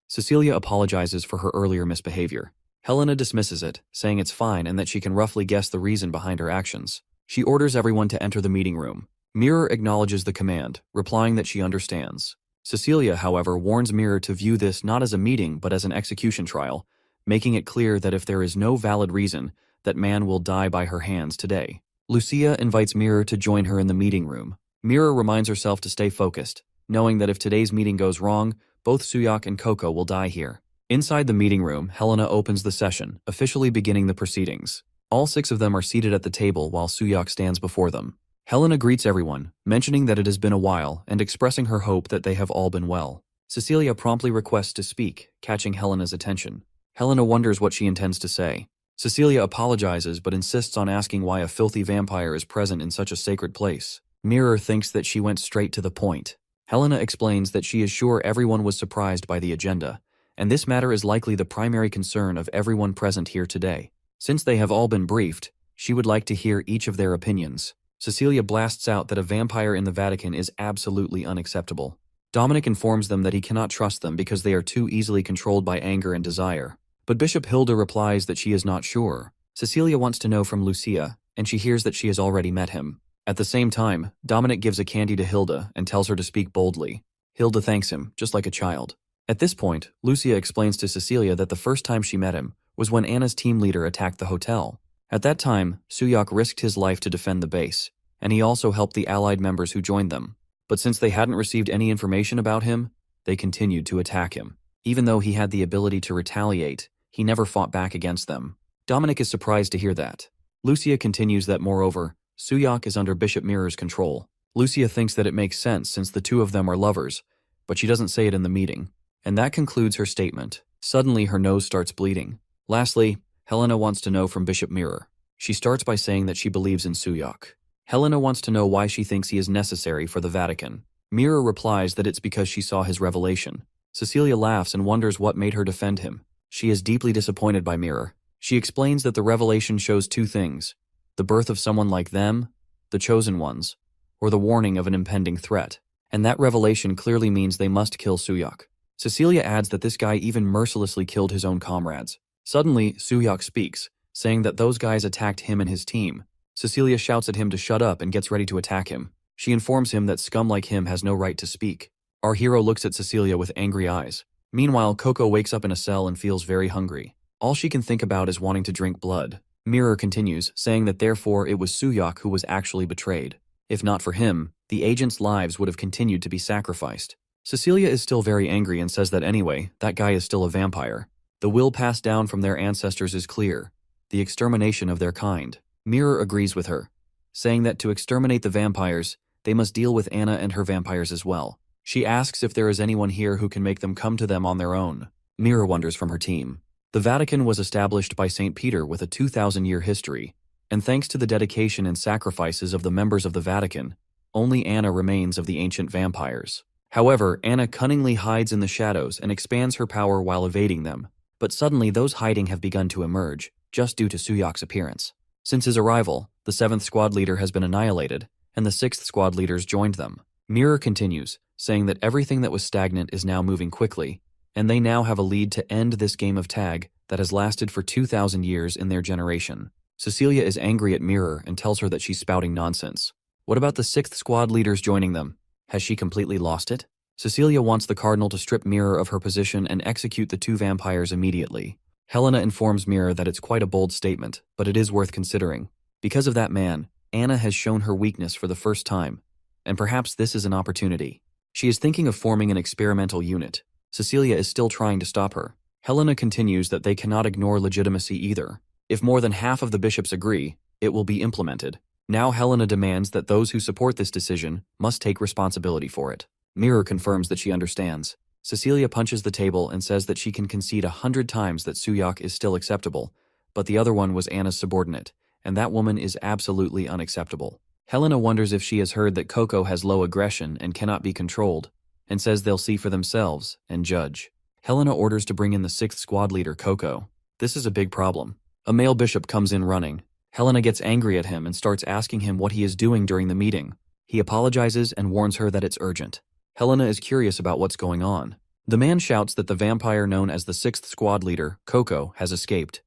Cecilia apologizes for her earlier misbehavior. Helena dismisses it, saying it's fine and that she can roughly guess the reason behind her actions. She orders everyone to enter the meeting room. Mirror acknowledges the command, replying that she understands. Cecilia, however, warns Mirror to view this not as a meeting but as an execution trial, making it clear that if there is no valid reason, that man will die by her hands today. Lucia invites Mirror to join her in the meeting room. Mirror reminds herself to stay focused, knowing that if today's meeting goes wrong, both Suyak and Koko will die here. Inside the meeting room, Helena opens the session, officially beginning the proceedings. All 6 of them are seated at the table while Suyak stands before them. Helena greets everyone, mentioning that it has been a while and expressing her hope that they have all been well. Cecilia promptly requests to speak, catching Helena's attention. Helena wonders what she intends to say. Cecilia apologizes but insists on asking why a filthy vampire is present in such a sacred place. Mirror thinks that she went straight to the point. Helena explains that she is sure everyone was surprised by the agenda, and this matter is likely the primary concern of everyone present here today. Since they have all been briefed, she would like to hear each of their opinions. Cecilia blasts out that a vampire in the Vatican is absolutely unacceptable. Dominic informs them that he cannot trust them because they are too easily controlled by anger and desire. But Bishop Hilda replies that she is not sure. Cecilia wants to know from Lucia, and she hears that she has already met him. At the same time, Dominic gives a candy to Hilda and tells her to speak boldly. Hilda thanks him, just like a child. At this point, Lucia explains to Cecilia that the first time she met him was when Anna's team leader attacked the hotel. At that time, Suyak risked his life to defend the base, and he also helped the allied members who joined them. But since they hadn't received any information about him, they continued to attack him. Even though he had the ability to retaliate, he never fought back against them. Dominic is surprised to hear that. Lucia continues that moreover, Suyak is under Bishop Mirror's control. Lucia thinks that it makes sense since the two of them are lovers, but she doesn't say it in the meeting. And that concludes her statement. Suddenly her nose starts bleeding. Lastly, Helena wants to know from Bishop Mirror. She starts by saying that she believes in Suyak. Helena wants to know why she thinks he is necessary for the Vatican. Mirror replies that it's because she saw his revelation. Cecilia laughs and wonders what made her defend him. She is deeply disappointed by Mirror. She explains that the revelation shows 2 things: the birth of someone like them, the chosen ones, or the warning of an impending threat. And that revelation clearly means they must kill Suyak. Cecilia adds that this guy even mercilessly killed his own comrades. Suddenly, Suhyok speaks, saying that those guys attacked him and his team. Cecilia shouts at him to shut up and gets ready to attack him. She informs him that scum like him has no right to speak. Our hero looks at Cecilia with angry eyes. Meanwhile, Koko wakes up in a cell and feels very hungry. All she can think about is wanting to drink blood. Mirror continues, saying that therefore it was Suhyok who was actually betrayed. If not for him, the agents' lives would have continued to be sacrificed. Cecilia is still very angry and says that anyway, that guy is still a vampire. The will passed down from their ancestors is clear. The extermination of their kind. Mirror agrees with her, saying that to exterminate the vampires, they must deal with Anna and her vampires as well. She asks if there is anyone here who can make them come to them on their own. Mirror wonders from her team. The Vatican was established by St. Peter with a 2,000-year history, and thanks to the dedication and sacrifices of the members of the Vatican, only Anna remains of the ancient vampires. However, Anna cunningly hides in the shadows and expands her power while evading them, but suddenly those hiding have begun to emerge, just due to Suhyok's appearance. Since his arrival, the 7th squad leader has been annihilated, and the 6th squad leaders joined them. Mirror continues, saying that everything that was stagnant is now moving quickly, and they now have a lead to end this game of tag that has lasted for 2,000 years in their generation. Cecilia is angry at Mirror and tells her that she's spouting nonsense. What about the 6th squad leaders joining them? Has she completely lost it? Cecilia wants the Cardinal to strip Mirror of her position and execute the 2 vampires immediately. Helena informs Mirror that it's quite a bold statement, but it is worth considering. Because of that man, Anna has shown her weakness for the first time, and perhaps this is an opportunity. She is thinking of forming an experimental unit. Cecilia is still trying to stop her. Helena continues that they cannot ignore legitimacy either. If more than half of the bishops agree, it will be implemented. Now Helena demands that those who support this decision must take responsibility for it. Mirror confirms that she understands. Cecilia punches the table and says that she can concede 100 times that Suhyok is still acceptable, but the other one was Anna's subordinate, and that woman is absolutely unacceptable. Helena wonders if she has heard that Koko has low aggression and cannot be controlled, and says they'll see for themselves and judge. Helena orders to bring in the 6th squad leader, Koko. This is a big problem. A male bishop comes in running. Helena gets angry at him and starts asking him what he is doing during the meeting. He apologizes and warns her that it's urgent. Helena is curious about what's going on. The man shouts that the vampire known as the 6th squad leader, Koko, has escaped.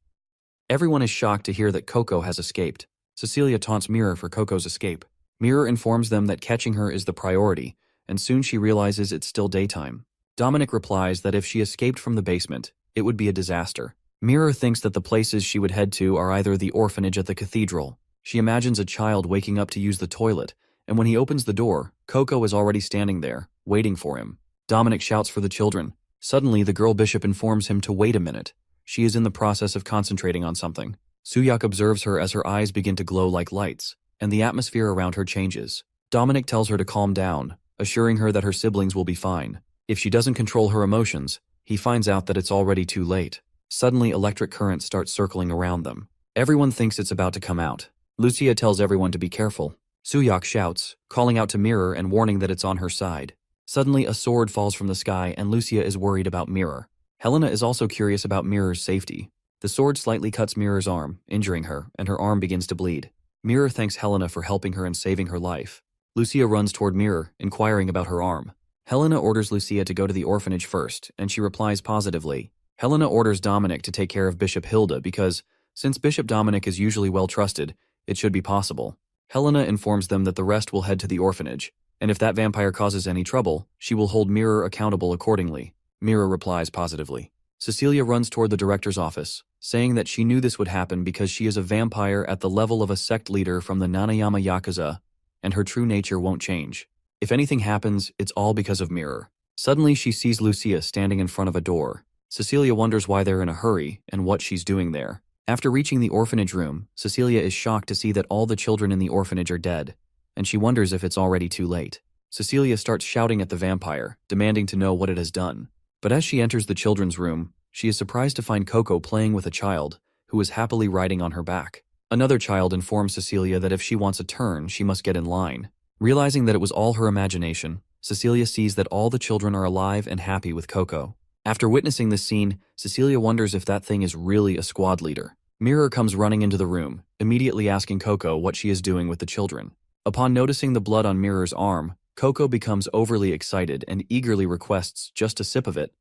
Everyone is shocked to hear that Koko has escaped. Cecilia taunts Mirror for Koko's escape. Mirror informs them that catching her is the priority, and soon she realizes it's still daytime. Dominic replies that if she escaped from the basement, it would be a disaster. Mirror thinks that the places she would head to are either the orphanage at the cathedral. She imagines a child waking up to use the toilet, and when he opens the door, Koko is already standing there, waiting for him. Dominic shouts for the children. Suddenly, the girl bishop informs him to wait a minute. She is in the process of concentrating on something. Suhyok observes her as her eyes begin to glow like lights, and the atmosphere around her changes. Dominic tells her to calm down, assuring her that her siblings will be fine. If she doesn't control her emotions, he finds out that it's already too late. Suddenly, electric currents start circling around them. Everyone thinks it's about to come out. Lucia tells everyone to be careful. Suhyok shouts, calling out to Mirror and warning that it's on her side. Suddenly, a sword falls from the sky and Lucia is worried about Mirror. Helena is also curious about Mirror's safety. The sword slightly cuts Mirror's arm, injuring her, and her arm begins to bleed. Mirror thanks Helena for helping her and saving her life. Lucia runs toward Mirror, inquiring about her arm. Helena orders Lucia to go to the orphanage first, and she replies positively. Helena orders Dominic to take care of Bishop Hilda because, since Bishop Dominic is usually well trusted, it should be possible. Helena informs them that the rest will head to the orphanage, and if that vampire causes any trouble, she will hold Mirror accountable accordingly. Mirror replies positively. Cecilia runs toward the director's office, saying that she knew this would happen because she is a vampire at the level of a sect leader from the Nanayama Yakuza, and her true nature won't change. If anything happens, it's all because of Mirror. Suddenly, she sees Lucia standing in front of a door. Cecilia wonders why they're in a hurry and what she's doing there. After reaching the orphanage room, Cecilia is shocked to see that all the children in the orphanage are dead, and she wonders if it's already too late. Cecilia starts shouting at the vampire, demanding to know what it has done. But as she enters the children's room, she is surprised to find Koko playing with a child, who is happily riding on her back. Another child informs Cecilia that if she wants a turn, she must get in line. Realizing that it was all her imagination, Cecilia sees that all the children are alive and happy with Koko. After witnessing this scene, Cecilia wonders if that thing is really a squad leader. Mirror comes running into the room, immediately asking Koko what she is doing with the children. Upon noticing the blood on Mirror's arm, Koko becomes overly excited and eagerly requests just a sip of it,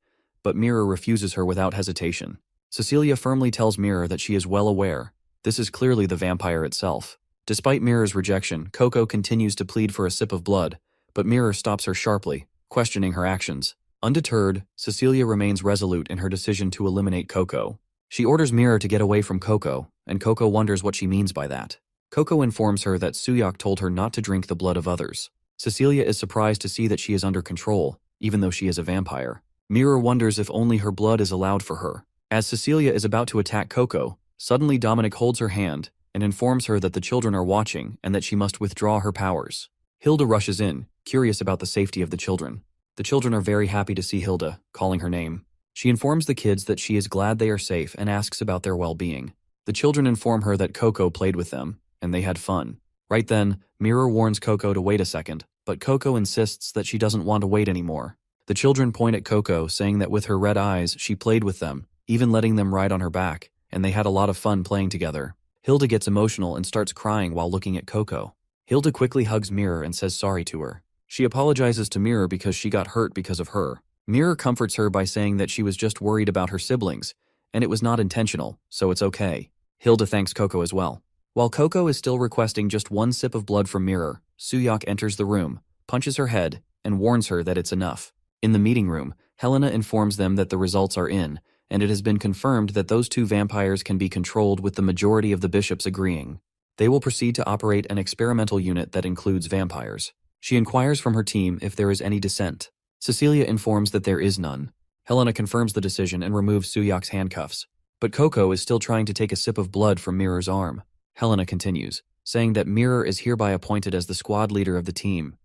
but Mirror refuses her without hesitation. Cecilia firmly tells Mirror that she is well aware. This is clearly the vampire itself. Despite Mirror's rejection, Koko continues to plead for a sip of blood, but Mirror stops her sharply, questioning her actions. Undeterred, Cecilia remains resolute in her decision to eliminate Koko. She orders Mirror to get away from Koko, and Koko wonders what she means by that. Koko informs her that Suyok told her not to drink the blood of others. Cecilia is surprised to see that she is under control, even though she is a vampire. Mirror wonders if only her blood is allowed for her. As Cecilia is about to attack Koko, suddenly Dominic holds her hand and informs her that the children are watching and that she must withdraw her powers. Hilda rushes in, curious about the safety of the children. The children are very happy to see Hilda, calling her name. She informs the kids that she is glad they are safe and asks about their well-being. The children inform her that Koko played with them, and they had fun. Right then, Mirror warns Koko to wait a second, but Koko insists that she doesn't want to wait anymore. The children point at Koko, saying that with her red eyes, she played with them, even letting them ride on her back, and they had a lot of fun playing together. Hilda gets emotional and starts crying while looking at Koko. Hilda quickly hugs Mirror and says sorry to her. She apologizes to Mirror because she got hurt because of her. Mirror comforts her by saying that she was just worried about her siblings, and it was not intentional, so it's okay. Hilda thanks Koko as well. While Koko is still requesting just one sip of blood from Mirror, Suyok enters the room, punches her head, and warns her that it's enough. In the meeting room, Helena informs them that the results are in, and it has been confirmed that those two vampires can be controlled with the majority of the bishops agreeing. They will proceed to operate an experimental unit that includes vampires. She inquires from her team if there is any dissent. Cecilia informs that there is none. Helena confirms the decision and removes Suyok's handcuffs. But Koko is still trying to take a sip of blood from Mirror's arm. Helena continues, saying that Mirror is hereby appointed as the squad leader of the team.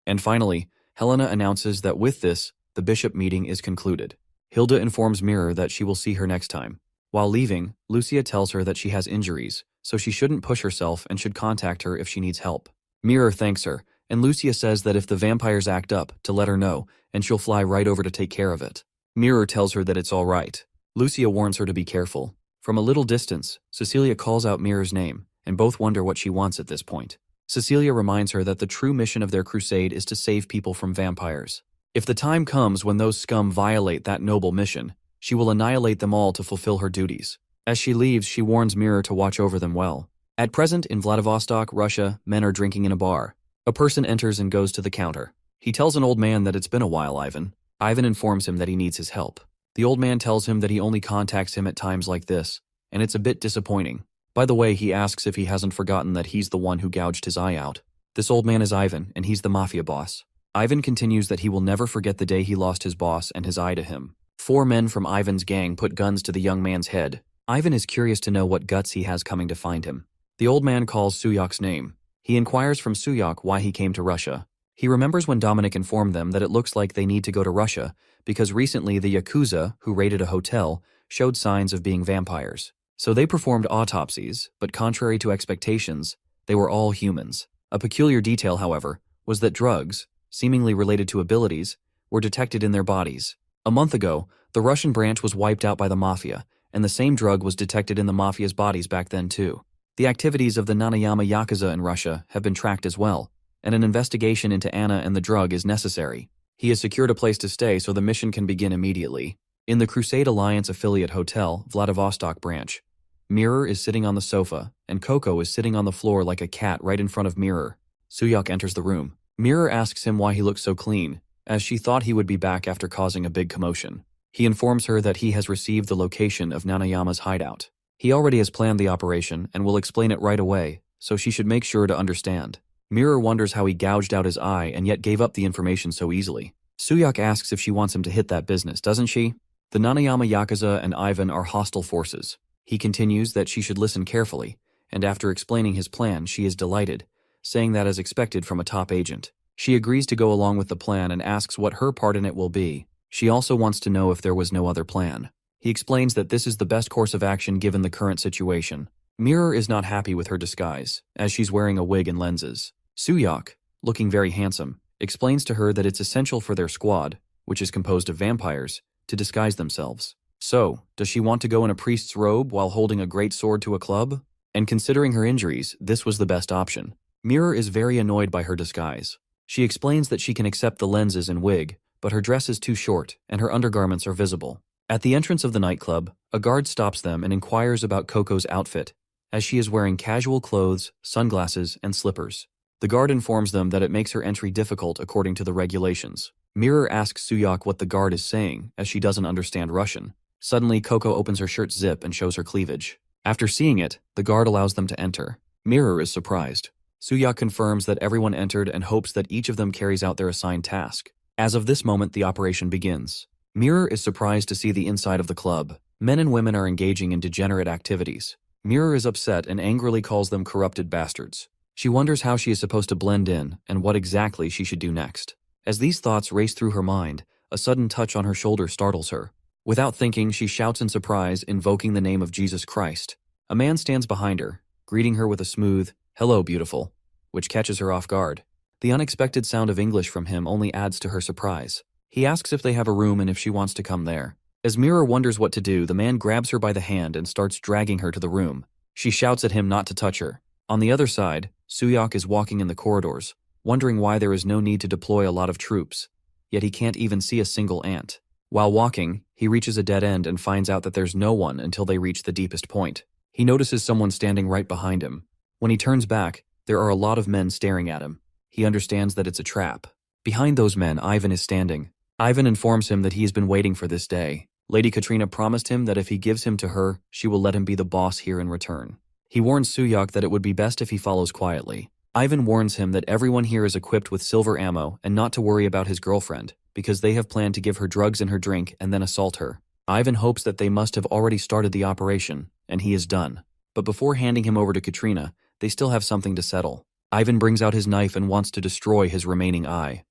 And finally, Helena announces that with this, the bishop meeting is concluded. Hilda informs Mirror that she will see her next time. While leaving, Lucia tells her that she has injuries, so she shouldn't push herself and should contact her if she needs help. Mirror thanks her, and Lucia says that if the vampires act up, to let her know, and she'll fly right over to take care of it. Mirror tells her that it's all right. Lucia warns her to be careful. From a little distance, Cecilia calls out Mirror's name, and both wonder what she wants at this point. Cecilia reminds her that the true mission of their crusade is to save people from vampires. If the time comes when those scum violate that noble mission, she will annihilate them all to fulfill her duties. As she leaves, she warns Mirror to watch over them well. At present, in Vladivostok, Russia, men are drinking in a bar. A person enters and goes to the counter. He tells an old man that it's been a while, Ivan. Ivan informs him that he needs his help. The old man tells him that he only contacts him at times like this, and it's a bit disappointing. By the way, he asks if he hasn't forgotten that he's the one who gouged his eye out. This old man is Ivan, and he's the mafia boss. Ivan continues that he will never forget the day he lost his boss and his eye to him. 4 men from Ivan's gang put guns to the young man's head. Ivan is curious to know what guts he has coming to find him. The old man calls Suyok's name. He inquires from Suyok why he came to Russia. He remembers when Dominic informed them that it looks like they need to go to Russia because recently the Yakuza, who raided a hotel, showed signs of being vampires. So they performed autopsies, but contrary to expectations, they were all humans. A peculiar detail, however, was that drugs, seemingly related to abilities, were detected in their bodies. A month ago, the Russian branch was wiped out by the mafia, and the same drug was detected in the mafia's bodies back then too. The activities of the Nanayama Yakuza in Russia have been tracked as well, and an investigation into Anna and the drug is necessary. He has secured a place to stay so the mission can begin immediately. In the Crusade Alliance affiliate hotel, Vladivostok branch, Mirror is sitting on the sofa, and Koko is sitting on the floor like a cat right in front of Mirror. Suyok enters the room. Mirror asks him why he looks so clean, as she thought he would be back after causing a big commotion. He informs her that he has received the location of Nanayama's hideout. He already has planned the operation and will explain it right away, so she should make sure to understand. Mirror wonders how he gouged out his eye and yet gave up the information so easily. Suyok asks if she wants him to hit that business, doesn't she? The Nanayama Yakuza and Ivan are hostile forces. He continues that she should listen carefully, and after explaining his plan, she is delighted, saying that as expected from a top agent. She agrees to go along with the plan and asks what her part in it will be. She also wants to know if there was no other plan. He explains that this is the best course of action given the current situation. Mirror is not happy with her disguise, as she's wearing a wig and lenses. Suyok, looking very handsome, explains to her that it's essential for their squad, which is composed of vampires, to disguise themselves. So, does she want to go in a priest's robe while holding a great sword to a club? And considering her injuries, this was the best option. Mirror is very annoyed by her disguise. She explains that she can accept the lenses and wig, but her dress is too short and her undergarments are visible. At the entrance of the nightclub, a guard stops them and inquires about Koko's outfit, as she is wearing casual clothes, sunglasses, and slippers. The guard informs them that it makes her entry difficult according to the regulations. Mirror asks Suyak what the guard is saying, as she doesn't understand Russian. Suddenly, Koko opens her shirt zip and shows her cleavage. After seeing it, the guard allows them to enter. Mirror is surprised. Suyak confirms that everyone entered and hopes that each of them carries out their assigned task. As of this moment, the operation begins. Mirror is surprised to see the inside of the club. Men and women are engaging in degenerate activities. Mirror is upset and angrily calls them corrupted bastards. She wonders how she is supposed to blend in and what exactly she should do next. As these thoughts race through her mind, a sudden touch on her shoulder startles her. Without thinking, she shouts in surprise, invoking the name of Jesus Christ. A man stands behind her, greeting her with a smooth, "Hello, beautiful," which catches her off guard. The unexpected sound of English from him only adds to her surprise. He asks if they have a room and if she wants to come there. As Mirror wonders what to do, the man grabs her by the hand and starts dragging her to the room. She shouts at him not to touch her. On the other side, Suyak is walking in the corridors, wondering why there is no need to deploy a lot of troops, yet he can't even see a single ant. While walking, he reaches a dead end and finds out that there's no one until they reach the deepest point. He notices someone standing right behind him. When he turns back, there are a lot of men staring at him. He understands that it's a trap. Behind those men, Ivan is standing. Ivan informs him that he has been waiting for this day. Lady Katarina promised him that if he gives him to her, she will let him be the boss here in return. He warns Suyak that it would be best if he follows quietly. Ivan warns him that everyone here is equipped with silver ammo and not to worry about his girlfriend, because they have planned to give her drugs in her drink and then assault her. Ivan hopes that they must have already started the operation, and he is done. But before handing him over to Katarina, they still have something to settle. Ivan brings out his knife and wants to destroy his remaining eye.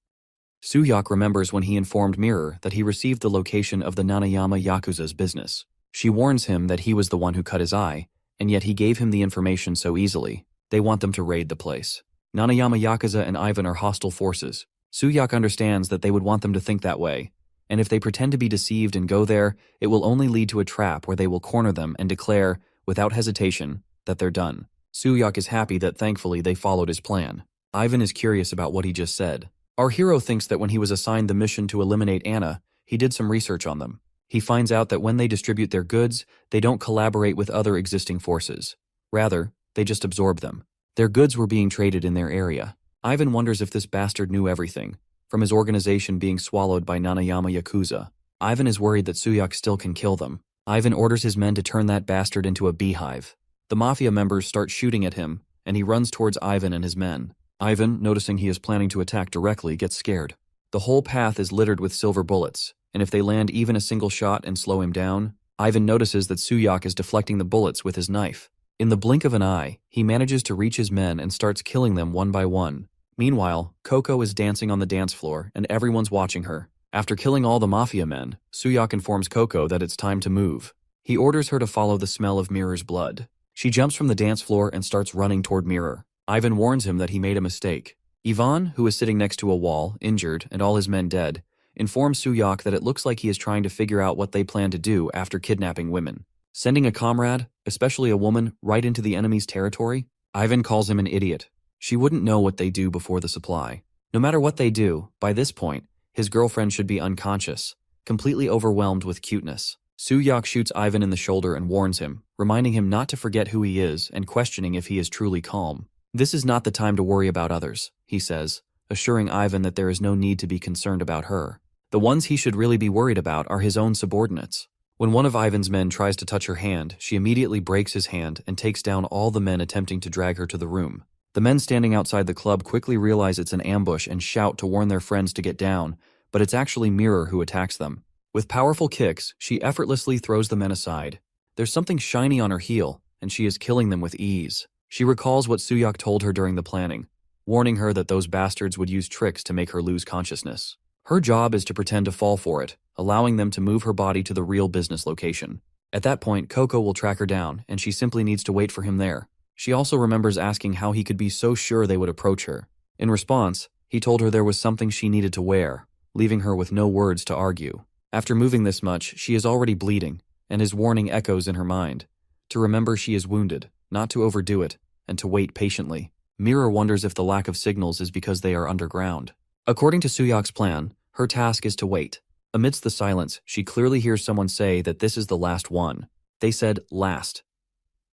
Suyak remembers when he informed Mirror that he received the location of the Nanayama Yakuza's business. She warns him that he was the one who cut his eye, and yet he gave him the information so easily. They want them to raid the place. Nanayama Yakuza and Ivan are hostile forces. Suyak understands that they would want them to think that way, and if they pretend to be deceived and go there, it will only lead to a trap where they will corner them and declare, without hesitation, that they're done. Suyak is happy that thankfully they followed his plan. Ivan is curious about what he just said. Our hero thinks that when he was assigned the mission to eliminate Anna, he did some research on them. He finds out that when they distribute their goods, they don't collaborate with other existing forces. Rather, they just absorb them. Their goods were being traded in their area. Ivan wonders if this bastard knew everything, from his organization being swallowed by Nanayama Yakuza. Ivan is worried that Suyak still can kill them. Ivan orders his men to turn that bastard into a beehive. The mafia members start shooting at him, and he runs towards Ivan and his men. Ivan, noticing he is planning to attack directly, gets scared. The whole path is littered with silver bullets, and if they land even a single shot and slow him down, Ivan notices that Suyak is deflecting the bullets with his knife. In the blink of an eye, he manages to reach his men and starts killing them one by one. Meanwhile, Koko is dancing on the dance floor, and everyone's watching her. After killing all the mafia men, Suyak informs Koko that it's time to move. He orders her to follow the smell of Mirror's blood. She jumps from the dance floor and starts running toward Mirror. Ivan warns him that he made a mistake. Ivan, who is sitting next to a wall, injured, and all his men dead, informs Suyak that it looks like he is trying to figure out what they plan to do after kidnapping women. Sending a comrade, especially a woman, right into the enemy's territory? Ivan calls him an idiot. She wouldn't know what they do before the supply. No matter what they do, by this point, his girlfriend should be unconscious, completely overwhelmed with cuteness. Suyak shoots Ivan in the shoulder and warns him, reminding him not to forget who he is and questioning if he is truly calm. This is not the time to worry about others, he says, assuring Ivan that there is no need to be concerned about her. The ones he should really be worried about are his own subordinates. When one of Ivan's men tries to touch her hand, she immediately breaks his hand and takes down all the men attempting to drag her to the room. The men standing outside the club quickly realize it's an ambush and shout to warn their friends to get down, but it's actually Mirror who attacks them. With powerful kicks, she effortlessly throws the men aside. There's something shiny on her heel, and she is killing them with ease. She recalls what Suyak told her during the planning, warning her that those bastards would use tricks to make her lose consciousness. Her job is to pretend to fall for it, allowing them to move her body to the real business location. At that point, Koko will track her down, and she simply needs to wait for him there. She also remembers asking how he could be so sure they would approach her. In response, he told her there was something she needed to wear, leaving her with no words to argue. After moving this much, she is already bleeding, and his warning echoes in her mind. To remember she is wounded, not to overdo it, and to wait patiently. Mirror wonders if the lack of signals is because they are underground. According to Suyak's plan, her task is to wait. Amidst the silence, she clearly hears someone say that this is the last one. They said, last.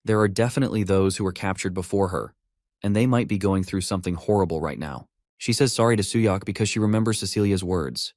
There are definitely those who were captured before her, and they might be going through something horrible right now. She says sorry to Suyok because she remembers Cecilia's words.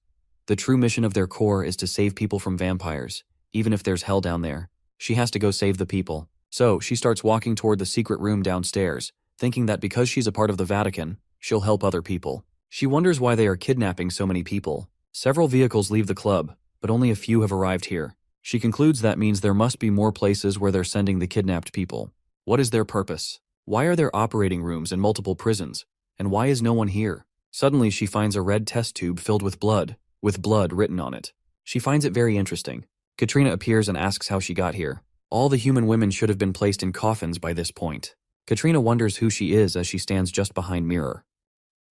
The true mission of their core is to save people from vampires, even if there's hell down there. She has to go save the people. So, she starts walking toward the secret room downstairs, thinking that because she's a part of the Vatican, she'll help other people. She wonders why they are kidnapping so many people. Several vehicles leave the club, but only a few have arrived here. She concludes that means there must be more places where they're sending the kidnapped people. What is their purpose? Why are there operating rooms in multiple prisons? And why is no one here? Suddenly she finds a red test tube filled with blood written on it. She finds it very interesting. Katarina appears and asks how she got here. All the human women should have been placed in coffins by this point. Katarina wonders who she is as she stands just behind Mirror.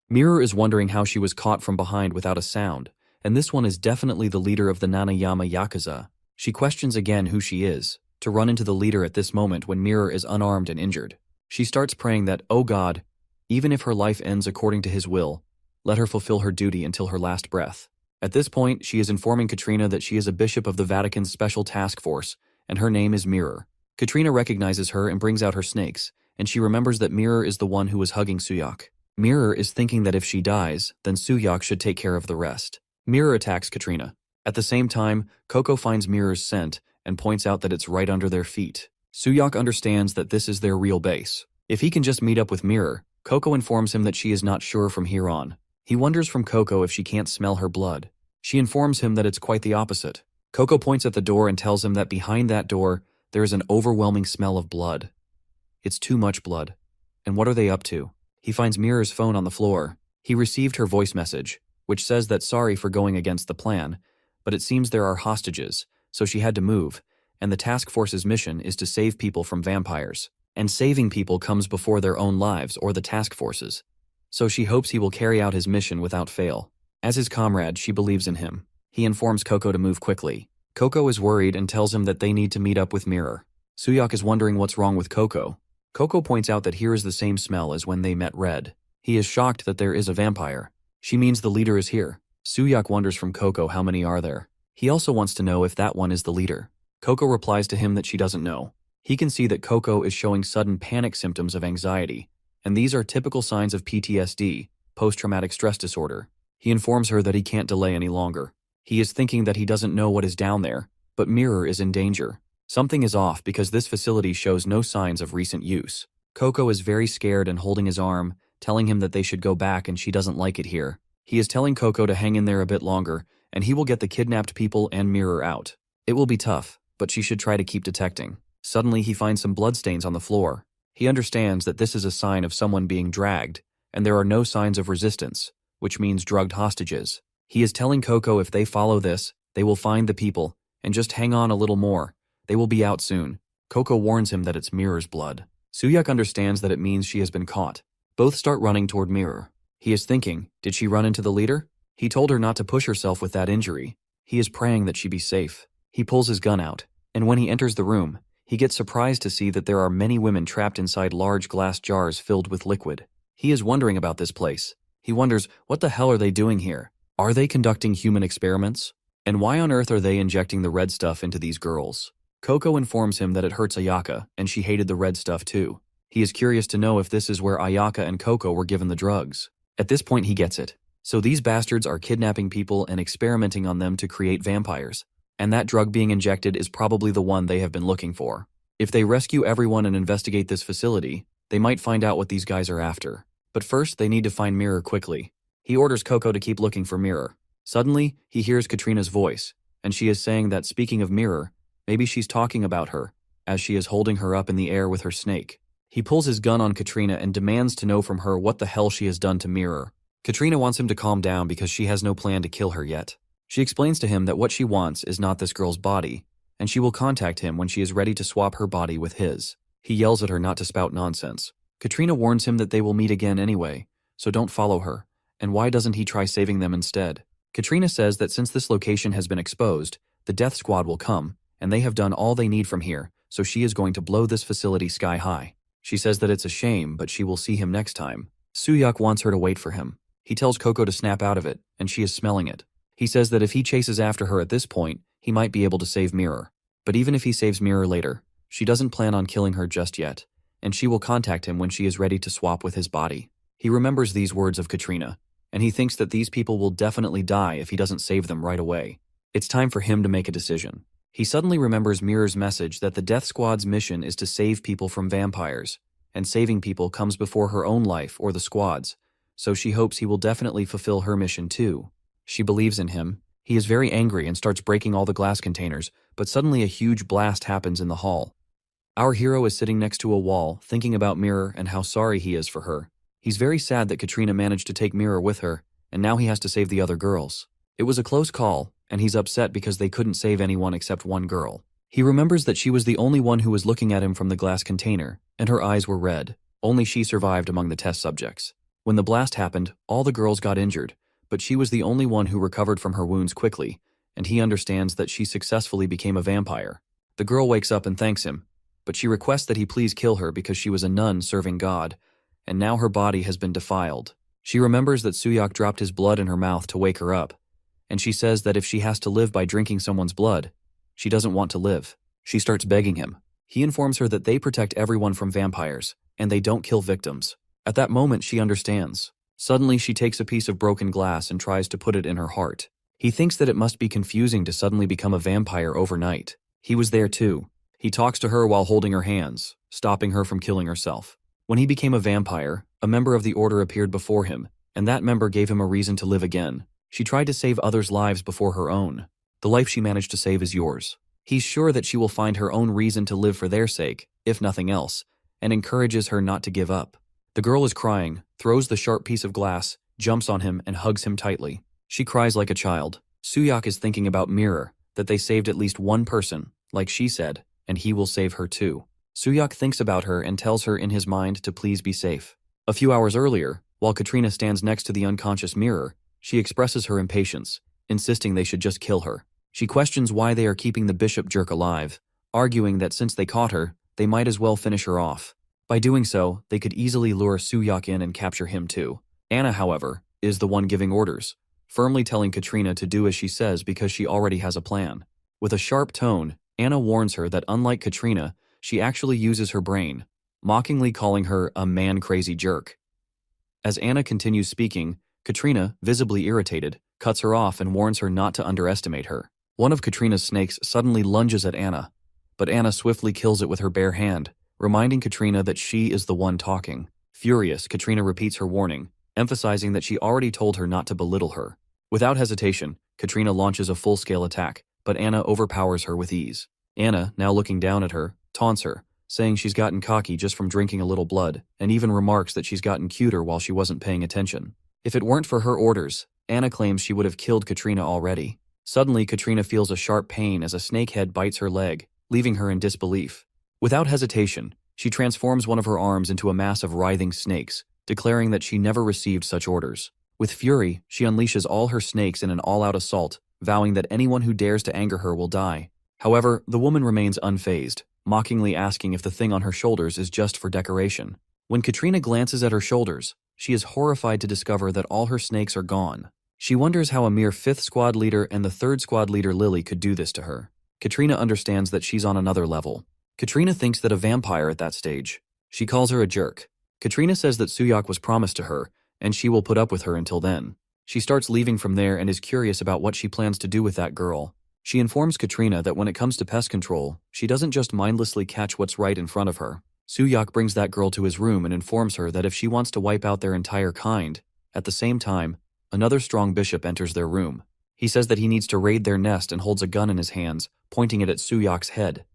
Mirror is wondering how she was caught from behind without a sound, and this one is definitely the leader of the Nanayama Yakuza. She questions again who she is, to run into the leader at this moment when Mirror is unarmed and injured. She starts praying that, oh God, even if her life ends according to his will, let her fulfill her duty until her last breath. At this point, she is informing Katarina that she is a bishop of the Vatican's Special Task Force, and her name is Mirror. Katarina recognizes her and brings out her snakes, and she remembers that Mirror is the one who was hugging Suyok. Mirror is thinking that if she dies, then Suyok should take care of the rest. Mirror attacks Katarina. At the same time, Koko finds Mirror's scent and points out that it's right under their feet. Suyok understands that this is their real base. If he can just meet up with Mirror, Koko informs him that she is not sure from here on. He wonders from Koko if she can't smell her blood. She informs him that it's quite the opposite. Koko points at the door and tells him that behind that door, there is an overwhelming smell of blood. It's too much blood. And what are they up to? He finds Mirror's phone on the floor. He received her voice message, which says that sorry for going against the plan, but it seems there are hostages, so she had to move, and the task force's mission is to save people from vampires. And saving people comes before their own lives or the task force's. So she hopes he will carry out his mission without fail. As his comrade, she believes in him. He informs Koko to move quickly. Koko is worried and tells him that they need to meet up with Mirror. Suyok is wondering what's wrong with Koko. Koko points out that here is the same smell as when they met Red. He is shocked that there is a vampire. She means the leader is here. Suyok wonders from Koko how many are there. He also wants to know if that one is the leader. Koko replies to him that she doesn't know. He can see that Koko is showing sudden panic symptoms of anxiety, and these are typical signs of PTSD, post-traumatic stress disorder. He informs her that he can't delay any longer. He is thinking that he doesn't know what is down there, but Mirror is in danger. Something is off because this facility shows no signs of recent use. Koko is very scared and holding his arm, telling him that they should go back and she doesn't like it here. He is telling Koko to hang in there a bit longer, and he will get the kidnapped people and Mirror out. It will be tough, but she should try to keep detecting. Suddenly, he finds some bloodstains on the floor. He understands that this is a sign of someone being dragged, and there are no signs of resistance, which means drugged hostages. He is telling Koko if they follow this, they will find the people, and just hang on a little more. They will be out soon. Koko warns him that it's Mirror's blood. Suyok understands that it means she has been caught. Both start running toward Mirror. He is thinking, did she run into the leader? He told her not to push herself with that injury. He is praying that she be safe. He pulls his gun out, and when he enters the room, he gets surprised to see that there are many women trapped inside large glass jars filled with liquid. He is wondering about this place. He wonders, what the hell are they doing here? Are they conducting human experiments? And why on earth are they injecting the red stuff into these girls? Koko informs him that it hurts Ayaka, and she hated the red stuff too. He is curious to know if this is where Ayaka and Koko were given the drugs. At this point he gets it. So these bastards are kidnapping people and experimenting on them to create vampires. And that drug being injected is probably the one they have been looking for. If they rescue everyone and investigate this facility, they might find out what these guys are after. But first, they need to find Mirror quickly. He orders Koko to keep looking for Mirror. Suddenly, he hears Katarina's voice, and she is saying that speaking of Mirror, maybe she's talking about her, as she is holding her up in the air with her snake. He pulls his gun on Katarina and demands to know from her what the hell she has done to Mirror. Katarina wants him to calm down because she has no plan to kill her yet. She explains to him that what she wants is not this girl's body, and she will contact him when she is ready to swap her body with his. He yells at her not to spout nonsense. Katarina warns him that they will meet again anyway, so don't follow her, and why doesn't he try saving them instead? Katarina says that since this location has been exposed, the death squad will come, and they have done all they need from here, so she is going to blow this facility sky high. She says that it's a shame, but she will see him next time. Suyok wants her to wait for him. He tells Koko to snap out of it, and she is smelling it. He says that if he chases after her at this point, he might be able to save Mirror. But even if he saves Mirror later, she doesn't plan on killing her just yet, and she will contact him when she is ready to swap with his body. He remembers these words of Katarina, and he thinks that these people will definitely die if he doesn't save them right away. It's time for him to make a decision. He suddenly remembers Mirror's message that the Death Squad's mission is to save people from vampires, and saving people comes before her own life or the squad's, so she hopes he will definitely fulfill her mission too. She believes in him. He is very angry and starts breaking all the glass containers, but suddenly a huge blast happens in the hall. Our hero is sitting next to a wall, thinking about Mirror and how sorry he is for her. He's very sad that Katarina managed to take Mirror with her, and now he has to save the other girls. It was a close call, and he's upset because they couldn't save anyone except one girl. He remembers that she was the only one who was looking at him from the glass container, and her eyes were red. Only she survived among the test subjects. When the blast happened, all the girls got injured, but she was the only one who recovered from her wounds quickly, and he understands that she successfully became a vampire. The girl wakes up and thanks him, but she requests that he please kill her because she was a nun serving God, and now her body has been defiled. She remembers that Suyak dropped his blood in her mouth to wake her up, and she says that if she has to live by drinking someone's blood, she doesn't want to live. She starts begging him. He informs her that they protect everyone from vampires, and they don't kill victims. At that moment, she understands. Suddenly, she takes a piece of broken glass and tries to put it in her heart. He thinks that it must be confusing to suddenly become a vampire overnight. He was there too. He talks to her while holding her hands, stopping her from killing herself. When he became a vampire, a member of the Order appeared before him, and that member gave him a reason to live again. She tried to save others' lives before her own. The life she managed to save is yours. He's sure that she will find her own reason to live for their sake, if nothing else, and encourages her not to give up. The girl is crying, throws the sharp piece of glass, jumps on him, and hugs him tightly. She cries like a child. Suyak is thinking about Mirror, that they saved at least one person, like she said, and he will save her too. Suyak thinks about her and tells her in his mind to please be safe. A few hours earlier, while Katarina stands next to the unconscious Mirror, she expresses her impatience, insisting they should just kill her. She questions why they are keeping the bishop jerk alive, arguing that since they caught her, they might as well finish her off. By doing so, they could easily lure Suyak in and capture him too. Anna, however, is the one giving orders, firmly telling Katarina to do as she says because she already has a plan. With a sharp tone, Anna warns her that unlike Katarina, she actually uses her brain, mockingly calling her a man-crazy jerk. As Anna continues speaking, Katarina, visibly irritated, cuts her off and warns her not to underestimate her. One of Katarina's snakes suddenly lunges at Anna, but Anna swiftly kills it with her bare hand, reminding Katarina that she is the one talking. Furious, Katarina repeats her warning, emphasizing that she already told her not to belittle her. Without hesitation, Katarina launches a full-scale attack, but Anna overpowers her with ease. Anna, now looking down at her, taunts her, saying she's gotten cocky just from drinking a little blood, and even remarks that she's gotten cuter while she wasn't paying attention. If it weren't for her orders, Anna claims she would have killed Katarina already. Suddenly, Katarina feels a sharp pain as a snakehead bites her leg, leaving her in disbelief. Without hesitation, she transforms one of her arms into a mass of writhing snakes, declaring that she never received such orders. With fury, she unleashes all her snakes in an all-out assault, vowing that anyone who dares to anger her will die. However, the woman remains unfazed, mockingly asking if the thing on her shoulders is just for decoration. When Katarina glances at her shoulders, she is horrified to discover that all her snakes are gone. She wonders how a mere 5th squad leader and the 3rd squad leader Lily could do this to her. Katarina understands that she's on another level. Katarina thinks that a vampire at that stage. She calls her a jerk. Katarina says that Suyak was promised to her, and she will put up with her until then. She starts leaving from there and is curious about what she plans to do with that girl. She informs Katarina that when it comes to pest control, she doesn't just mindlessly catch what's right in front of her. Suyak brings that girl to his room and informs her that if she wants to wipe out their entire kind, at the same time, another strong bishop enters their room. He says that he needs to raid their nest and holds a gun in his hands, pointing it at Suyak's head.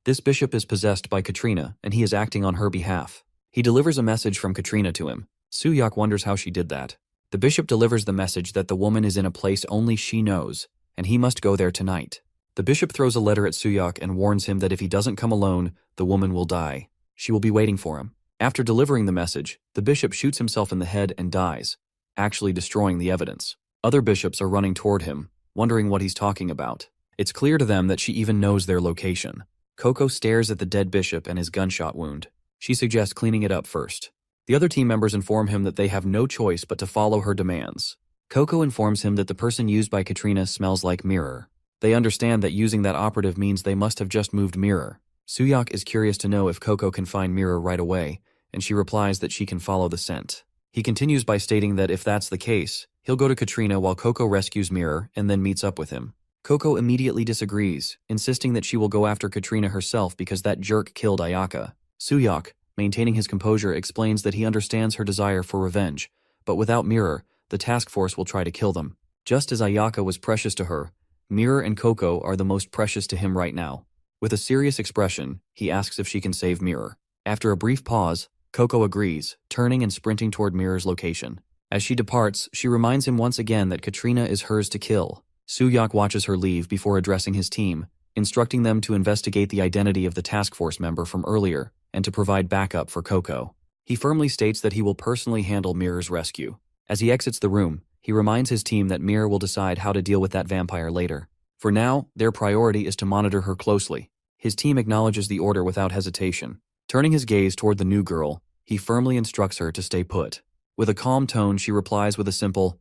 This bishop is possessed by Katarina, and he is acting on her behalf. He delivers a message from Katarina to him. Suyak wonders how she did that. The bishop delivers the message that the woman is in a place only she knows, and he must go there tonight. The bishop throws a letter at Suyak and warns him that if he doesn't come alone, the woman will die. She will be waiting for him. After delivering the message, the bishop shoots himself in the head and dies, actually destroying the evidence. Other bishops are running toward him, wondering what he's talking about. It's clear to them that she even knows their location. Koko stares at the dead bishop and his gunshot wound. She suggests cleaning it up first. The other team members inform him that they have no choice but to follow her demands. Koko informs him that the person used by Katarina smells like Mirror. They understand that using that operative means they must have just moved Mirror. Suyok is curious to know if Koko can find Mirror right away, and she replies that she can follow the scent. He continues by stating that if that's the case, he'll go to Katarina while Koko rescues Mirror and then meets up with him. Koko immediately disagrees, insisting that she will go after Katarina herself because that jerk killed Ayaka. Suyok, maintaining his composure, explains that he understands her desire for revenge, but without Mirror, the task force will try to kill them. Just as Ayaka was precious to her, Mirror and Koko are the most precious to him right now. With a serious expression, he asks if she can save Mirror. After a brief pause, Koko agrees, turning and sprinting toward Mirror's location. As she departs, she reminds him once again that Katarina is hers to kill. Suyok watches her leave before addressing his team, instructing them to investigate the identity of the task force member from earlier and to provide backup for Koko. He firmly states that he will personally handle Mirror's rescue. As he exits the room, he reminds his team that Mirror will decide how to deal with that vampire later. For now, their priority is to monitor her closely. His team acknowledges the order without hesitation. Turning his gaze toward the new girl, he firmly instructs her to stay put. With a calm tone, she replies with a simple,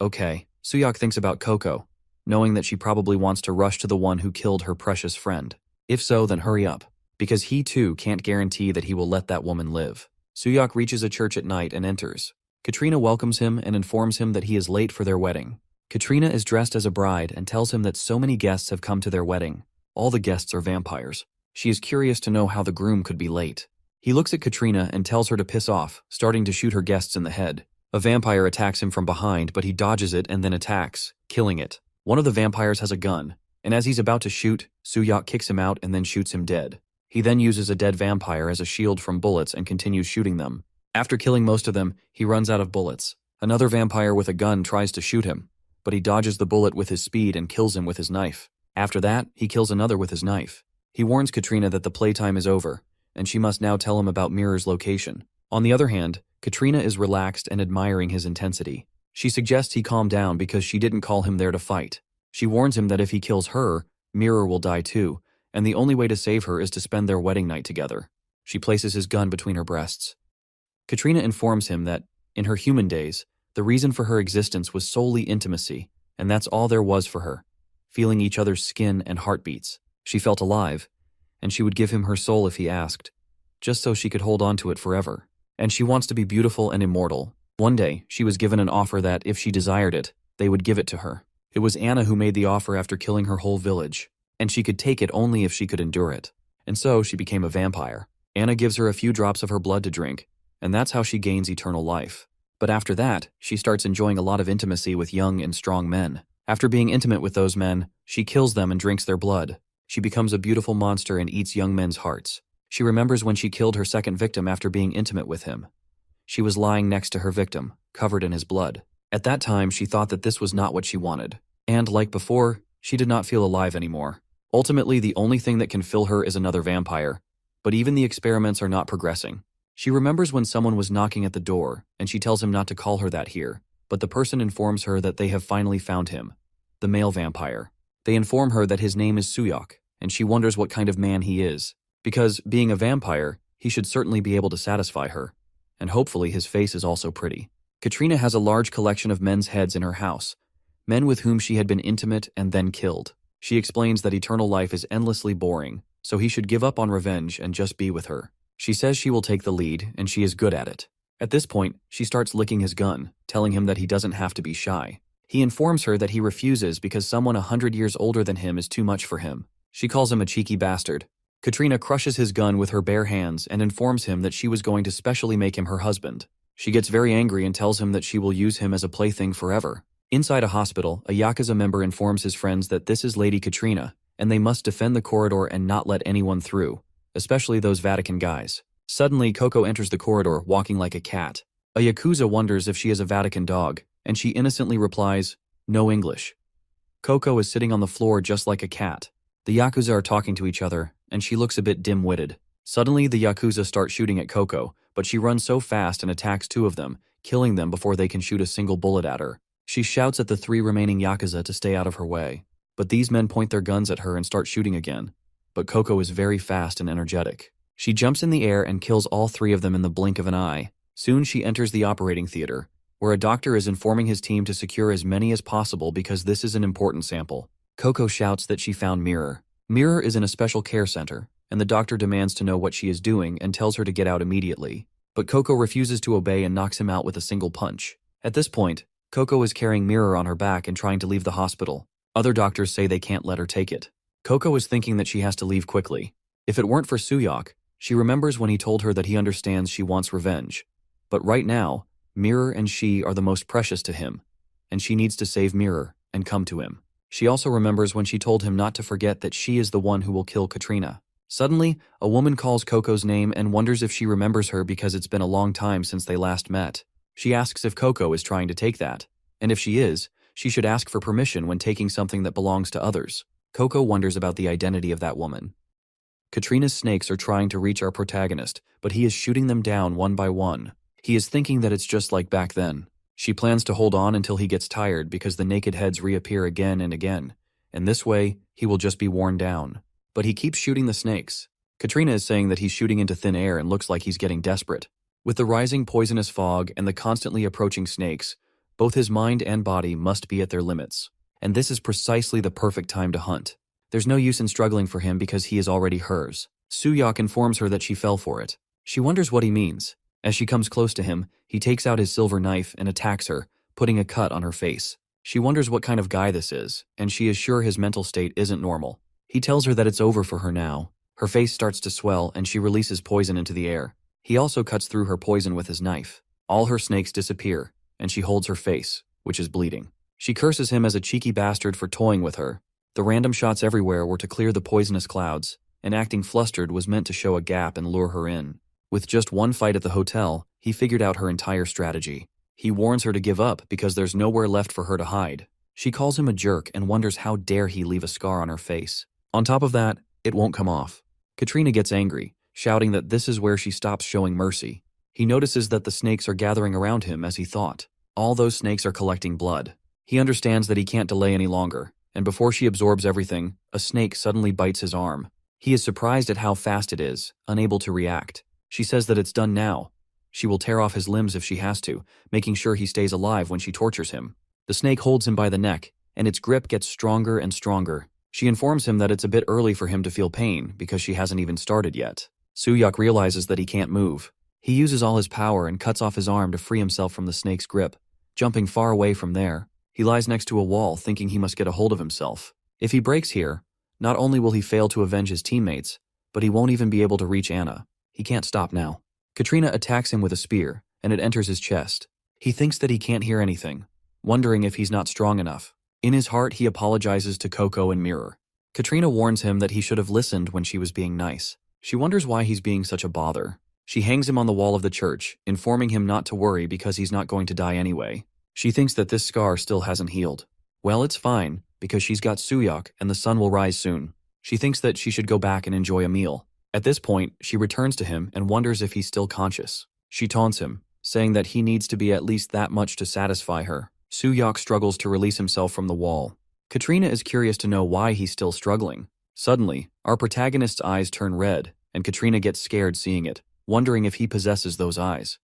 "Okay." Suyok thinks about Koko, knowing that she probably wants to rush to the one who killed her precious friend. If so, then hurry up, because he too can't guarantee that he will let that woman live. Suyok reaches a church at night and enters. Katarina welcomes him and informs him that he is late for their wedding. Katarina is dressed as a bride and tells him that so many guests have come to their wedding. All the guests are vampires. She is curious to know how the groom could be late. He looks at Katarina and tells her to piss off, starting to shoot her guests in the head. A vampire attacks him from behind, but he dodges it and then attacks, killing it. One of the vampires has a gun, and as he's about to shoot, Suyok kicks him out and then shoots him dead. He then uses a dead vampire as a shield from bullets and continues shooting them. After killing most of them, he runs out of bullets. Another vampire with a gun tries to shoot him, but he dodges the bullet with his speed and kills him with his knife. After that, he kills another with his knife. He warns Katarina that the playtime is over, and she must now tell him about Mirror's location. On the other hand, Katarina is relaxed and admiring his intensity. She suggests he calm down because she didn't call him there to fight. She warns him that if he kills her, Mirror will die too, and the only way to save her is to spend their wedding night together. She places his gun between her breasts. Katarina informs him that, in her human days, the reason for her existence was solely intimacy, and that's all there was for her. Feeling each other's skin and heartbeats. She felt alive, and she would give him her soul if he asked, just so she could hold on to it forever. And she wants to be beautiful and immortal. One day, she was given an offer that, if she desired it, they would give it to her. It was Anna who made the offer after killing her whole village, and she could take it only if she could endure it. And so she became a vampire. Anna gives her a few drops of her blood to drink, and that's how she gains eternal life. But after that, she starts enjoying a lot of intimacy with young and strong men. After being intimate with those men, she kills them and drinks their blood. She becomes a beautiful monster and eats young men's hearts. She remembers when she killed her second victim after being intimate with him. She was lying next to her victim, covered in his blood. At that time, she thought that this was not what she wanted. And, like before, she did not feel alive anymore. Ultimately, the only thing that can fill her is another vampire. But even the experiments are not progressing. She remembers when someone was knocking at the door, and she tells him not to call her that here. But the person informs her that they have finally found him, the male vampire. They inform her that his name is Suyok, and she wonders what kind of man he is. Because, being a vampire, he should certainly be able to satisfy her. And hopefully his face is also pretty. Katarina has a large collection of men's heads in her house, men with whom she had been intimate and then killed. She explains that eternal life is endlessly boring, so he should give up on revenge and just be with her. She says she will take the lead, and she is good at it. At this point, she starts licking his gun, telling him that he doesn't have to be shy. He informs her that he refuses because someone 100 years older than him is too much for him. She calls him a cheeky bastard. Katarina crushes his gun with her bare hands and informs him that she was going to specially make him her husband. She gets very angry and tells him that she will use him as a plaything forever. Inside a hospital, a Yakuza member informs his friends that this is Lady Katarina, and they must defend the corridor and not let anyone through, especially those Vatican guys. Suddenly, Koko enters the corridor, walking like a cat. A Yakuza wonders if she is a Vatican dog, and she innocently replies, "No English." Koko is sitting on the floor just like a cat. The Yakuza are talking to each other, and she looks a bit dim-witted. Suddenly, the Yakuza start shooting at Koko, but she runs so fast and attacks two of them, killing them before they can shoot a single bullet at her. She shouts at the three remaining Yakuza to stay out of her way, but these men point their guns at her and start shooting again. But Koko is very fast and energetic. She jumps in the air and kills all three of them in the blink of an eye. Soon she enters the operating theater, where a doctor is informing his team to secure as many as possible because this is an important sample. Koko shouts that she found Mirror. Mirror is in a special care center, and the doctor demands to know what she is doing and tells her to get out immediately. But Koko refuses to obey and knocks him out with a single punch. At this point, Koko is carrying Mirror on her back and trying to leave the hospital. Other doctors say they can't let her take it. Koko is thinking that she has to leave quickly. If it weren't for Suyok, she remembers when he told her that he understands she wants revenge. But right now, Mirror and she are the most precious to him, and she needs to save Mirror and come to him. She also remembers when she told him not to forget that she is the one who will kill Katarina. Suddenly, a woman calls Koko's name and wonders if she remembers her because it's been a long time since they last met. She asks if Koko is trying to take that, and if she is, she should ask for permission when taking something that belongs to others. Koko wonders about the identity of that woman. Katrina's snakes are trying to reach our protagonist, but he is shooting them down one by one. He is thinking that it's just like back then. She plans to hold on until he gets tired because the naked heads reappear again and again, and this way, he will just be worn down. But he keeps shooting the snakes. Katrina is saying that he's shooting into thin air and looks like he's getting desperate. With the rising poisonous fog and the constantly approaching snakes, both his mind and body must be at their limits. And this is precisely the perfect time to hunt. There's no use in struggling for him because he is already hers. Suyok informs her that she fell for it. She wonders what he means. As she comes close to him, he takes out his silver knife and attacks her, putting a cut on her face. She wonders what kind of guy this is, and she is sure his mental state isn't normal. He tells her that it's over for her now. Her face starts to swell and she releases poison into the air. He also cuts through her poison with his knife. All her snakes disappear, and she holds her face, which is bleeding. She curses him as a cheeky bastard for toying with her. The random shots everywhere were to clear the poisonous clouds, and acting flustered was meant to show a gap and lure her in. With just one fight at the hotel, he figured out her entire strategy. He warns her to give up because there's nowhere left for her to hide. She calls him a jerk and wonders how dare he leave a scar on her face. On top of that, it won't come off. Katrina gets angry, shouting that this is where she stops showing mercy. He notices that the snakes are gathering around him as he thought. All those snakes are collecting blood. He understands that he can't delay any longer, and before she absorbs everything, a snake suddenly bites his arm. He is surprised at how fast it is, unable to react. She says that it's done now. She will tear off his limbs if she has to, making sure he stays alive when she tortures him. The snake holds him by the neck, and its grip gets stronger and stronger. She informs him that it's a bit early for him to feel pain because she hasn't even started yet. Suyok realizes that he can't move. He uses all his power and cuts off his arm to free himself from the snake's grip. Jumping far away from there, he lies next to a wall thinking he must get a hold of himself. If he breaks here, not only will he fail to avenge his teammates, but he won't even be able to reach Anna. He can't stop now. Katrina attacks him with a spear, and it enters his chest. He thinks that he can't hear anything, wondering if he's not strong enough. In his heart, he apologizes to Koko and Mirror. Katrina warns him that he should have listened when she was being nice. She wonders why he's being such a bother. She hangs him on the wall of the church, informing him not to worry because he's not going to die anyway. She thinks that this scar still hasn't healed. Well, it's fine, because she's got Suyok and the sun will rise soon. She thinks that she should go back and enjoy a meal. At this point, she returns to him and wonders if he's still conscious. She taunts him, saying that he needs to be at least that much to satisfy her. Suyok struggles to release himself from the wall. Katrina is curious to know why he's still struggling. Suddenly, our protagonist's eyes turn red, and Katrina gets scared seeing it, wondering if he possesses those eyes.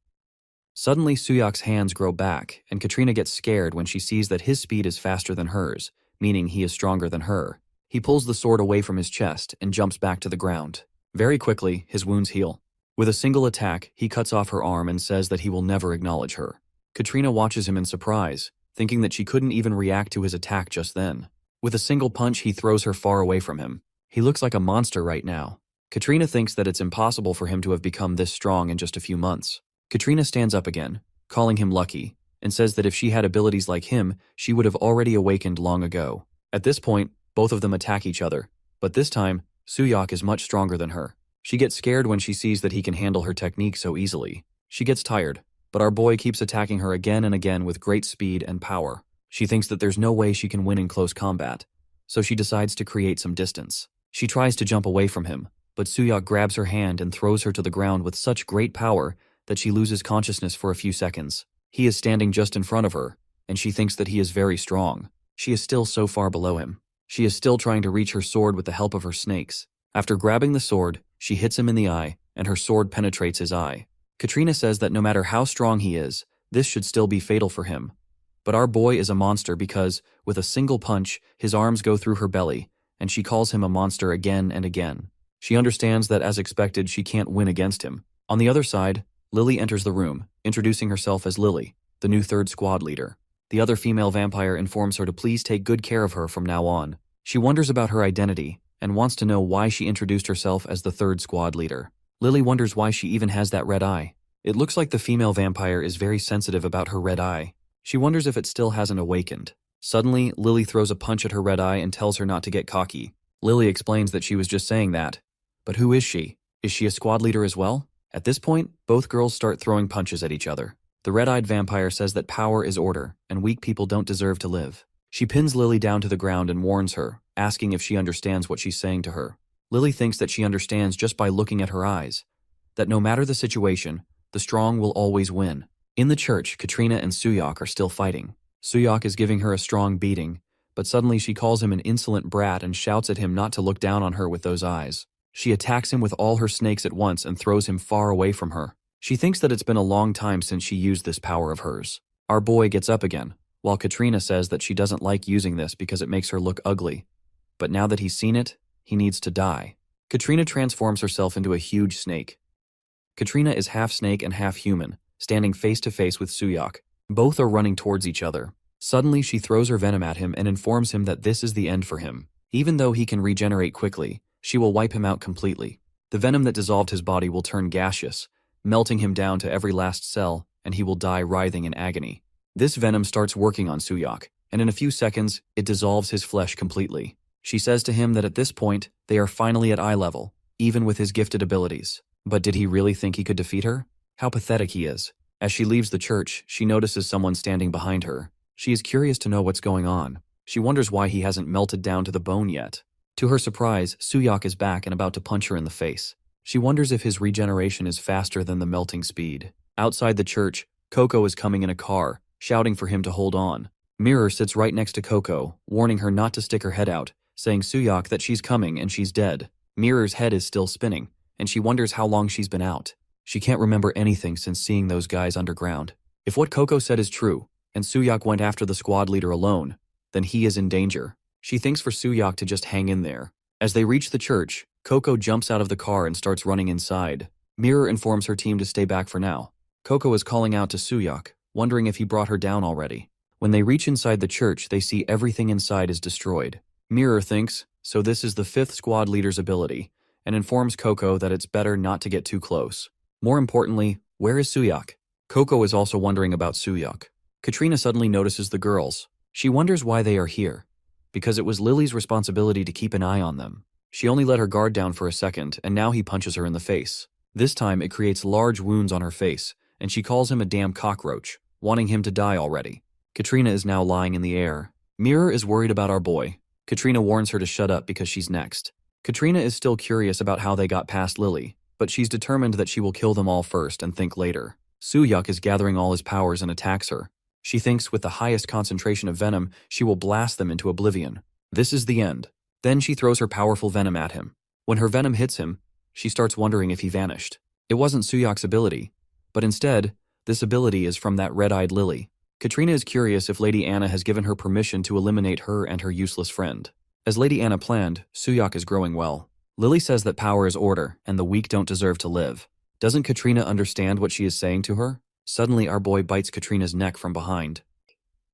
Suddenly, Suyok's hands grow back, and Katrina gets scared when she sees that his speed is faster than hers, meaning he is stronger than her. He pulls the sword away from his chest and jumps back to the ground. Very quickly, his wounds heal. With a single attack, he cuts off her arm and says that he will never acknowledge her. Katrina watches him in surprise, thinking that she couldn't even react to his attack just then. With a single punch, he throws her far away from him. He looks like a monster right now. Katrina thinks that it's impossible for him to have become this strong in just a few months. Katrina stands up again, calling him lucky, and says that if she had abilities like him, she would have already awakened long ago. At this point, both of them attack each other, but this time, Suyok is much stronger than her. She gets scared when she sees that he can handle her technique so easily. She gets tired, but our boy keeps attacking her again and again with great speed and power. She thinks that there's no way she can win in close combat, so she decides to create some distance. She tries to jump away from him, but Suyok grabs her hand and throws her to the ground with such great power that she loses consciousness for a few seconds. He is standing just in front of her, and she thinks that he is very strong. She is still so far below him. She is still trying to reach her sword with the help of her snakes. After grabbing the sword, she hits him in the eye, and her sword penetrates his eye. Katrina says that no matter how strong he is, This should still be fatal for him. But our boy is a monster because, with a single punch, his arms go through her belly, and she calls him a monster again and again. She understands that, as expected, she can't win against him. On the other side, Lily enters the room, introducing herself as Lily, the new third squad leader. The other female vampire informs her to please take good care of her from now on. She wonders about her identity and wants to know why she introduced herself as the third squad leader. Lily wonders why she even has that red eye. It looks like the female vampire is very sensitive about her red eye. She wonders if it still hasn't awakened. Suddenly, Lily throws a punch at her red eye and tells her not to get cocky. Lily explains that she was just saying that. But who is she? Is she a squad leader as well? At this point, both girls start throwing punches at each other. The red-eyed vampire says that power is order, and weak people don't deserve to live. She pins Lily down to the ground and warns her, asking if she understands what she's saying to her. Lily thinks that she understands just by looking at her eyes. That no matter the situation, the strong will always win. In the church, Katarina and Suyok are still fighting. Suyok is giving her a strong beating, but suddenly she calls him an insolent brat and shouts at him not to look down on her with those eyes. She attacks him with all her snakes at once and throws him far away from her. She thinks that it's been a long time since she used this power of hers. Our boy gets up again, while Katarina says that she doesn't like using this because it makes her look ugly. But now that he's seen it, he needs to die. Katarina transforms herself into a huge snake. Katarina is half snake and half human, standing face to face with Suyok. Both are running towards each other. Suddenly, she throws her venom at him and informs him that this is the end for him. Even though he can regenerate quickly, she will wipe him out completely. The venom that dissolved his body will turn gaseous, melting him down to every last cell, and he will die writhing in agony. This venom starts working on Suyok, and in a few seconds, it dissolves his flesh completely. She says to him that at this point, they are finally at eye level, even with his gifted abilities. But did he really think he could defeat her? How pathetic he is. As she leaves the church, she notices someone standing behind her. She is curious to know what's going on. She wonders why he hasn't melted down to the bone yet. To her surprise, Suyok is back and about to punch her in the face. She wonders if his regeneration is faster than the melting speed. Outside the church, Koko is coming in a car, shouting for him to hold on. Mirror sits right next to Koko, warning her not to stick her head out, saying Suyok that she's coming and she's dead. Mirror's head is still spinning, and she wonders how long she's been out. She can't remember anything since seeing those guys underground. If what Koko said is true, and Suyok went after the squad leader alone, then he is in danger. She thinks for Suyok to just hang in there. As they reach the church, Koko jumps out of the car and starts running inside. Mirror informs her team to stay back for now. Koko is calling out to Suyok, wondering if he brought her down already. When they reach inside the church, they see everything inside is destroyed. Mirror thinks, so this is the 5th squad leader's ability, and informs Koko that it's better not to get too close. More importantly, where is Suyok? Koko is also wondering about Suyok. Katarina suddenly notices the girls. She wonders why they are here. Because it was Lily's responsibility to keep an eye on them. She only let her guard down for a second, and now he punches her in the face. This time, it creates large wounds on her face, and she calls him a damn cockroach, wanting him to die already. Katarina is now lying in the air. Mirror is worried about our boy. Katarina warns her to shut up because she's next. Katarina is still curious about how they got past Lily, but she's determined that she will kill them all first and think later. Suyok is gathering all his powers and attacks her. She thinks with the highest concentration of venom, she will blast them into oblivion. This is the end. Then she throws her powerful venom at him. When her venom hits him, she starts wondering if he vanished. It wasn't Suyok's ability, but instead, this ability is from that red-eyed Lily. Katarina is curious if Lady Anna has given her permission to eliminate her and her useless friend. As Lady Anna planned, Suyok is growing well. Lily says that power is order, and the weak don't deserve to live. Doesn't Katarina understand what she is saying to her? Suddenly, our boy bites Katrina's neck from behind.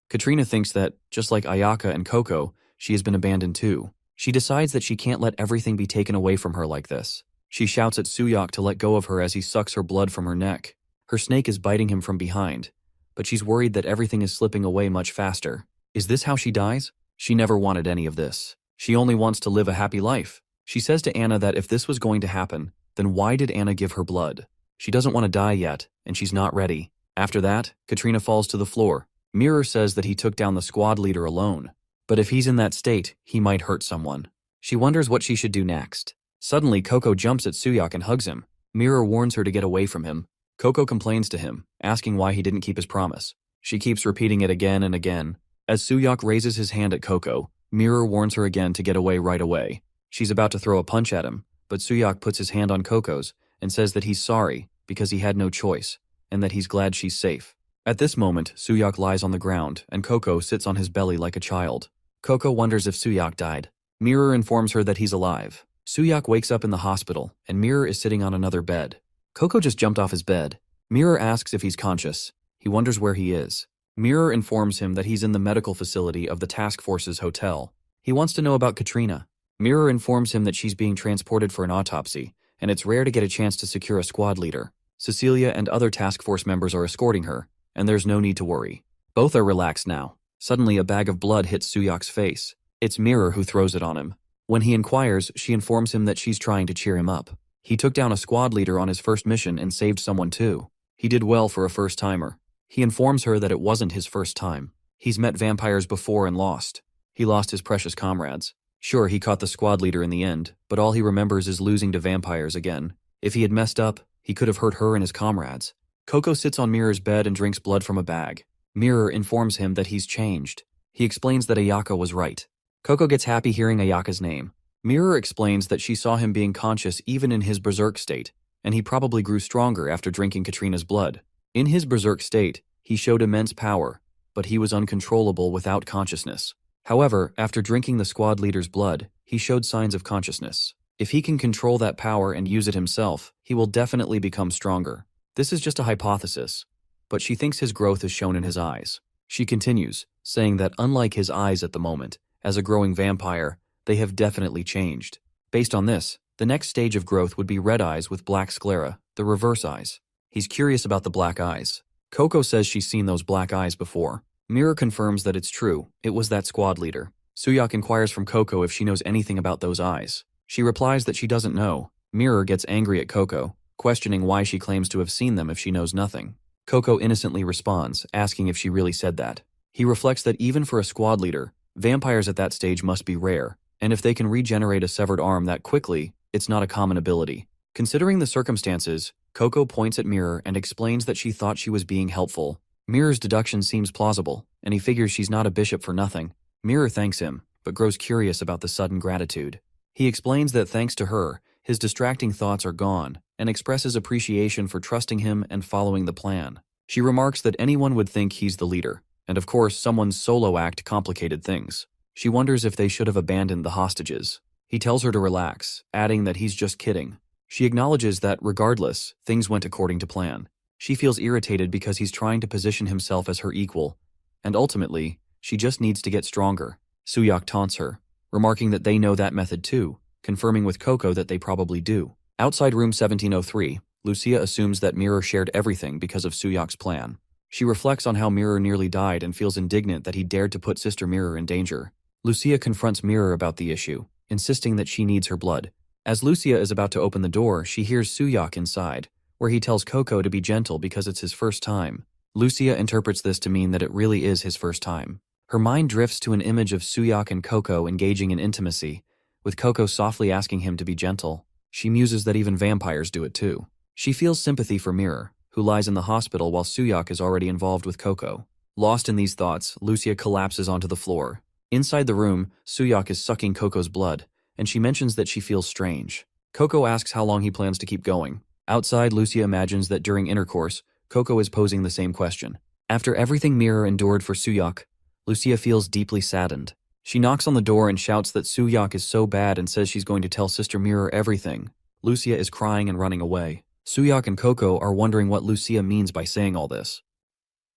Katarina thinks that, just like Ayaka and Koko, she has been abandoned too. She decides that she can't let everything be taken away from her like this. She shouts at Suyok to let go of her as he sucks her blood from her neck. Her snake is biting him from behind, but she's worried that everything is slipping away much faster. Is this how she dies? She never wanted any of this. She only wants to live a happy life. She says to Anna that if this was going to happen, then why did Anna give her blood? She doesn't want to die yet, and she's not ready. After that, Katarina falls to the floor. Mirror says that he took down the squad leader alone. But if he's in that state, he might hurt someone. She wonders what she should do next. Suddenly, Koko jumps at Suyok and hugs him. Mirror warns her to get away from him. Koko complains to him, asking why he didn't keep his promise. She keeps repeating it again and again. As Suyok raises his hand at Koko, Mirror warns her again to get away right away. She's about to throw a punch at him, but Suyok puts his hand on Koko's and says that he's sorry because he had no choice, and that he's glad she's safe. At this moment, Suyak lies on the ground, and Koko sits on his belly like a child. Koko wonders if Suyak died. Mirror informs her that he's alive. Suyak wakes up in the hospital, and Mirror is sitting on another bed. Koko just jumped off his bed. Mirror asks if he's conscious. He wonders where he is. Mirror informs him that he's in the medical facility of the task force's hotel. He wants to know about Katarina. Mirror informs him that she's being transported for an autopsy, and it's rare to get a chance to secure a squad leader. Cecilia and other task force members are escorting her, and there's no need to worry. Both are relaxed now. Suddenly, a bag of blood hits Suyak's face. It's Mirror who throws it on him. When he inquires, she informs him that she's trying to cheer him up. He took down a squad leader on his first mission and saved someone too. He did well for a first-timer. He informs her that it wasn't his first time. He's met vampires before and lost. He lost his precious comrades. Sure, he caught the squad leader in the end, but all he remembers is losing to vampires again. If he had messed up, he could have hurt her and his comrades. Koko sits on Mirror's bed and drinks blood from a bag. Mirror informs him that he's changed. He explains that Ayaka was right. Koko gets happy hearing Ayaka's name. Mirror explains that she saw him being conscious even in his berserk state, and he probably grew stronger after drinking Katarina's blood. In his berserk state, he showed immense power, but he was uncontrollable without consciousness. However, after drinking the squad leader's blood, he showed signs of consciousness. If he can control that power and use it himself, he will definitely become stronger. This is just a hypothesis, but she thinks his growth is shown in his eyes. She continues, saying that unlike his eyes at the moment, as a growing vampire, they have definitely changed. Based on this, the next stage of growth would be red eyes with black sclera, the reverse eyes. He's curious about the black eyes. Koko says she's seen those black eyes before. Mirror confirms that it's true, it was that squad leader. Suyak inquires from Koko if she knows anything about those eyes. She replies that she doesn't know. Mirror gets angry at Koko, questioning why she claims to have seen them if she knows nothing. Koko innocently responds, asking if she really said that. He reflects that even for a squad leader, vampires at that stage must be rare, and if they can regenerate a severed arm that quickly, it's not a common ability. Considering the circumstances, Koko points at Mirror and explains that she thought she was being helpful. Mirror's deduction seems plausible, and he figures she's not a bishop for nothing. Mirror thanks him, but grows curious about the sudden gratitude. He explains that thanks to her, his distracting thoughts are gone, and expresses appreciation for trusting him and following the plan. She remarks that anyone would think he's the leader, and of course someone's solo act complicated things. She wonders if they should have abandoned the hostages. He tells her to relax, adding that he's just kidding. She acknowledges that, regardless, things went according to plan. She feels irritated because he's trying to position himself as her equal, and ultimately, she just needs to get stronger. Suyak taunts her, remarking that they know that method too, confirming with Koko that they probably do. Outside room 1703, Lucia assumes that Mirror shared everything because of Suyak's plan. She reflects on how Mirror nearly died and feels indignant that he dared to put Sister Mirror in danger. Lucia confronts Mirror about the issue, insisting that she needs her blood. As Lucia is about to open the door, she hears Suyak inside, where he tells Koko to be gentle because it's his first time. Lucia interprets this to mean that it really is his first time. Her mind drifts to an image of Suyak and Koko engaging in intimacy, with Koko softly asking him to be gentle. She muses that even vampires do it too. She feels sympathy for Mirror, who lies in the hospital while Suyak is already involved with Koko. Lost in these thoughts, Lucia collapses onto the floor. Inside the room, Suyak is sucking Koko's blood, and she mentions that she feels strange. Koko asks how long he plans to keep going. Outside, Lucia imagines that during intercourse, Koko is posing the same question. After everything Mirror endured for Suyak, Lucia feels deeply saddened. She knocks on the door and shouts that Suyak is so bad and says she's going to tell Sister Mirror everything. Lucia is crying and running away. Suyak and Koko are wondering what Lucia means by saying all this.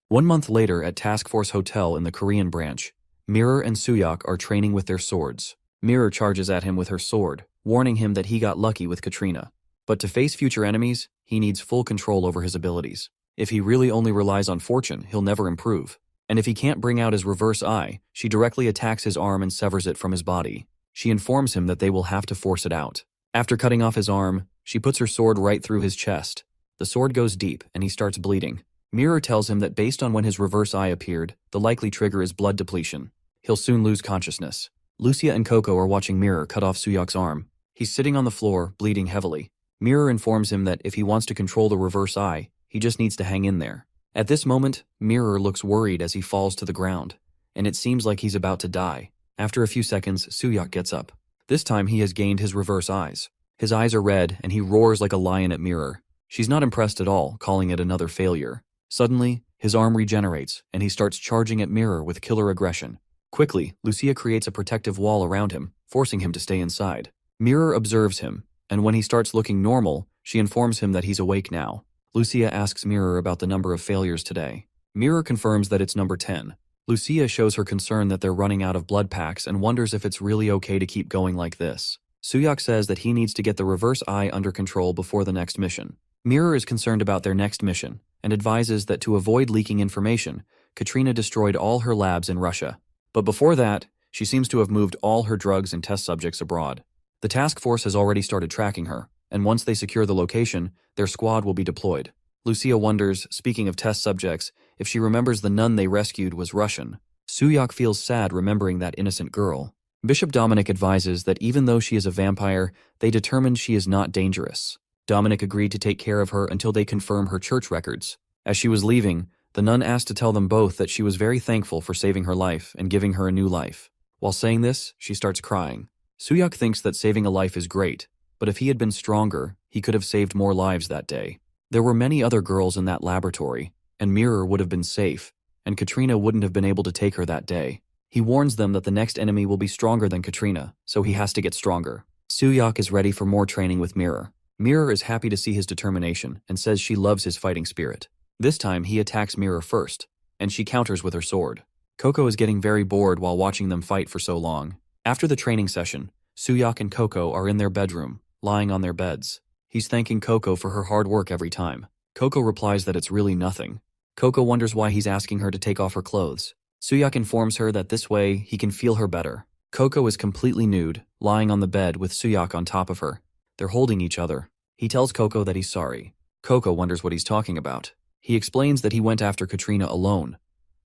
1 month later at Task Force Hotel in the Korean branch, Mirror and Suyak are training with their swords. Mirror charges at him with her sword, warning him that he got lucky with Katarina. But to face future enemies, he needs full control over his abilities. If he really only relies on fortune, he'll never improve. And if he can't bring out his reverse eye, she directly attacks his arm and severs it from his body. She informs him that they will have to force it out. After cutting off his arm, she puts her sword right through his chest. The sword goes deep, and he starts bleeding. Mirror tells him that based on when his reverse eye appeared, the likely trigger is blood depletion. He'll soon lose consciousness. Lucia and Koko are watching Mirror cut off Suyak's arm. He's sitting on the floor, bleeding heavily. Mirror informs him that if he wants to control the reverse eye, he just needs to hang in there. At this moment, Mirror looks worried as he falls to the ground, and it seems like he's about to die. After a few seconds, Suyak gets up. This time he has gained his reverse eyes. His eyes are red, and he roars like a lion at Mirror. She's not impressed at all, calling it another failure. Suddenly, His arm regenerates, and he starts charging at Mirror with killer aggression. Quickly, Lucia creates a protective wall around him, forcing him to stay inside. Mirror observes him, and when he starts looking normal, she informs him that he's awake now. Lucia asks Mirror about the number of failures today. Mirror confirms that it's number 10. Lucia shows her concern that they're running out of blood packs and wonders if it's really okay to keep going like this. Suyok says that he needs to get the reverse eye under control before the next mission. Mirror is concerned about their next mission, and advises that to avoid leaking information, Katarina destroyed all her labs in Russia. But before that, she seems to have moved all her drugs and test subjects abroad. The task force has already started tracking her, and once they secure the location, their squad will be deployed. Lucia wonders, speaking of test subjects, if she remembers the nun they rescued was Russian. Suyok feels sad remembering that innocent girl. Bishop Dominic advises that even though she is a vampire, they determined she is not dangerous. Dominic agreed to take care of her until they confirm her church records. As she was leaving, the nun asked to tell them both that she was very thankful for saving her life and giving her a new life. While saying this, she starts crying. Suyok thinks that saving a life is great, but if he had been stronger, he could have saved more lives that day. There were many other girls in that laboratory, and Mirror would have been safe, and Katarina wouldn't have been able to take her that day. He warns them that the next enemy will be stronger than Katarina, so he has to get stronger. Suyok is ready for more training with Mirror. Mirror is happy to see his determination and says she loves his fighting spirit. This time, he attacks Mirror first, and she counters with her sword. Koko is getting very bored while watching them fight for so long. After the training session, Suyok and Koko are in their bedroom, lying on their beds. He's thanking Koko for her hard work every time. Koko replies that it's really nothing. Koko wonders why he's asking her to take off her clothes. Suyok informs her that this way he can feel her better. Koko is completely nude, lying on the bed with Suyok on top of her. They're holding each other. He tells Koko that he's sorry. Koko wonders what he's talking about. He explains that he went after Katarina alone,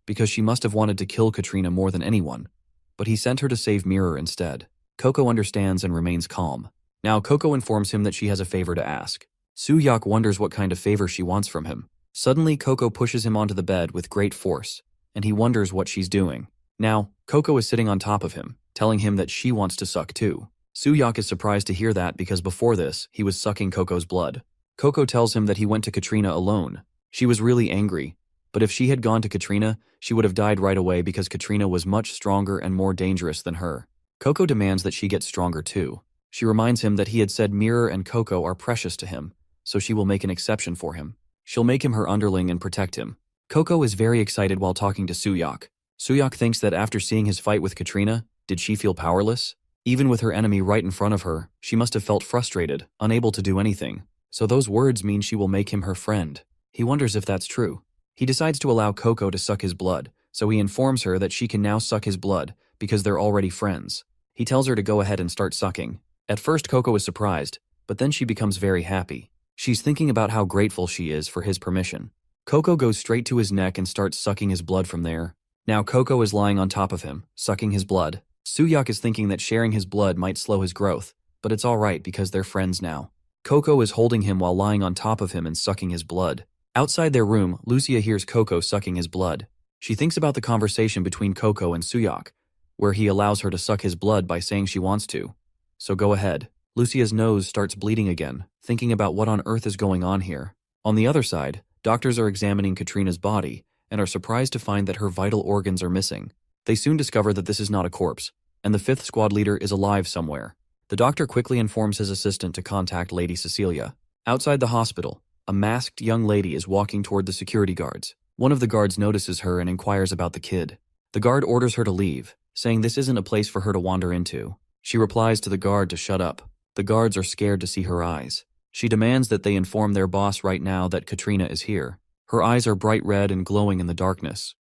because she must have wanted to kill Katarina more than anyone, but he sent her to save Mirror instead. Koko understands and remains calm. Now Koko informs him that she has a favor to ask. Suyok wonders what kind of favor she wants from him. Suddenly, Koko pushes him onto the bed with great force, and he wonders what she's doing. Now, Koko is sitting on top of him, telling him that she wants to suck too. Suyok is surprised to hear that because before this, he was sucking Koko's blood. Koko tells him that he went to Katarina alone. She was really angry, but if she had gone to Katarina, she would have died right away because Katarina was much stronger and more dangerous than her. Koko demands that she get stronger too. She reminds him that he had said Mirror and Koko are precious to him, so she will make an exception for him. She'll make him her underling and protect him. Koko is very excited while talking to Suyok. Suyok thinks that after seeing his fight with Katarina, did she feel powerless? Even with her enemy right in front of her, she must have felt frustrated, unable to do anything. So those words mean she will make him her friend. He wonders if that's true. He decides to allow Koko to suck his blood, so he informs her that she can now suck his blood because they're already friends. He tells her to go ahead and start sucking. At first, Koko is surprised, but then she becomes very happy. She's thinking about how grateful she is for his permission. Koko goes straight to his neck and starts sucking his blood from there. Now Koko is lying on top of him, sucking his blood. Suyok is thinking that sharing his blood might slow his growth, but it's alright because they're friends now. Koko is holding him while lying on top of him and sucking his blood. Outside their room, Lucia hears Koko sucking his blood. She thinks about the conversation between Koko and Suyok, where he allows her to suck his blood by saying she wants to. So go ahead. Lucia's nose starts bleeding again, thinking about what on earth is going on here. On the other side, doctors are examining Katarina's body and are surprised to find that her vital organs are missing. They soon discover that this is not a corpse, and the 5th squad leader is alive somewhere. The doctor quickly informs his assistant to contact Lady Cecilia. Outside the hospital, a masked young lady is walking toward the security guards. One of the guards notices her and inquires about the kid. The guard orders her to leave, saying this isn't a place for her to wander into. She replies to the guard to shut up. The guards are scared to see her eyes. She demands that they inform their boss right now that Katarina is here. Her eyes are bright red and glowing in the darkness.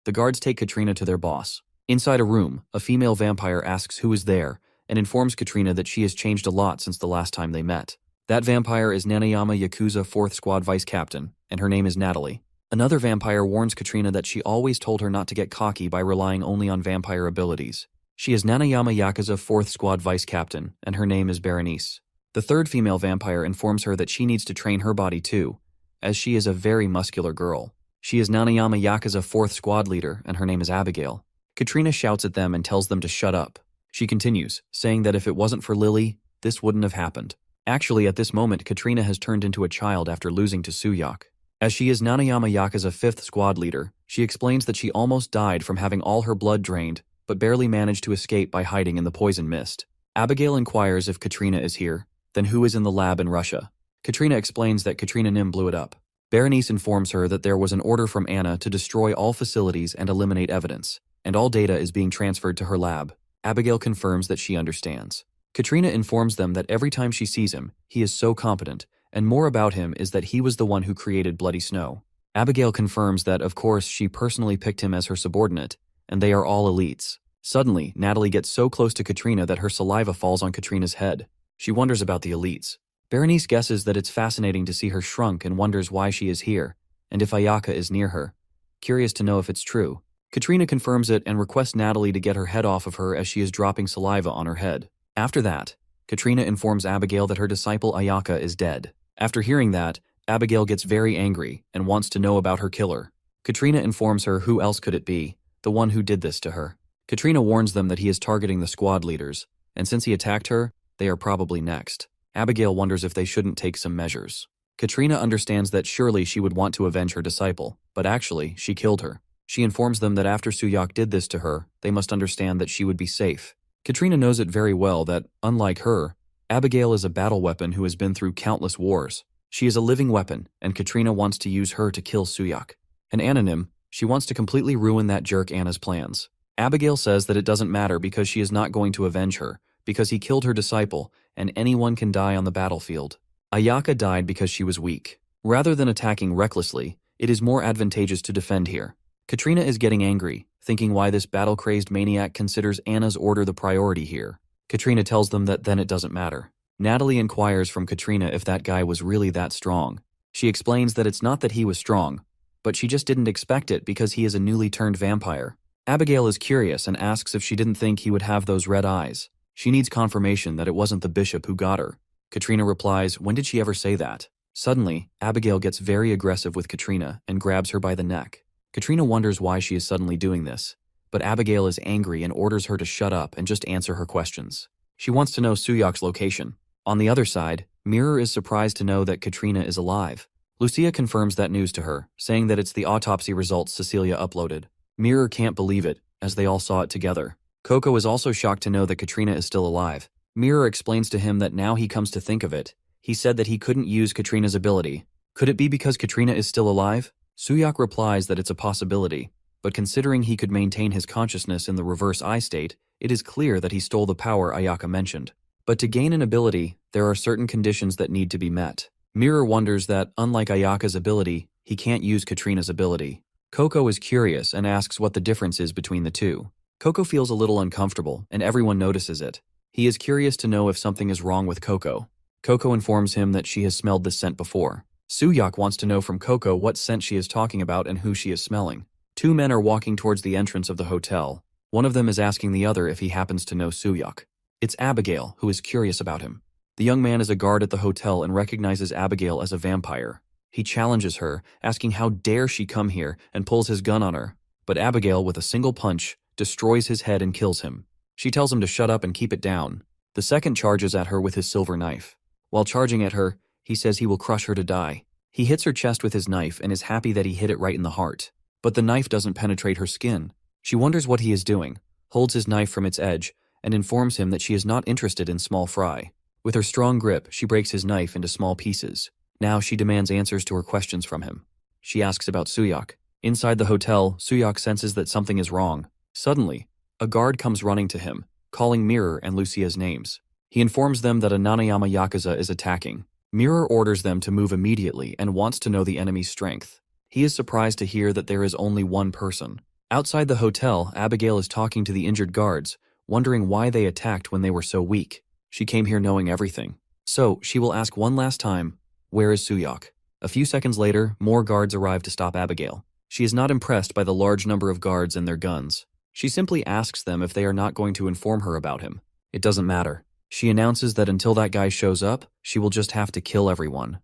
The guards take Katarina to their boss. Inside a room, a female vampire asks who is there and informs Katarina that she has changed a lot since the last time they met. That vampire is Nanayama Yakuza 4th Squad Vice Captain, and her name is Natalie. Another vampire warns Katarina that she always told her not to get cocky by relying only on vampire abilities. She is Nanayama Yakuza 4th Squad Vice Captain, and her name is Berenice. The third female vampire informs her that she needs to train her body too, as she is a very muscular girl. She is Nanayama Yakuza 4th Squad Leader, and her name is Abigail. Katarina shouts at them and tells them to shut up. She continues, saying that if it wasn't for Lily, this wouldn't have happened. Actually, at this moment, Katarina has turned into a child after losing to Suyok. As she is Nanayama Yakuza 5th squad leader, she explains that she almost died from having all her blood drained, but barely managed to escape by hiding in the poison mist. Abigail inquires if Katarina is here, then who is in the lab in Russia? Katarina explains that Katrina Nim blew it up. Berenice informs her that there was an order from Anna to destroy all facilities and eliminate evidence, and all data is being transferred to her lab. Abigail confirms that she understands. Katrina informs them that every time she sees him, he is so competent, and more about him is that he was the one who created Bloody Snow. Abigail confirms that, of course, she personally picked him as her subordinate, and they are all elites. Suddenly, Natalie gets so close to Katrina that her saliva falls on Katrina's head. She wonders about the elites. Berenice guesses that it's fascinating to see her shrunk and wonders why she is here, and if Ayaka is near her. Curious to know if it's true. Katrina confirms it and requests Natalie to get her head off of her as she is dropping saliva on her head. After that, Katrina informs Abigail that her disciple Ayaka is dead. After hearing that, Abigail gets very angry and wants to know about her killer. Katrina informs her who else could it be, the one who did this to her. Katrina warns them that he is targeting the squad leaders, and since he attacked her, they are probably next. Abigail wonders if they shouldn't take some measures. Katrina understands that surely she would want to avenge her disciple, but actually, she killed her. She informs them that after Suyak did this to her, they must understand that she would be safe. Katrina knows it very well that, unlike her, Abigail is a battle weapon who has been through countless wars. She is a living weapon, and Katrina wants to use her to kill Suyak. An anonym, she wants to completely ruin that jerk Anna's plans. Abigail says that it doesn't matter because she is not going to avenge her, because he killed her disciple, and anyone can die on the battlefield. Ayaka died because she was weak. Rather than attacking recklessly, it is more advantageous to defend here. Katrina is getting angry, thinking why this battle-crazed maniac considers Anna's order the priority here. Katrina tells them that then it doesn't matter. Natalie inquires from Katrina if that guy was really that strong. She explains that it's not that he was strong, but she just didn't expect it because he is a newly turned vampire. Abigail is curious and asks if she didn't think he would have those red eyes. She needs confirmation that it wasn't the bishop who got her. Katrina replies, when did she ever say that? Suddenly, Abigail gets very aggressive with Katrina and grabs her by the neck. Katrina wonders why she is suddenly doing this, but Abigail is angry and orders her to shut up and just answer her questions. She wants to know Suyak's location. On the other side, Mirror is surprised to know that Katrina is alive. Lucia confirms that news to her, saying that it's the autopsy results Cecilia uploaded. Mirror can't believe it, as they all saw it together. Koko is also shocked to know that Katrina is still alive. Mirror explains to him that now he comes to think of it, he said that he couldn't use Katrina's ability. Could it be because Katrina is still alive? Suyak replies that it's a possibility, but considering he could maintain his consciousness in the reverse eye state, it is clear that he stole the power Ayaka mentioned. But to gain an ability, there are certain conditions that need to be met. Mirror wonders that, unlike Ayaka's ability, he can't use Katrina's ability. Koko is curious and asks what the difference is between the two. Koko feels a little uncomfortable, and everyone notices it. He is curious to know if something is wrong with Koko. Koko informs him that she has smelled this scent before. Suyak wants to know from Koko what scent she is talking about and who she is smelling. Two men are walking towards the entrance of the hotel. One of them is asking the other if he happens to know Suyak. It's Abigail, who is curious about him. The young man is a guard at the hotel and recognizes Abigail as a vampire. He challenges her, asking how dare she come here, and pulls his gun on her. But Abigail, with a single punch, destroys his head and kills him. She tells him to shut up and keep it down. The second charges at her with his silver knife. While charging at her, he says he will crush her to die. He hits her chest with his knife and is happy that he hit it right in the heart. But the knife doesn't penetrate her skin. She wonders what he is doing, holds his knife from its edge, and informs him that she is not interested in small fry. With her strong grip, she breaks his knife into small pieces. Now she demands answers to her questions from him. She asks about Suyak. Inside the hotel, Suyak senses that something is wrong. Suddenly, a guard comes running to him, calling Mirror and Lucia's names. He informs them that a Nanayama Yakuza is attacking. Mirror orders them to move immediately and wants to know the enemy's strength. He is surprised to hear that there is only one person. Outside the hotel, Abigail is talking to the injured guards, wondering why they attacked when they were so weak. She came here knowing everything. So, she will ask one last time, where is Suyak? A few seconds later, more guards arrive to stop Abigail. She is not impressed by the large number of guards and their guns. She simply asks them if they are not going to inform her about him. It doesn't matter. She announces that until that guy shows up, she will just have to kill everyone.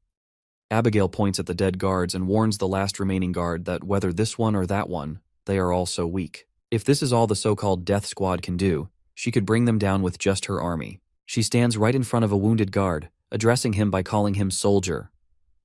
Abigail points at the dead guards and warns the last remaining guard that whether this one or that one, they are all so weak. If this is all the so-called death squad can do, she could bring them down with just her army. She stands right in front of a wounded guard, addressing him by calling him soldier.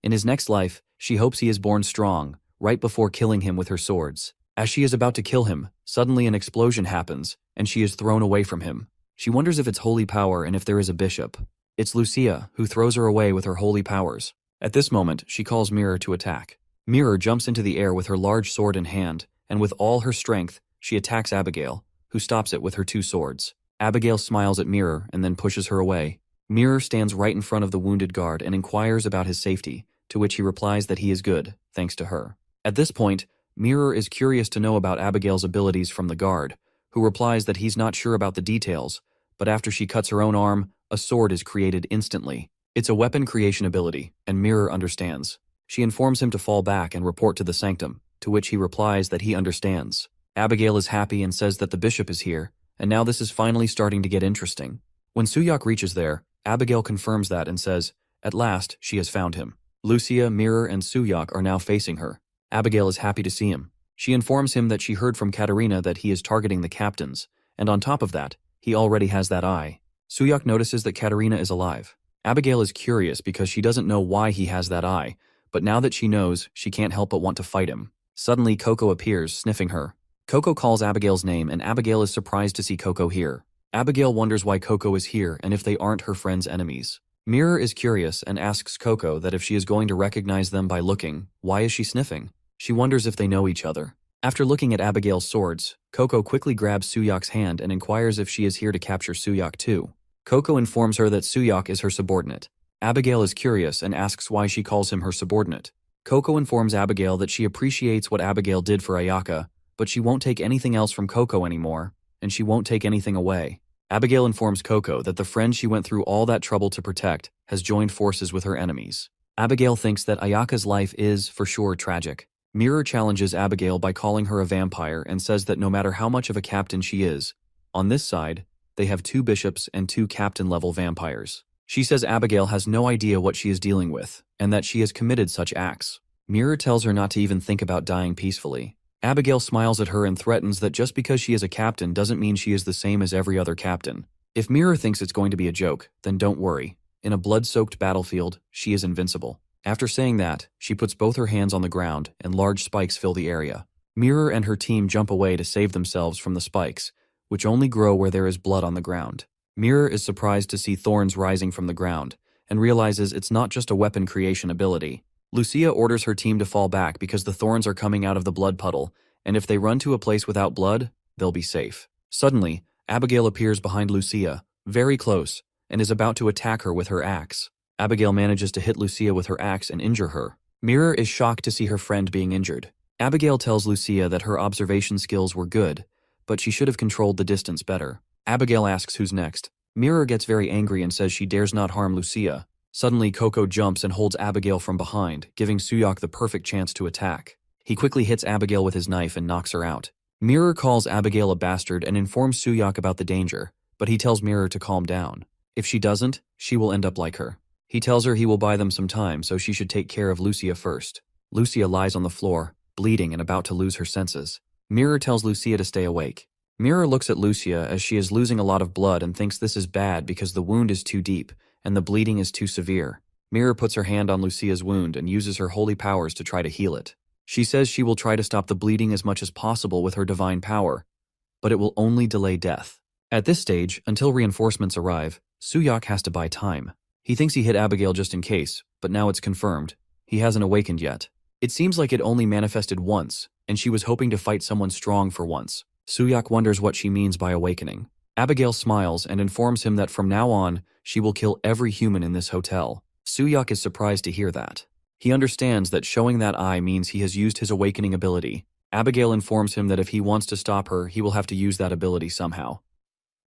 In his next life, she hopes he is born strong, right before killing him with her swords. As she is about to kill him, suddenly an explosion happens, and she is thrown away from him. She wonders if it's holy power and if there is a bishop. It's Lucia, who throws her away with her holy powers. At this moment, she calls Mirror to attack. Mirror jumps into the air with her large sword in hand, and with all her strength, she attacks Abigail, who stops it with her 2 swords. Abigail smiles at Mirror and then pushes her away. Mirror stands right in front of the wounded guard and inquires about his safety, to which he replies that he is good, thanks to her. At this point, Mirror is curious to know about Abigail's abilities from the guard, who replies that he's not sure about the details, but after she cuts her own arm, a sword is created instantly. It's a weapon creation ability, and Mirror understands. She informs him to fall back and report to the sanctum, to which he replies that he understands. Abigail is happy and says that the bishop is here, and now this is finally starting to get interesting. When Suyak reaches there, Abigail confirms that and says, at last, she has found him. Lucia, Mirror, and Suyak are now facing her. Abigail is happy to see him. She informs him that she heard from Katarina that he is targeting the captains, and on top of that, he already has that eye. Suyak notices that Katarina is alive. Abigail is curious because she doesn't know why he has that eye, but now that she knows, she can't help but want to fight him. Suddenly, Koko appears, sniffing her. Koko calls Abigail's name, and Abigail is surprised to see Koko here. Abigail wonders why Koko is here and if they aren't her friend's enemies. Mirror is curious and asks Koko that if she is going to recognize them by looking, why is she sniffing? She wonders if they know each other. After looking at Abigail's swords, Koko quickly grabs Suyak's hand and inquires if she is here to capture Suyak too. Koko informs her that Suyak is her subordinate. Abigail is curious and asks why she calls him her subordinate. Koko informs Abigail that she appreciates what Abigail did for Ayaka, but she won't take anything else from Koko anymore, and she won't take anything away. Abigail informs Koko that the friend she went through all that trouble to protect has joined forces with her enemies. Abigail thinks that Ayaka's life is, for sure, tragic. Mirror challenges Abigail by calling her a vampire and says that no matter how much of a captain she is, on this side, they have 2 bishops and 2 captain-level vampires. She says Abigail has no idea what she is dealing with, and that she has committed such acts. Mirror tells her not to even think about dying peacefully. Abigail smiles at her and threatens that just because she is a captain doesn't mean she is the same as every other captain. If Mirror thinks it's going to be a joke, then don't worry. In a blood-soaked battlefield, she is invincible. After saying that, she puts both her hands on the ground and large spikes fill the area. Mirror and her team jump away to save themselves from the spikes, which only grow where there is blood on the ground. Mirror is surprised to see thorns rising from the ground, and realizes it's not just a weapon creation ability. Lucia orders her team to fall back because the thorns are coming out of the blood puddle, and if they run to a place without blood, they'll be safe. Suddenly, Abigail appears behind Lucia, very close, and is about to attack her with her axe. Abigail manages to hit Lucia with her axe and injure her. Mirror is shocked to see her friend being injured. Abigail tells Lucia that her observation skills were good, but she should have controlled the distance better. Abigail asks who's next. Mirror gets very angry and says she dares not harm Lucia. Suddenly, Koko jumps and holds Abigail from behind, giving Suyak the perfect chance to attack. He quickly hits Abigail with his knife and knocks her out. Mirror calls Abigail a bastard and informs Suyak about the danger, but he tells Mirror to calm down. If she doesn't, she will end up like her. He tells her he will buy them some time, so she should take care of Lucia first. Lucia lies on the floor, bleeding and about to lose her senses. Mirror tells Lucia to stay awake. Mirror looks at Lucia as she is losing a lot of blood and thinks this is bad because the wound is too deep and the bleeding is too severe. Mirror puts her hand on Lucia's wound and uses her holy powers to try to heal it. She says she will try to stop the bleeding as much as possible with her divine power, but it will only delay death. At this stage, until reinforcements arrive, Suyak has to buy time. He thinks he hit Abigail just in case, but now it's confirmed. He hasn't awakened yet. It seems like it only manifested once, and she was hoping to fight someone strong for once. Suyak wonders what she means by awakening. Abigail smiles and informs him that from now on, she will kill every human in this hotel. Suyak is surprised to hear that. He understands that showing that eye means he has used his awakening ability. Abigail informs him that if he wants to stop her, he will have to use that ability somehow.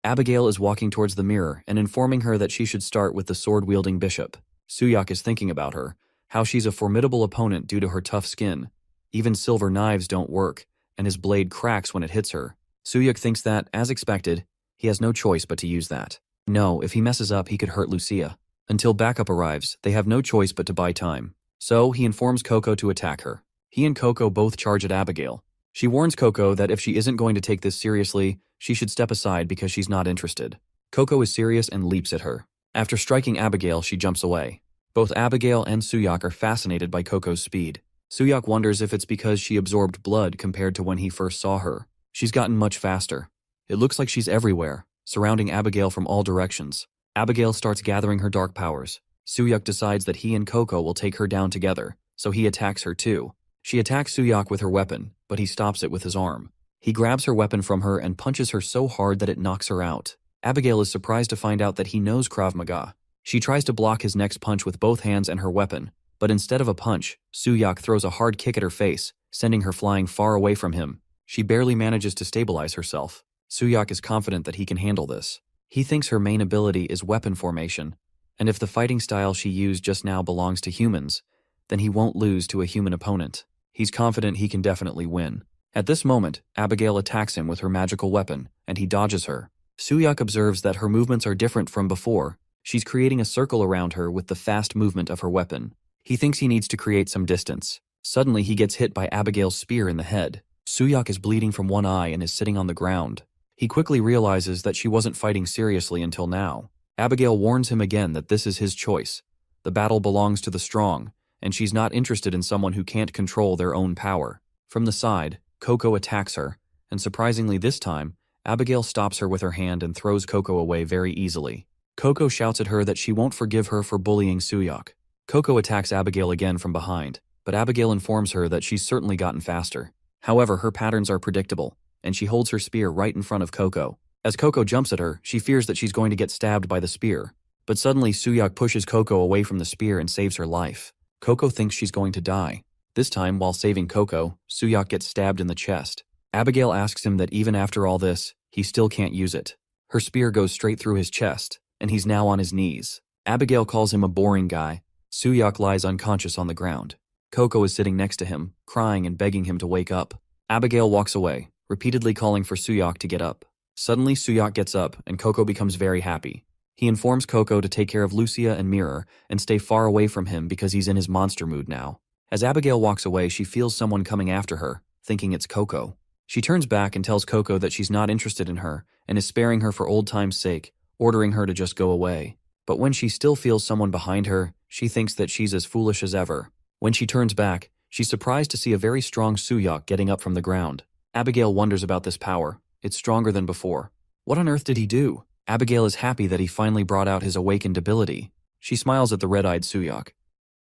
Abigail is walking towards the mirror and informing her that she should start with the sword-wielding bishop. Suyak is thinking about her, how she's a formidable opponent due to her tough skin. Even silver knives don't work, and his blade cracks when it hits her. Suyak thinks that, as expected, he has no choice but to use that. No, if he messes up, he could hurt Lucia. Until backup arrives, they have no choice but to buy time. So, he informs Koko to attack her. He and Koko both charge at Abigail. She warns Koko that if she isn't going to take this seriously, she should step aside because she's not interested. Koko is serious and leaps at her. After striking Abigail, she jumps away. Both Abigail and Suyak are fascinated by Koko's speed. Suyak wonders if it's because she absorbed blood compared to when he first saw her. She's gotten much faster. It looks like she's everywhere, surrounding Abigail from all directions. Abigail starts gathering her dark powers. Suyak decides that he and Koko will take her down together, so he attacks her too. She attacks Suyak with her weapon, but he stops it with his arm. He grabs her weapon from her and punches her so hard that it knocks her out. Abigail is surprised to find out that he knows Krav Maga. She tries to block his next punch with both hands and her weapon, but instead of a punch, Suyak throws a hard kick at her face, sending her flying far away from him. She barely manages to stabilize herself. Suyak is confident that he can handle this. He thinks her main ability is weapon formation, and if the fighting style she used just now belongs to humans, then he won't lose to a human opponent. He's confident he can definitely win. At this moment, Abigail attacks him with her magical weapon, and he dodges her. Suyak observes that her movements are different from before. She's creating a circle around her with the fast movement of her weapon. He thinks he needs to create some distance. Suddenly, he gets hit by Abigail's spear in the head. Suyak is bleeding from one eye and is sitting on the ground. He quickly realizes that she wasn't fighting seriously until now. Abigail warns him again that this is his choice. The battle belongs to the strong, and she's not interested in someone who can't control their own power. From the side, Koko attacks her, and surprisingly this time, Abigail stops her with her hand and throws Koko away very easily. Koko shouts at her that she won't forgive her for bullying Suyak. Koko attacks Abigail again from behind, but Abigail informs her that she's certainly gotten faster. However, her patterns are predictable, and she holds her spear right in front of Koko. As Koko jumps at her, she fears that she's going to get stabbed by the spear. But suddenly Suyak pushes Koko away from the spear and saves her life. Koko thinks she's going to die. This time, while saving Koko, Suyak gets stabbed in the chest. Abigail asks him that even after all this, he still can't use it. Her spear goes straight through his chest, and he's now on his knees. Abigail calls him a boring guy. Suyak lies unconscious on the ground. Koko is sitting next to him, crying and begging him to wake up. Abigail walks away, repeatedly calling for Suyak to get up. Suddenly, Suyak gets up, and Koko becomes very happy. He informs Koko to take care of Lucia and Mirror and stay far away from him because he's in his monster mood now. As Abigail walks away, she feels someone coming after her, thinking it's Koko. She turns back and tells Koko that she's not interested in her and is sparing her for old time's sake, ordering her to just go away. But when she still feels someone behind her, she thinks that she's as foolish as ever. When she turns back, she's surprised to see a very strong Suyak getting up from the ground. Abigail wonders about this power. It's stronger than before. What on earth did he do? Abigail is happy that he finally brought out his awakened ability. She smiles at the red-eyed Suyak.